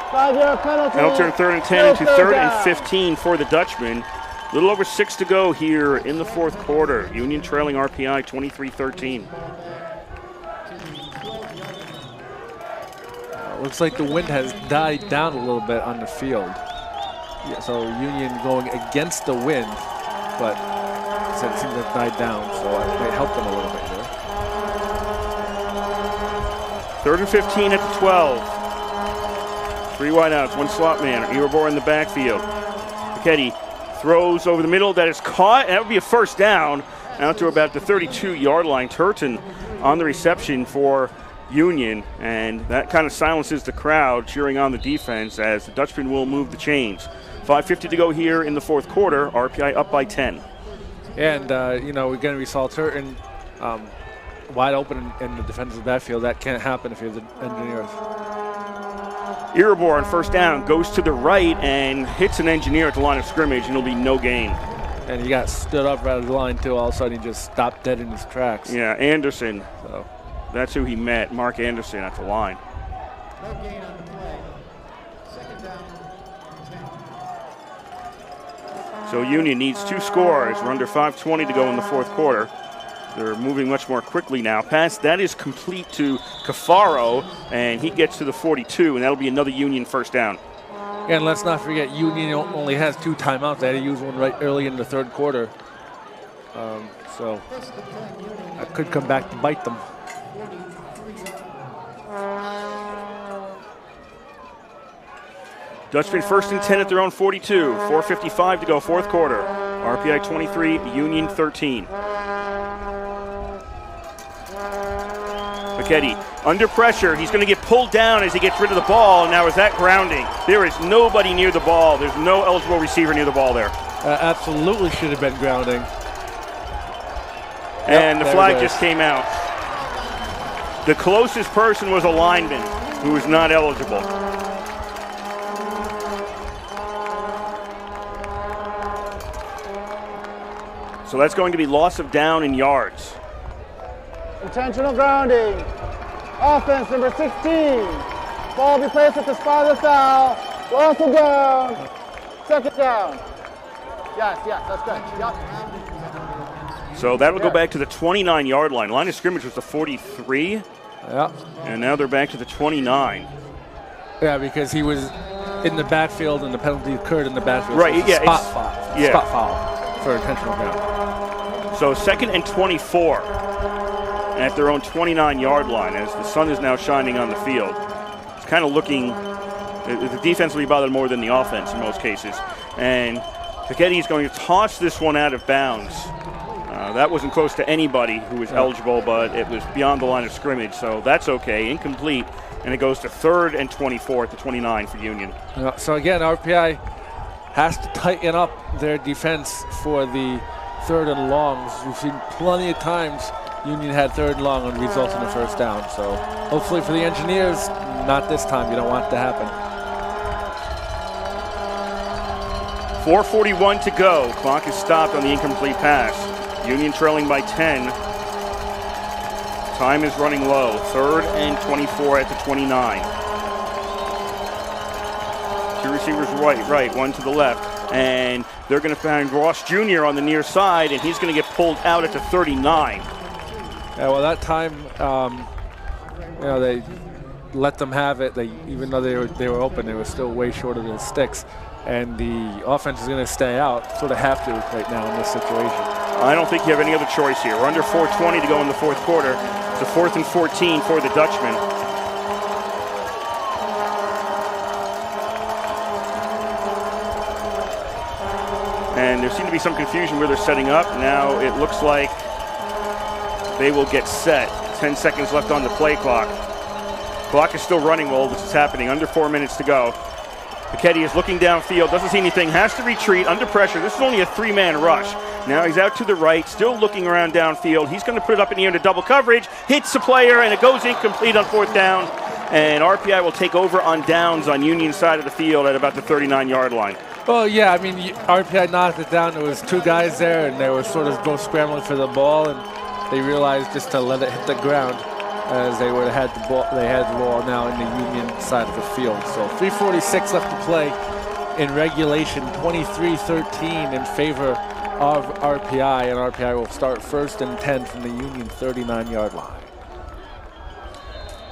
5-yard penalty. That'll turn 3rd and 10 into 3rd and 15 for the Dutchman. A little over 6 to go here in the 4th quarter. Union trailing RPI 23-13. Looks like the wind has died down a little bit on the field. Yeah, so Union going against the wind, but it seems to have died down, so it might help them a little bit here. 3rd and 15 at the 12. 3 wideouts, 1 slot man. Irabor in the backfield. Piketty throws over the middle. That is caught. That would be a first down out to about the 32-yard line. Turton on the reception for Union, and that kind of silences the crowd cheering on the defense as the Dutchman will move the chains. 5:50 to go here in the 4th quarter. RPI up by 10. And, again, we saw Turton wide open in the defensive backfield. That can't happen if you're the Engineers. Irabor on first down goes to the right and hits an Engineer at the line of scrimmage, and it'll be no gain. And he got stood up right at the line, too. All of a sudden, he just stopped dead in his tracks. Yeah, Anderson. So that's who he met, Mark Anderson at the line. No gain on the play. 2nd down, 10. So Union needs 2 scores. We're under 5:20 to go in the 4th quarter. They're moving much more quickly now. Pass that is complete to Cafaro, and he gets to the 42, and that'll be another Union first down. And let's not forget, Union only has 2 timeouts. They had to use one right early in the 3rd quarter. So that could come back to bite them. Dutchman 1st and 10 at their own 42. 4:55 to go, 4th quarter. RPI 23, Union 13. Piketty under pressure. He's going to get pulled down as he gets rid of the ball. Now is that grounding? There is nobody near the ball. There's no eligible receiver near the ball there. Absolutely should have been grounding. And the flag just came out. The closest person was a lineman who was not eligible. So that's going to be loss of down in yards. Intentional grounding. Offense number 16. Ball be placed at the spot of the foul. Loss of down. 2nd down. Yes, that's good. Yep. So that'll go back to the 29-yard line. Line of scrimmage was the 43. Yeah. And now they're back to the 29. Yeah, because he was in the backfield and the penalty occurred in the backfield. Right, so yeah. Spot foul for intentional ground. So 2nd and 24 at their own 29-yard line as the sun is now shining on the field. It's kind of looking, the defense will be bothered more than the offense in most cases. And Piketty is going to toss this one out of bounds. That wasn't close to anybody who was eligible, but it was beyond the line of scrimmage, so that's okay. Incomplete, and it goes to 3rd and 24 at the 29 for Union. So again, RPI has to tighten up their defense for the 3rd and longs. We've seen plenty of times Union had 3rd and long and results in a first down. So hopefully for the Engineers, not this time. You don't want it to happen. 4:41 to go. Clock is stopped on the incomplete pass. Union trailing by 10. Time is running low. 3rd and 24 at the 29. 2 receivers right, one to the left. And they're going to find Ross Jr. on the near side, and he's going to get pulled out at the 39. Yeah, well, that time they let them have it. Even though they were open, they were still way short of the sticks. And the offense is going to stay out. Sort of have to right now in this situation. I don't think you have any other choice here. We're under 4:20 to go in the fourth quarter. It's a 4th and 14 for the Dutchman. And there seemed to be some confusion where they're setting up. Now it looks like they will get set. 10 seconds left on the play clock. Clock is still running while this is happening. Under 4 minutes to go. Piketty is looking downfield, doesn't see anything, has to retreat under pressure. This is only a 3-man rush. Now he's out to the right, still looking around downfield. He's going to put it up in the air into double coverage, hits the player, and it goes incomplete on 4th down. And RPI will take over on downs on Union side of the field at about the 39-yard line. Well, yeah, I mean, RPI knocked it down. There was 2 guys there, and they were sort of both scrambling for the ball, and they realized just to let it hit the ground, as they would have had the ball. They had the ball now in the Union side of the field. So 3:46 left to play in regulation. 23-13 in favor of RPI, and RPI will start 1st and 10 from the Union 39-yard line.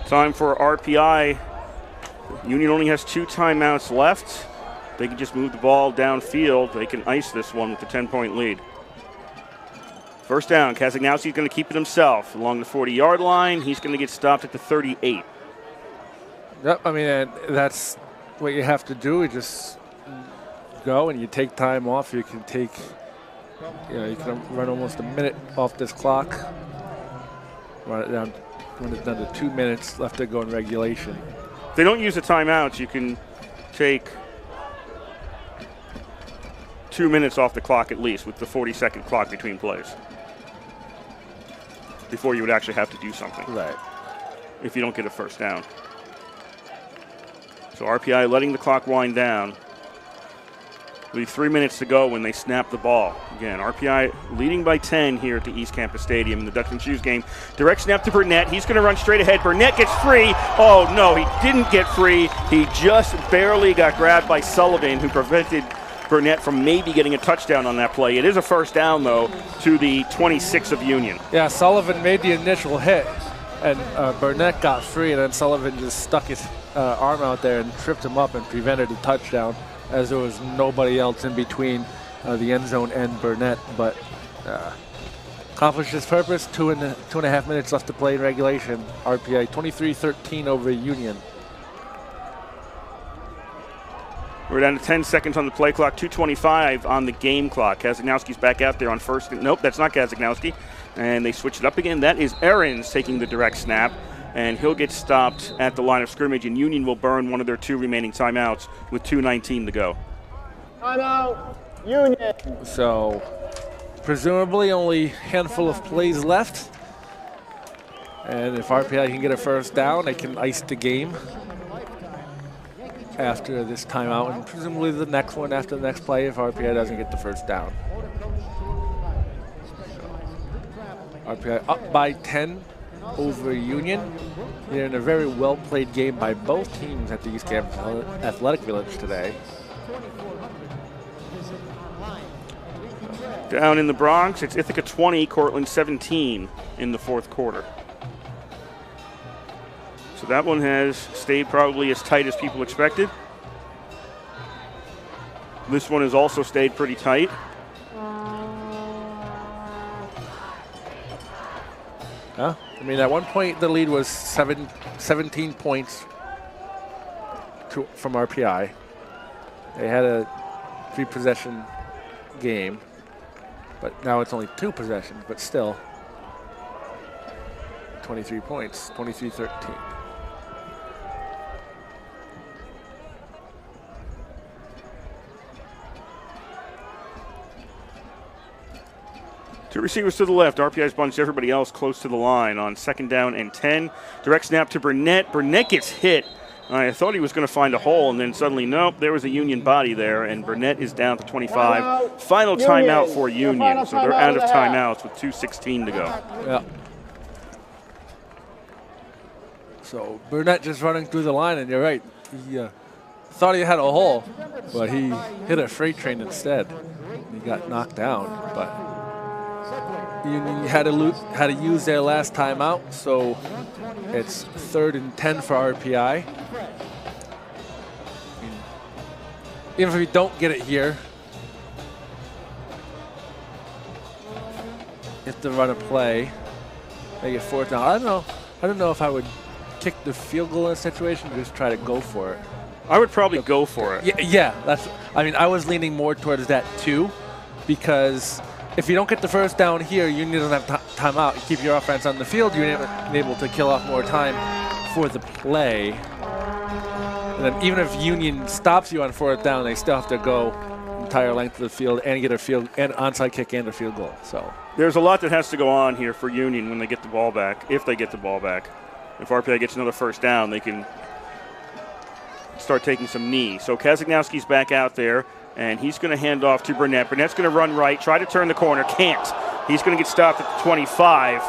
Time for RPI. Union only has 2 timeouts left. They can just move the ball downfield. They can ice this one with the 10-point lead. First down, Kazagnowski's going to keep it himself along the 40-yard line. He's going to get stopped at the 38. Yep, I mean, that's what you have to do. You just go and you take time off. You can take, you can run almost a minute off this clock. Run it down to 2 minutes left to go in regulation. If they don't use the timeouts, you can take 2 minutes off the clock at least with the 40-second clock between plays before you would actually have to do something. Right. If you don't get a first down. So RPI letting the clock wind down. Leave 3 minutes to go when they snap the ball. Again, RPI leading by 10 here at the East Campus Stadium in the Dutchman Shoes game. Direct snap to Burnett. He's going to run straight ahead. Burnett gets free. Oh, no, he didn't get free. He just barely got grabbed by Sullivan, who prevented Burnett from maybe getting a touchdown on that play. It is a first down, though, to the 26 of Union. Yeah, Sullivan made the initial hit, and Burnett got free, and then Sullivan just stuck his arm out there and tripped him up and prevented a touchdown, as there was nobody else in between the end zone and Burnett. But accomplished his purpose. 2.5 minutes left to play in regulation. RPI 23-13 over Union. We're down to 10 seconds on the play clock, 2:25 on the game clock. Kazagnowski's back out there on first. Nope, that's not Kazagnowski. And they switch it up again. That is Ahrens taking the direct snap. And he'll get stopped at the line of scrimmage, and Union will burn one of their 2 remaining timeouts with 2:19 to go. Timeout, Union. So, presumably only a handful of plays left. And if RPI can get a first down, they can ice the game after this timeout, and presumably the next one after the next play if RPI doesn't get the first down. RPI up by 10 over Union. They're in a very well-played game by both teams at the East Campus Athletic Village today. Down in the Bronx, it's Ithaca 20, Cortland 17 in the fourth quarter. So that one has stayed probably as tight as people expected. This one has also stayed pretty tight. I mean, at one point the lead was 17 points from RPI. They had a 3-possession game, but now it's only 2 possessions, but still 23 points, 23-13. Two receivers to the left. RPI's bunched everybody else close to the line on 2nd down and 10. Direct snap to Burnett. Burnett gets hit. I thought he was going to find a hole, and then suddenly, nope, there was a Union body there, and Burnett is down to 25. Final timeout for Union. So they're out of timeouts with 2:16 to go. Yeah. So Burnett just running through the line, and you're right. He thought he had a hole, but he hit a freight train instead. He got knocked down, but Union had to use their last timeout, so it's 3rd and 10 for RPI. Even if we don't get it here, if the run a play, they get 4th down. I don't know if I would kick the field goal in a situation or just try to go for it. I would probably go for it. Yeah, I was leaning more towards that too, because if you don't get the first down here, Union doesn't have timeout. You keep your offense on the field, you're able to kill off more time for the play. And then even if Union stops you on 4th down, they still have to go entire length of the field and get an onside kick and a field goal. So there's a lot that has to go on here for Union when they get the ball back, if they get the ball back. If RPI gets another first down, they can start taking some knees. So Kazagnowski's back out there, and he's going to hand off to Burnett. Burnett's going to run right, try to turn the corner, can't. He's going to get stopped at the 25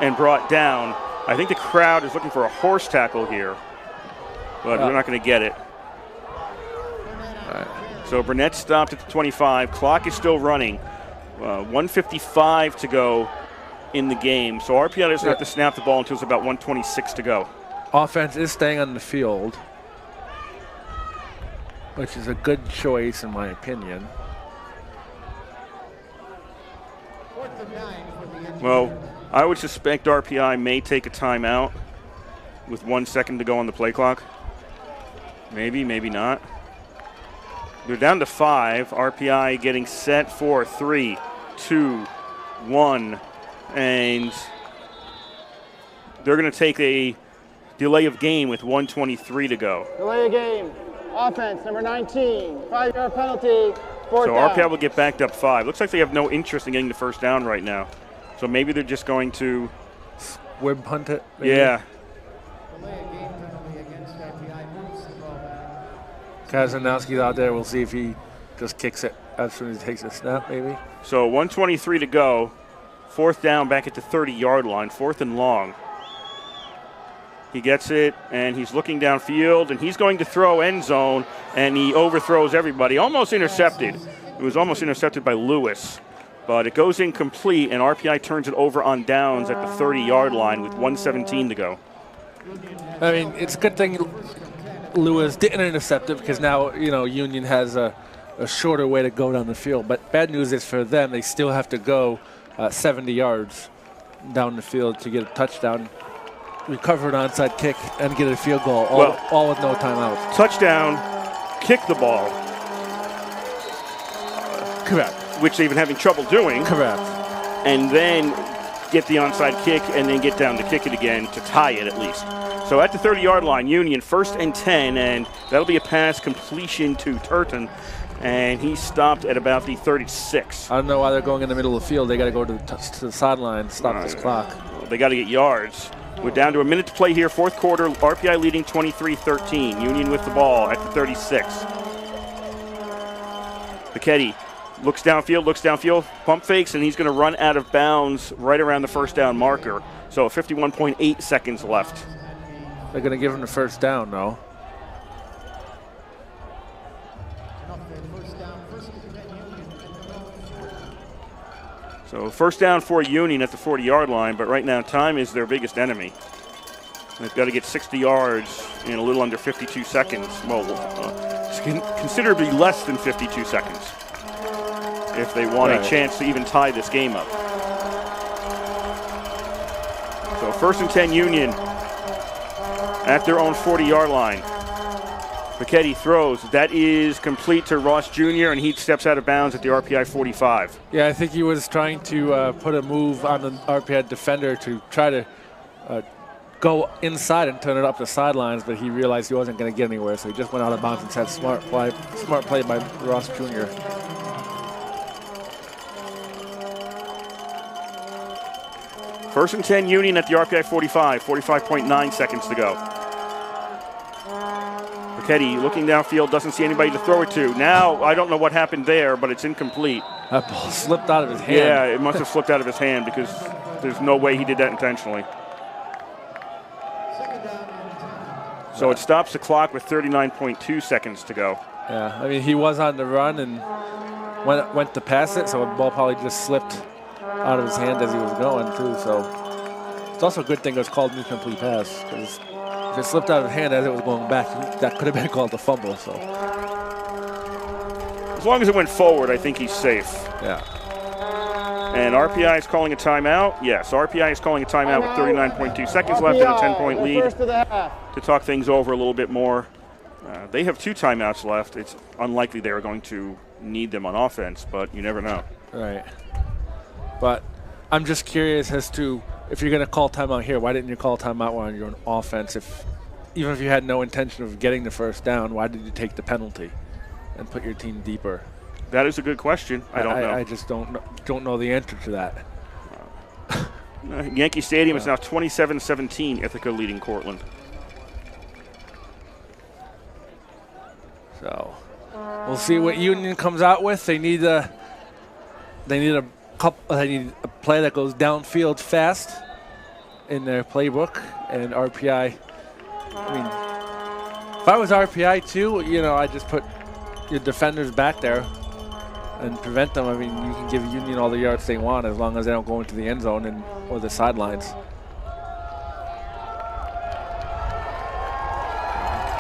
and brought down. I think the crowd is looking for a horse tackle here, but we're not going to get it. So Burnett stopped at the 25. Clock is still running. 1:55 to go in the game. So RPI doesn't have to snap the ball until it's about 1:26 to go. Offense is staying on the field, which is a good choice in my opinion. Well, I would suspect RPI may take a timeout with 1 second to go on the play clock. Maybe, maybe not. They're down to 5. RPI getting set for 3, 2, 1. And they're going to take a delay of game with 1:23 to go. Delay of game. Offense, number 19. 5-yard penalty. 4th down. RPI will get backed up 5. Looks like they have no interest in getting the first down right now. So maybe they're just going to whip punt it. Maybe. Yeah. Delay of game penalty against RPI moves the ball back. Kazagnowski's out there. We'll see if he just kicks it as soon as he takes a snap, maybe. So 1:23 to go. 4th down back at the 30-yard line. 4th and long. He gets it, and he's looking downfield, and he's going to throw end zone, and he overthrows everybody. Almost intercepted. It was almost intercepted by Lewis. But it goes incomplete, and RPI turns it over on downs at the 30-yard line with 1:17 to go. I mean, it's a good thing Lewis didn't intercept it because now, Union has a shorter way to go down the field. But bad news is for them, they still have to go 70 yards down the field to get a touchdown, recover an onside kick, and get a field goal, all with no timeouts. Touchdown, kick the ball. Correct. Which they've been having trouble doing. Correct. And then get the onside kick and then get down to kick it again to tie it at least. So at the 30-yard line, Union 1st and 10, and that'll be a pass completion to Turton. And he stopped at about the 36. I don't know why they're going in the middle of the field. They got to go to the sideline, stop this clock. Well, they got to get yards. We're down to a minute to play here, 4th quarter. RPI leading 23-13. Union with the ball at the 36. Pichetti looks downfield, pump fakes, and he's going to run out of bounds right around the first down marker. So 51.8 seconds left. They're going to give him the first down, though. So first down for Union at the 40-yard line, but right now time is their biggest enemy. They've got to get 60 yards in a little under 52 seconds. Well, considerably less than 52 seconds if they want a chance to even tie this game up. So 1st and 10 Union at their own 40-yard line. Pichetti throws. That is complete to Ross Jr., and he steps out of bounds at the RPI 45. Yeah, I think he was trying to put a move on the RPI defender to try to go inside and turn it up the sidelines, but he realized he wasn't going to get anywhere, so he just went out of bounds and said smart play by Ross Jr. First and 10 Union at the RPI 45, 45.9 seconds to go. Pichetti looking downfield, doesn't see anybody to throw it to. Now, I don't know what happened there, but it's incomplete. That ball slipped out of his hand. Yeah, it must have slipped out of his hand because there's no way he did that intentionally. So it stops the clock with 39.2 seconds to go. Yeah, I mean, he was on the run and went to pass it, so the ball probably just slipped out of his hand as he was going, too. So it's also a good thing it was called an incomplete pass, because if it slipped out of his hand as it was going back, that could have been called a fumble. So as long as it went forward, I think he's safe. Yeah. And RPI is calling a timeout. Yes, RPI is calling a timeout with 39.2 seconds left in a 10-point lead to talk things over a little bit more. They have 2 timeouts left. It's unlikely they are going to need them on offense, but you never know. Right. But I'm just curious as to, if you're going to call timeout here, why didn't you call timeout on your own offense? Even if you had no intention of getting the first down, why did you take the penalty and put your team deeper? That is a good question. I don't know. I just don't know the answer to that. Yankee Stadium is now 27-17. Ithaca leading Cortland. So we'll see what Union comes out with. They need a play that goes downfield fast in their playbook. And RPI, I mean, if I was RPI too, I just put your defenders back there and prevent them. I mean, you can give Union all the yards they want as long as they don't go into the end zone or the sidelines.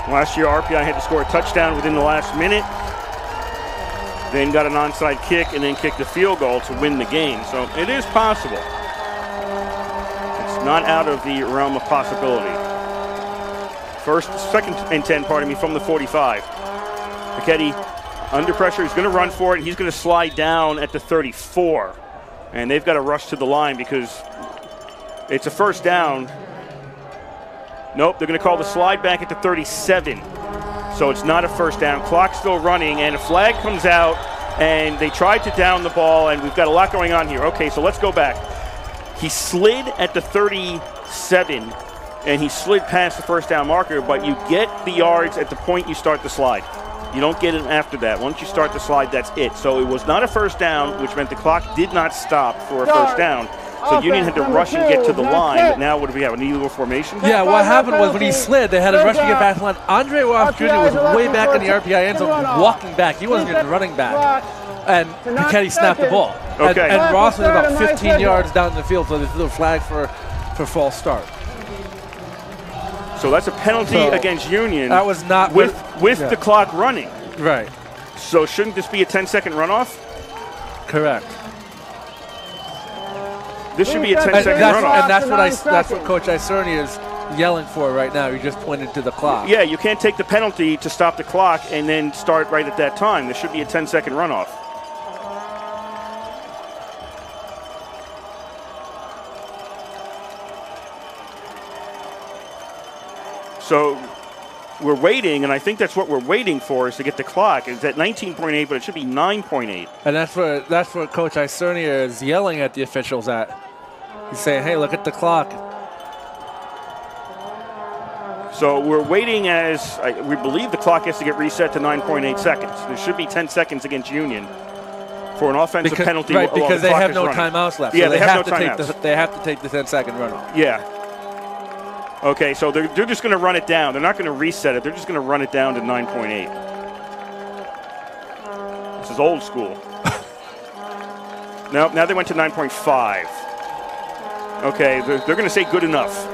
Last year, RPI had to score a touchdown within the last minute, then got an onside kick, and then kicked a field goal to win the game. So it is possible. It's not out of the realm of possibility. Second and 10, from the 45. Piketty under pressure. He's going to run for it. He's going to slide down at the 34. And they've got to rush to the line because it's a first down. Nope, they're going to call the slide back at the 37. So it's not a first down. Clock's still running, and a flag comes out, and they tried to down the ball, and we've got a lot going on here. Okay, so let's go back. He slid at the 37, and he slid past the first down marker, but you get the yards at the point you start the slide. You don't get it after that. Once you start the slide, that's it. So it was not a first down, which meant the clock did not stop for a first down. So Union had to rush and get to the line. But now what do we have, an illegal formation? Yeah, what happened was when he slid, they had to rush to get back to the line. Andre Ross Jr. was way back in the RPI end zone, walking back. He wasn't even running back. And Piketty snapped the ball. Okay. And Ross was about 15 yards down the field, so they threw a flag for false start. So that's a penalty against Union. That was not with the clock running. Right. So shouldn't this be a 10-second runoff? Correct. This should be a 10-second runoff. And that's what Coach Iserni is yelling for right now. He just pointed to the clock. Yeah, you can't take the penalty to stop the clock and then start right at that time. There should be a 10-second runoff. So we're waiting, and I think that's what we're waiting for, is to get the clock. It's at 19.8, but it should be 9.8. And that's what Coach Iserni is yelling at the officials at. He's saying, hey, look at the clock. So we're waiting as we believe the clock has to get reset to 9.8 seconds. There should be 10 seconds against Union for an offensive penalty. Right, because they have no running. timeouts left. Yeah, so they have no timeouts. They have to take the 10-second runoff. Yeah. Okay, so they're just going to run it down. They're not going to reset it. They're just going to run it down to 9.8. This is old school. Now they went to 9.5. Okay, they're going to say good enough.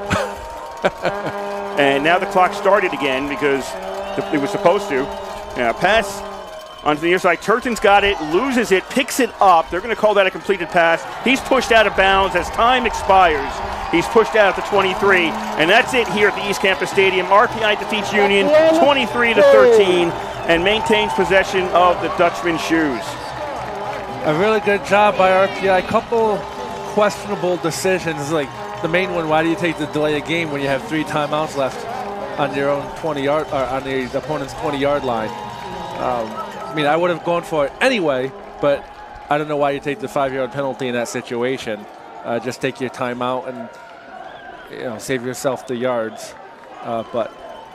And now the clock started again because it was supposed to. Pass onto the near side. Turton's got it, loses it, picks it up. They're going to call that a completed pass. He's pushed out of bounds as time expires. He's pushed out at the 23, and that's it here at the East Campus Stadium. RPI defeats Union 23-13 and maintains possession of the Dutchman shoes. A really good job by RPI. Couple questionable decisions, like the main one, why do you take the delay of game when you have 3 timeouts left on your own 20-yard or on the opponent's 20-yard line? I mean, I would have gone for it anyway, but I don't know why you take the 5-yard penalty in that situation. Just take your timeout and save yourself the yards. But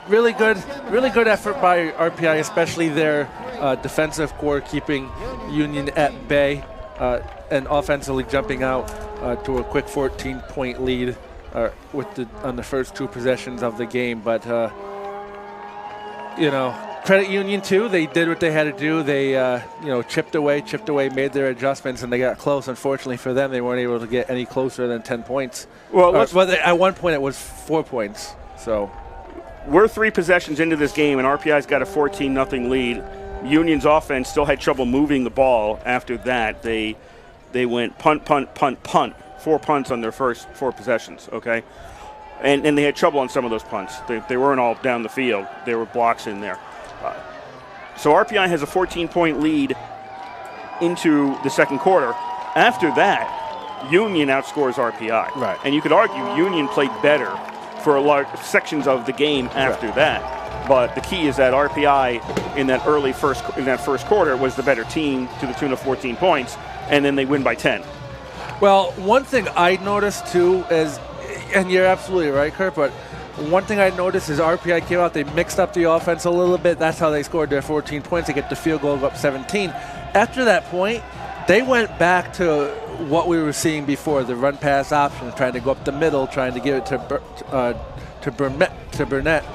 really good effort by RPI, especially their defensive core keeping Union at bay and offensively jumping out to a quick 14-point lead on the first 2 possessions of the game. But credit Union too. They did what they had to do. They chipped away, made their adjustments, and they got close. Unfortunately for them, they weren't able to get any closer than 10 points. Well, at one point it was 4 points. So we're 3 possessions into this game, and RPI's got a 14-0 lead. Union's offense still had trouble moving the ball after that. They went punt, 4 punts on their first 4 possessions, okay? And they had trouble on some of those punts. They weren't all down the field. There were blocks in there. So RPI has a 14-point lead into the second quarter. After that, Union outscores RPI. Right. And you could argue Union played better for large sections of the game after that. But the key is that RPI in that first quarter was the better team to the tune of 14 points, and then they win by 10. Well, one thing I noticed too is, and you're absolutely right, Kurt, but one thing I noticed is RPI came out, they mixed up the offense a little bit. That's how they scored their 14 points. They get the field goal up 17. After that point, they went back to what we were seeing before, the run-pass option, trying to go up the middle, trying to give it to Burnett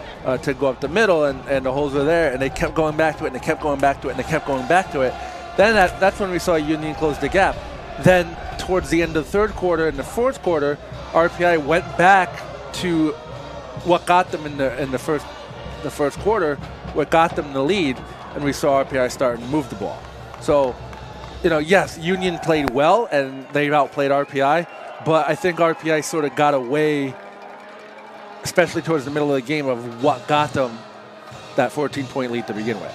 to go up the middle, and the holes were there, and they kept going back to it, and they kept going back to it, and they kept going back to it. Then that's when we saw Union close the gap. Then towards the end of the third quarter and the fourth quarter, RPI went back to what got them in the first quarter, what got them the lead, and we saw RPI start to move the ball. So, yes, Union played well and they outplayed RPI, but I think RPI sort of got away, especially towards the middle of the game, of what got them that 14-point lead to begin with.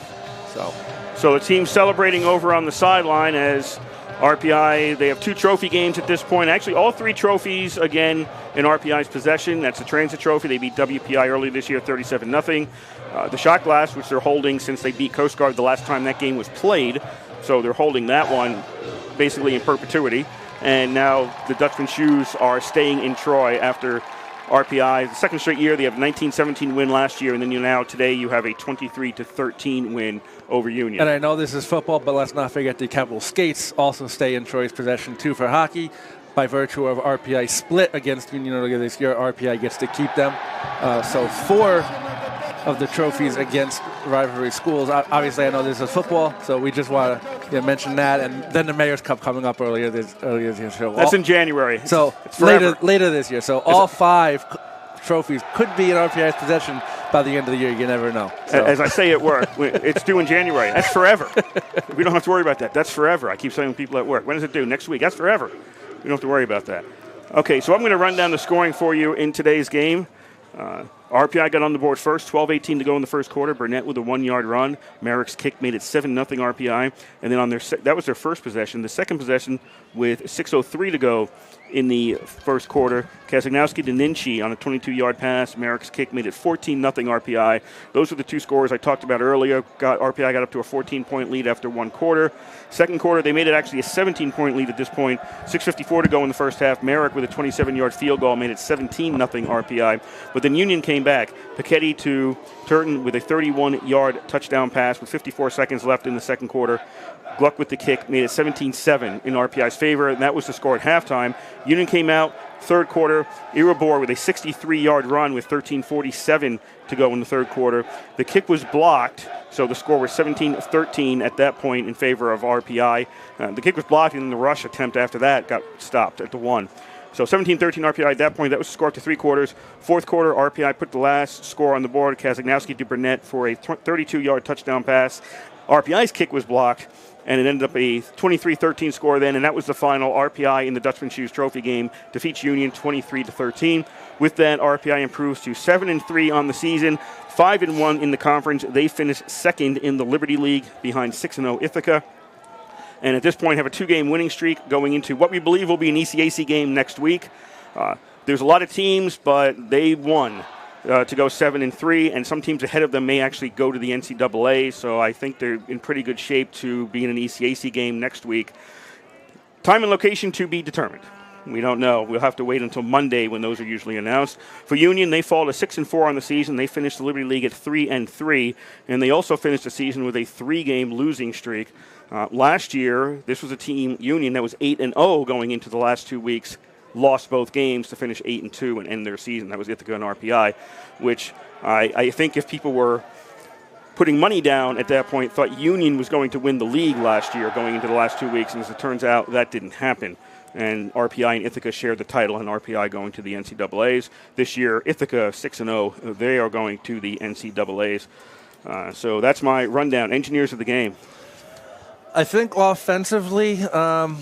So the team celebrating over on the sideline as RPI, they have 2 trophy games at this point. Actually, all 3 trophies, again, in RPI's possession. That's the Transit Trophy. They beat WPI early this year, 37-0. The shot glass, which they're holding since they beat Coast Guard the last time that game was played. So they're holding that one basically in perpetuity. And now the Dutchman shoes are staying in Troy after RPI. The second straight year, they have a 19-17 win last year, and then today you have a 23-13 win over Union. And I know this is football, but let's not forget the Capital Skates also stay in Troy's possession too for hockey. By virtue of RPI split against Union earlier this year, RPI gets to keep them. So 4 of the trophies against rivalry schools. Obviously, I know this is football, so we just want to mention that. And then the Mayor's Cup coming up earlier this year. So that's in January. So it's later this year. So all 5 trophies could be in RPI's possession by the end of the year. You never know. So. As I say at work, it's due in January. That's forever. We don't have to worry about that. That's forever. I keep saying to people at work, when is it due? Next week. That's forever. We don't have to worry about that. Okay, so I'm going to run down the scoring for you in today's game. RPI got on the board first, 12-18 to go in the first quarter. Burnett with a 1-yard run. Merrick's kick made it 7-0 RPI. And then that was their first possession. The second possession with 6:03 to go in the first quarter. Kazagnowski to Ninchi on a 22-yard pass. Merrick's kick made it 14-0 RPI. Those were the 2 scores I talked about earlier. RPI got up to a 14-point lead after 1 quarter. Second quarter, they made it actually a 17-point lead at this point. 6:54 to go in the first half. Merrick with a 27-yard field goal made it 17-0 RPI. But then Union came back. Piketty to Turton with a 31-yard touchdown pass with 54 seconds left in the second quarter. Gluck with the kick made it 17-7 in RPI's favor, and that was the score at halftime. Union came out third quarter. Irabor with a 63-yard run with 13:47 to go in the third quarter. The kick was blocked, so the score was 17-13 at that point in favor of RPI. The kick was blocked, and the rush attempt after that got stopped at the 1. So 17-13 RPI at that point. That was the score after 3 quarters. Fourth quarter, RPI put the last score on the board. Kazagnowski to Burnett for a 32-yard touchdown pass. RPI's kick was blocked, and it ended up a 23-13 score then, and that was the final. RPI in the Dutchman Shoes Trophy game defeats Union 23-13. With that, RPI improves to 7-3 on the season, 5-1 in the conference. They finished second in the Liberty League behind 6-0 Ithaca. And at this point have a 2-game winning streak going into what we believe will be an ECAC game next week. There's a lot of teams, but they won to go 7-3, and some teams ahead of them may actually go to the NCAA, so I think they're in pretty good shape to be in an ECAC game next week. Time and location to be determined. We don't know. We'll have to wait until Monday when those are usually announced. For Union, they fall to 6-4 on the season. They finished the Liberty League at 3-3, and they also finished the season with a 3-game losing streak. Last year, this was a team, Union, that was 8-0 going into the last 2 weeks, lost both games to finish 8-2 and end their season. That was Ithaca and RPI, which I think if people were putting money down at that point, thought Union was going to win the league last year going into the last 2 weeks, and as it turns out, that didn't happen. And RPI and Ithaca shared the title, and RPI going to the NCAAs. This year, Ithaca 6-0, they are going to the NCAAs. So that's my rundown. Engineers of the game. I think offensively, I'm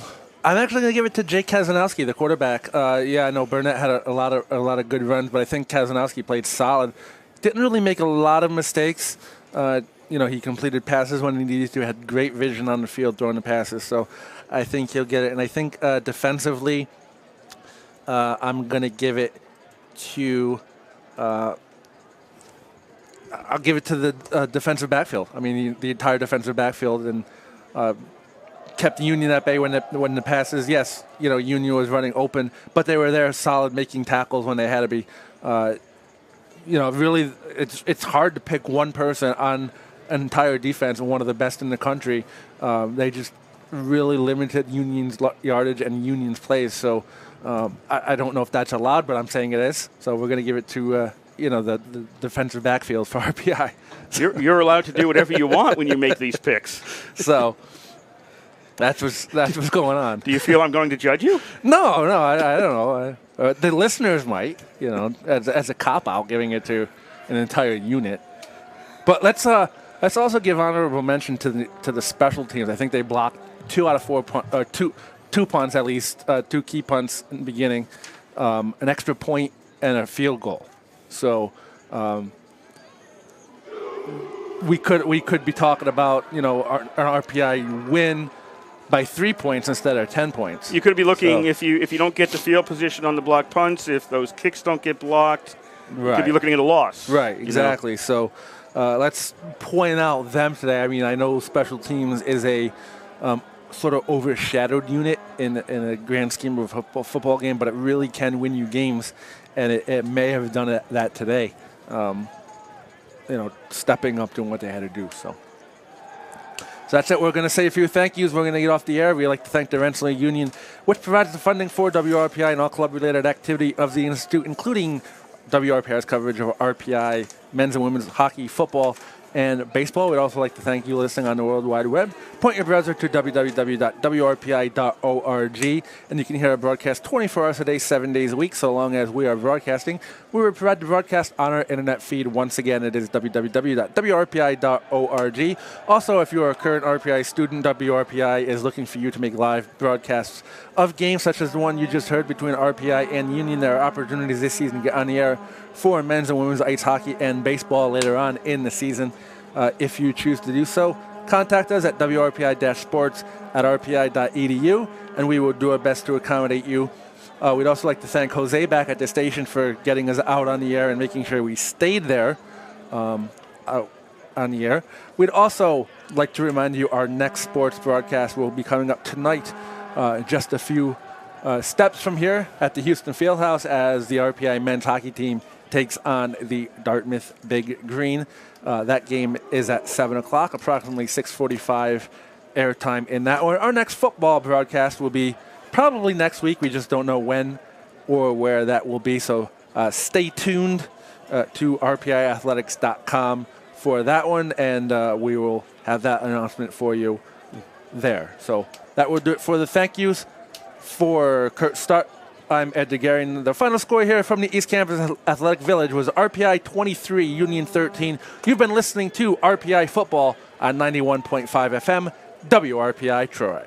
actually going to give it to Jake Kazanowski, the quarterback. I know Burnett had a lot of good runs, but I think Kazanowski played solid. Didn't really make a lot of mistakes. He completed passes when he needed to. Had great vision on the field throwing the passes. So I think he'll get it. And I think defensively, I'm going to give it to. I'll give it to the defensive backfield. I mean, the entire defensive backfield, and kept Union at bay when the passes. Yes, Union was running open, but they were there solid, making tackles when they had to be. Really, it's hard to pick one person on an entire defense and one of the best in the country. They just really limited Union's yardage and Union's plays. So I don't know if that's allowed, but I'm saying it is. So we're going to give it to the defensive backfield for RPI. You're allowed to do whatever you want when you make these picks. So that's what's going on. Do you feel I'm going to judge you? No, I don't know. The listeners might, as a cop-out, giving it to an entire unit. But let's also give honorable mention to the special teams. I think they blocked 2 out of 4 two punts at least, 2 key punts in the beginning, an extra point, and a field goal. So we could be talking about an RPI win by 3 points instead of 10 points. You could be looking, if you don't get the field position on the blocked punts, if those kicks don't get blocked, you could be looking at a loss. Right, exactly. So let's point out them today. I mean, I know special teams is a sort of overshadowed unit in a grand scheme of a football game, but it really can win you games, and it may have done that today. Stepping up, doing what they had to do. So that's it. We're going to say a few thank yous. We're going to get off the air. We'd like to thank the Rensselaer Union, which provides the funding for WRPI and all club-related activity of the Institute, including WRPI's coverage of RPI, men's and women's hockey, football, and baseball. We'd also like to thank you listening on the World Wide Web. Point your browser to www.wrpi.org, and you can hear our broadcast 24 hours a day, 7 days a week, so long as we are broadcasting. We will provide the broadcast on our internet feed. Once again, it is www.wrpi.org. Also, if you are a current RPI student, WRPI is looking for you to make live broadcasts of games such as the one you just heard between RPI and Union. There are opportunities this season to get on the air for men's and women's ice hockey and baseball later on in the season. If you choose to do so, contact us at wrpi-sports@rpi.edu, and we will do our best to accommodate you. We'd also like to thank Jose back at the station for getting us out on the air and making sure we stayed there out on the air. We'd also like to remind you our next sports broadcast will be coming up tonight, just a few steps from here at the Houston Fieldhouse, as the RPI men's hockey team takes on the Dartmouth Big Green. That game is at 7 o'clock, approximately 6:45 airtime in that one. Our next football broadcast will be probably next week. We just don't know when or where that will be. So stay tuned to rpiathletics.com for that one, and we will have that announcement for you there. So that will do it for the thank yous. For Kurt Stark, I'm Ed DeGarian. The final score here from the East Campus Athletic Village was RPI 23, Union 13. You've been listening to RPI Football on 91.5 FM, WRPI Troy.